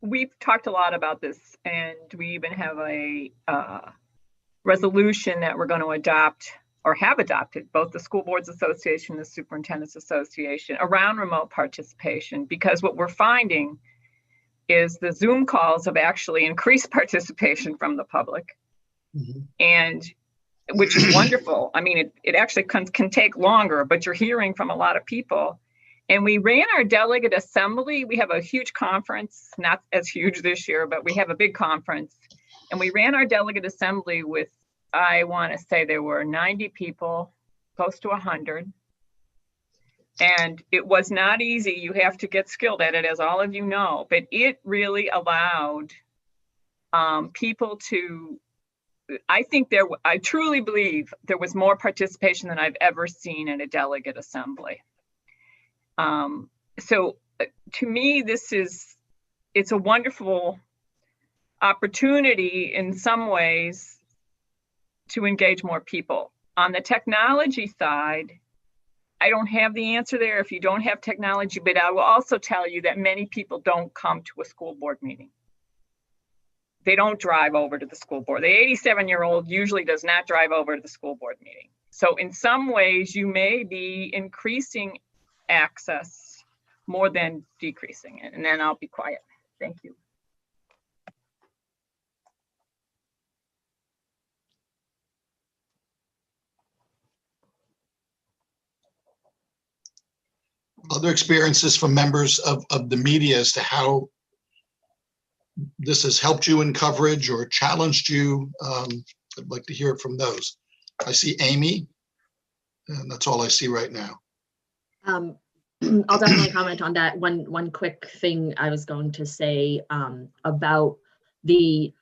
We've talked a lot about this, and we even have a resolution that we're going to adopt, or have adopted, both the School Boards Association and the Superintendents Association, around remote participation, because what we're finding is the Zoom calls have actually increased participation from the public, and which is wonderful. I mean, it actually can take longer, but you're hearing from a lot of people. And we ran our delegate assembly. We have a huge conference, not as huge this year, but we have a big conference. And we ran our delegate assembly with, I want to say there were 90 people, close to 100. And it was not easy. You have to get skilled at it, as all of you know, but it really allowed people to, I truly believe there was more participation than I've ever seen in a delegate assembly. So to me, it's a wonderful opportunity in some ways to engage more people. On the technology side, I don't have the answer there if you don't have technology, but I will also tell you that many people don't come to a school board meeting. They don't drive over to the school board. The 87-year-old usually does not drive over to the school board meeting. So in some ways, you may be increasing access more than decreasing it. And then I'll be quiet. Thank you. Other experiences from members of the media as to how this has helped you in coverage or challenged you. I'd like to hear it from those. I see Amy, and that's all I see right now. I'll definitely comment on that. One quick thing I was going to say about the,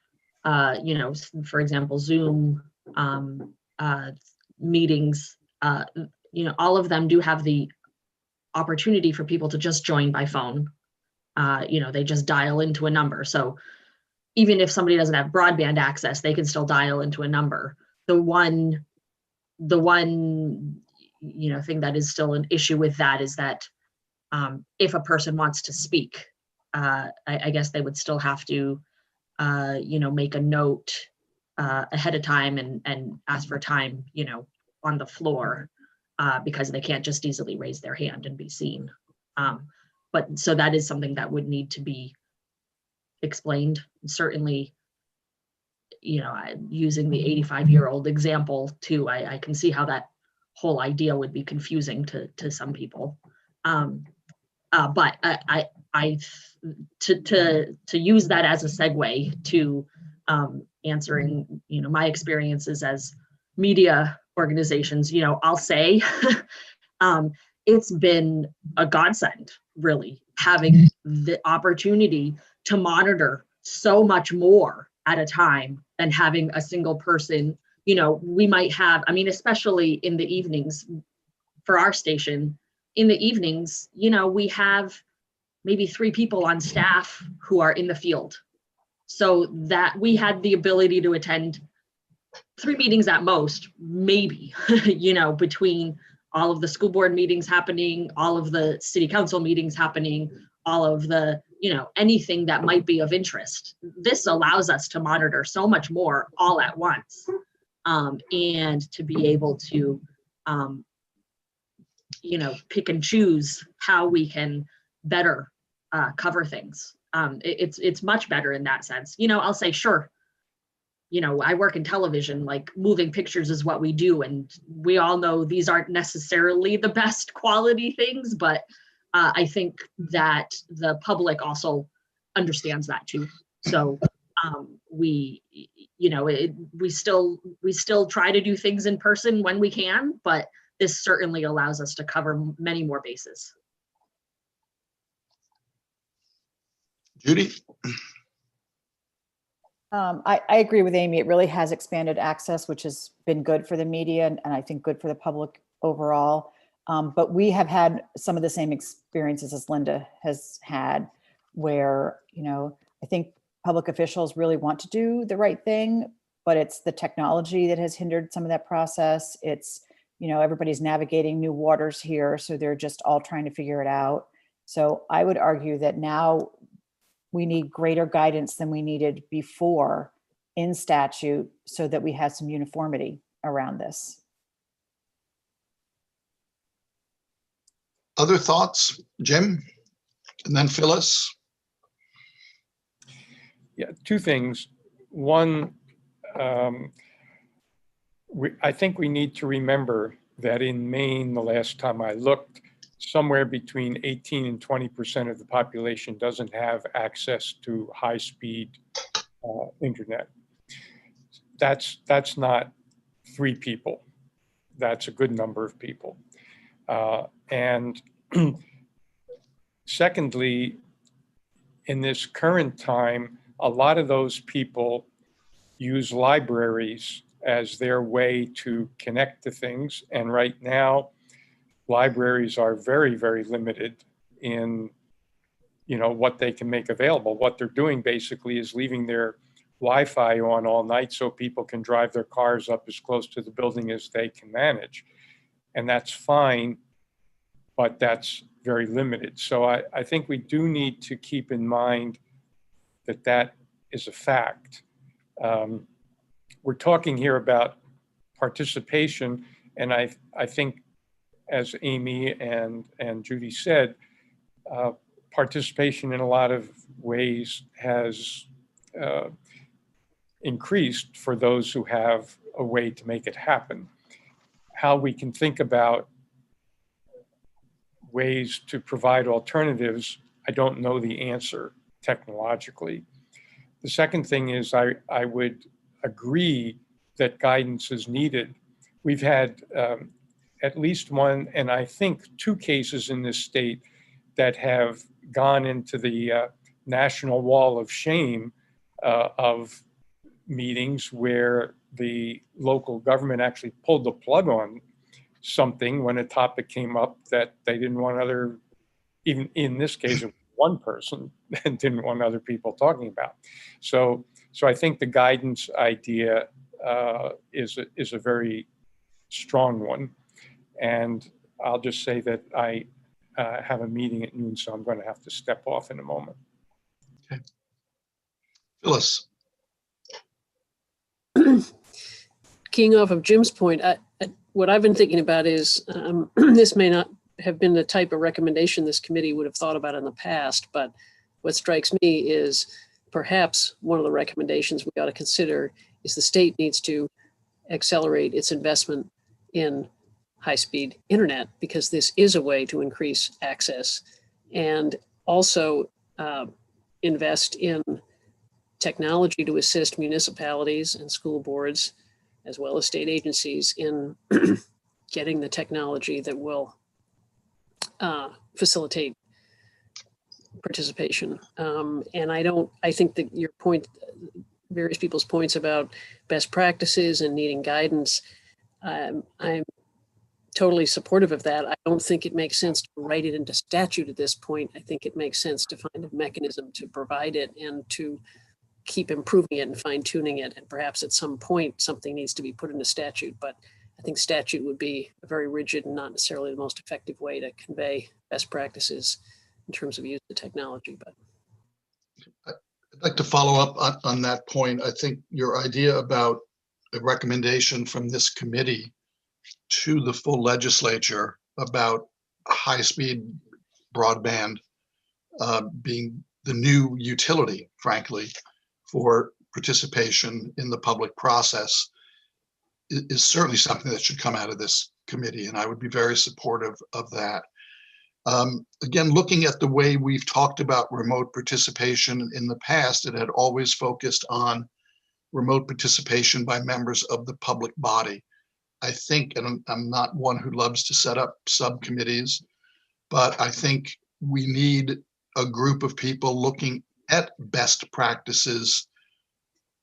for example, Zoom meetings, all of them do have the opportunity for people to just join by phone. They just dial into a number. So even if somebody doesn't have broadband access, they can still dial into a number. The one thing that is still an issue with that is that if a person wants to speak, I guess they would still have to, make a note ahead of time and ask for time, on the floor, because they can't just easily raise their hand and be seen. But so that is something that would need to be explained. Certainly, using the 85-year-old example too, I can see how that whole idea would be confusing to some people. But to use that as a segue to answering, my experiences as media organizations, I'll say it's been a godsend, really, having the opportunity to monitor so much more at a time than having a single person. We might have, especially in the evenings for our station, in the evenings, we have maybe 3 people on staff who are in the field. So that we had the ability to attend 3 meetings at most, maybe, between all of the school board meetings happening, all of the city council meetings happening, all of the, anything that might be of interest. This allows us to monitor so much more all at once, and to be able to, pick and choose how we can better cover things. It's much better in that sense. I'll say, sure, I work in television, like moving pictures is what we do. And we all know these aren't necessarily the best quality things, but I think that the public also understands that too. So we still try to do things in person when we can, but this certainly allows us to cover many more bases. Judy? I agree with Amy. It really has expanded access, which has been good for the media and I think good for the public overall. But we have had some of the same experiences as Linda has had, where, I think public officials really want to do the right thing, but it's the technology that has hindered some of that process. It's, everybody's navigating new waters here, so they're just all trying to figure it out. So I would argue that now we need greater guidance than we needed before in statute so that we have some uniformity around this. Other thoughts, Jim? And then Phyllis? Yeah, 2 things. One, I think we need to remember that in Maine, the last time I looked, somewhere between 18 and 20% of the population doesn't have access to high-speed internet. That's not 3 people. That's a good number of people. And secondly, in this current time, a lot of those people use libraries as their way to connect to things. And right now, libraries are very, very limited in, what they can make available. What they're doing basically is leaving their Wi-Fi on all night so people can drive their cars up as close to the building as they can manage. And that's fine, but that's very limited. So I think we do need to keep in mind that that is a fact. We're talking here about participation, and I think, as Amy and Judy said, participation in a lot of ways has increased for those who have a way to make it happen. How we can think about ways to provide alternatives, I don't know the answer technologically. The second thing is I would agree that guidance is needed. We've had at least one, and I think 2 cases in this state that have gone into the national wall of shame of meetings where the local government actually pulled the plug on something when a topic came up that they didn't want even in this case, one person didn't want other people talking about. So I think the guidance idea is a very strong one. And I'll just say that I have a meeting at noon, so I'm going to have to step off in a moment. Okay. Phyllis. Keying off of Jim's point, what I've been thinking about is this may not have been the type of recommendation this committee would have thought about in the past, but what strikes me is perhaps one of the recommendations we ought to consider is the state needs to accelerate its investment in high-speed internet, because this is a way to increase access, and also invest in technology to assist municipalities and school boards, as well as state agencies, in getting the technology that will facilitate participation. And I think that your point, various people's points about best practices and needing guidance, I'm totally supportive of that. I don't think it makes sense to write it into statute at this point. I think it makes sense to find a mechanism to provide it and to keep improving it and fine tuning it. And perhaps at some point, something needs to be put into statute, but I think statute would be a very rigid and not necessarily the most effective way to convey best practices in terms of use of technology. But I'd like to follow up on that point. I think your idea about a recommendation from this committee to the full legislature about high-speed broadband being the new utility, frankly, for participation in the public process is certainly something that should come out of this committee, and I would be very supportive of that. Again, looking at the way we've talked about remote participation in the past, it had always focused on remote participation by members of the public body. I think, and I'm not one who loves to set up subcommittees, but I think we need a group of people looking at best practices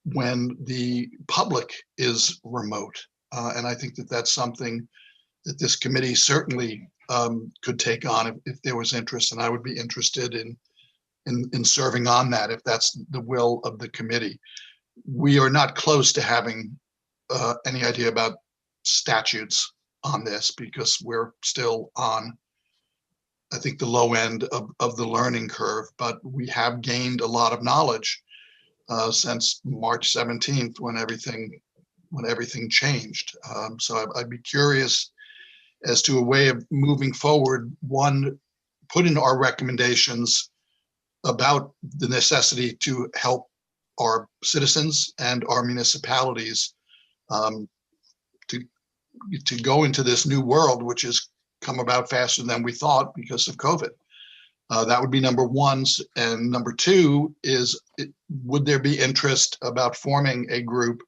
when the public is remote. And I think that that's something that this committee certainly could take on if there was interest, and I would be interested in serving on that if that's the will of the committee. We are not close to having any idea about statutes on this because we're still on, I think, the low end of the learning curve, but we have gained a lot of knowledge since March 17th when everything changed. So I'd be curious as to a way of moving forward. One, put in our recommendations about the necessity to help our citizens and our municipalities to go into this new world, which is come about faster than we thought because of COVID. That would be number one. And number two is, would there be interest about forming a group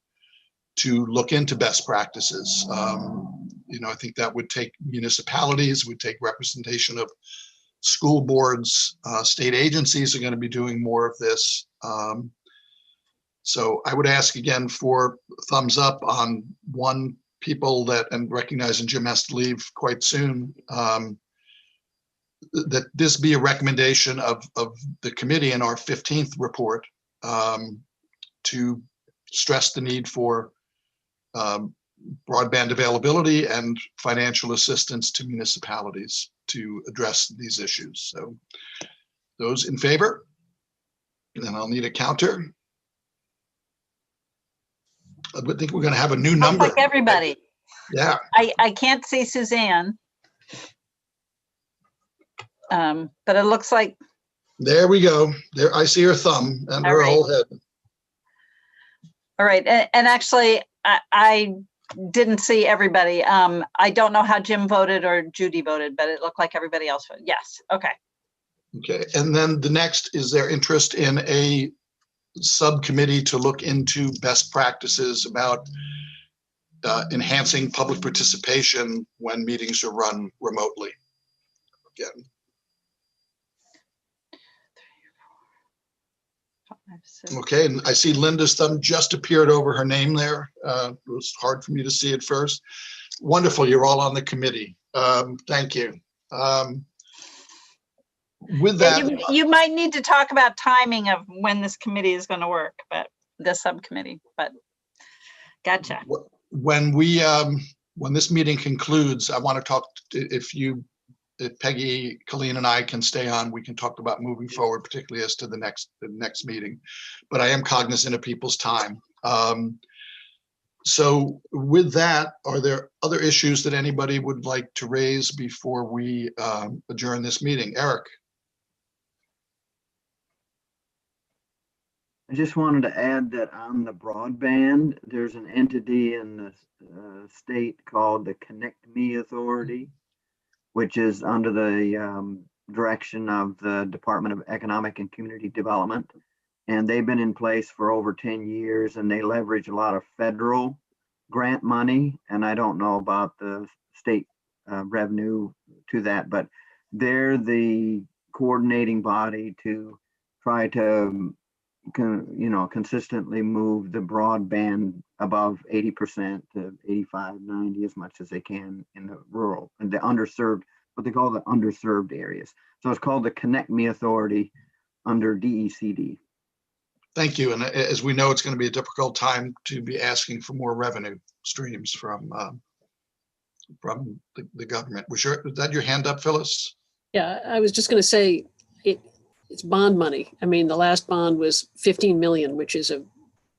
to look into best practices? I think that would take municipalities, would take representation of school boards, state agencies are going to be doing more of this. So I would ask again for thumbs up on one, people that, and recognizing Jim has to leave quite soon, that this be a recommendation of the committee in our 15th report, to stress the need for broadband availability and financial assistance to municipalities to address these issues. So those in favor? And then I'll need a counter. I would think we're going to have a new number. Like everybody. Yeah. I can't see Suzanne. But it looks like. There we go. There, I see her thumb and her whole head. All right. And actually, I didn't see everybody. I don't know how Jim voted or Judy voted, but it looked like everybody else voted. Yes. Okay. Okay. And then the next is their interest in a subcommittee to look into best practices about enhancing public participation when meetings are run remotely. Again. Okay, and I see Linda's thumb just appeared over her name there. It was hard for me to see at first. Wonderful, you're all on the committee. Thank you. With that, you might need to talk about timing of when this committee is going to work, but the subcommittee. But gotcha. When this meeting concludes, I want to talk if Peggy, Colleen, and I can stay on, we can talk about moving forward, particularly as to the next meeting. But I am cognizant of people's time. So with that, are there other issues that anybody would like to raise before we adjourn this meeting? Eric. I just wanted to add that on the broadband, there's an entity in the state called the Connect Me Authority, which is under the direction of the Department of Economic and Community Development. And they've been in place for over 10 years, and they leverage a lot of federal grant money. And I don't know about the state revenue to that, but they're the coordinating body to try to consistently move the broadband above 80% to 85, 90, as much as they can in the rural and the underserved, what they call the underserved areas. So it's called the Connect Me Authority under DECD. Thank you. And as we know, it's going to be a difficult time to be asking for more revenue streams from the government. Was that your hand up, Phyllis? Yeah, I was just going to say it's bond money. I mean, the last bond was 15 million, which is a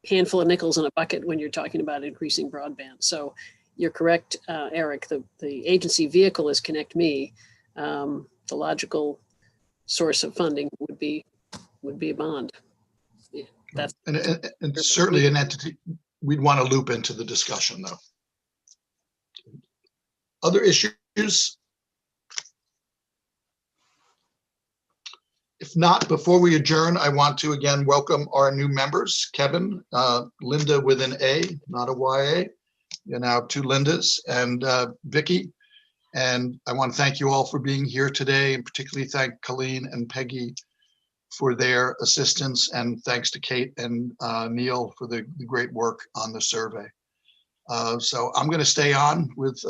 handful of nickels in a bucket when you're talking about increasing broadband. So you're correct, Eric. The agency vehicle is Connect Me. The logical source of funding would be a bond. Yeah, that's and certainly an entity we'd want to loop into the discussion, though. Other issues? If not, before we adjourn, I want to again welcome our new members, Kevin, Linda with an A, not a YA. You're now two Lindas, and Vicky. And I want to thank you all for being here today, and particularly thank Colleen and Peggy for their assistance, and thanks to Kate and Neil for the great work on the survey. So I'm going to stay on with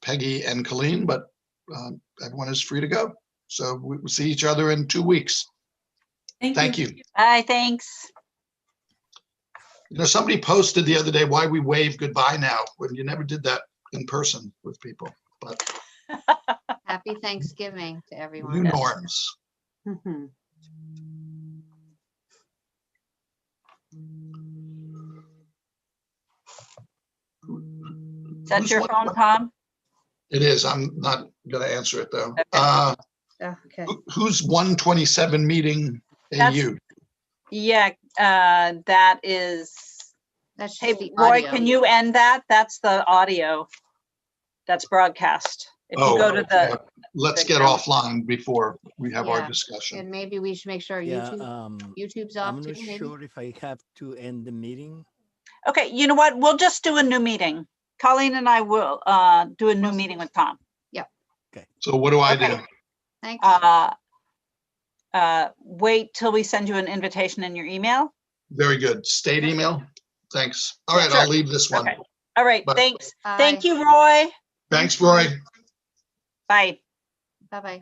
Peggy and Colleen, but everyone is free to go. So we'll see each other in 2 weeks. Thank you. Bye, thanks. Somebody posted the other day why we wave goodbye now when you never did that in person with people. But Happy Thanksgiving to everyone. New norms. Mm-hmm. Is that your phone, Tom? It is. I'm not going to answer it though. Okay. Who's 127 meeting AU? Yeah, that is. That's Hey, the Roy, audio. can you end that? That's the audio. that's broadcast. If you Oh, go to okay. the, Let's the get calendar. offline before we have our Yeah. discussion. And maybe we should make sure Yeah, YouTube's off I'm too, not maybe? sure if I have to end the meeting. Okay, you know what? We'll just do a new meeting. Colleen and I will do a new meeting with Tom. So what do I Okay. do? Thanks. Wait till we send you an invitation in your email. Very good. State email. Thanks. All Yeah, right, sure. I'll leave this one. Okay. All right, Bye. thanks. Bye. Thank you, Roy. Thanks, Roy. Bye. Bye-bye.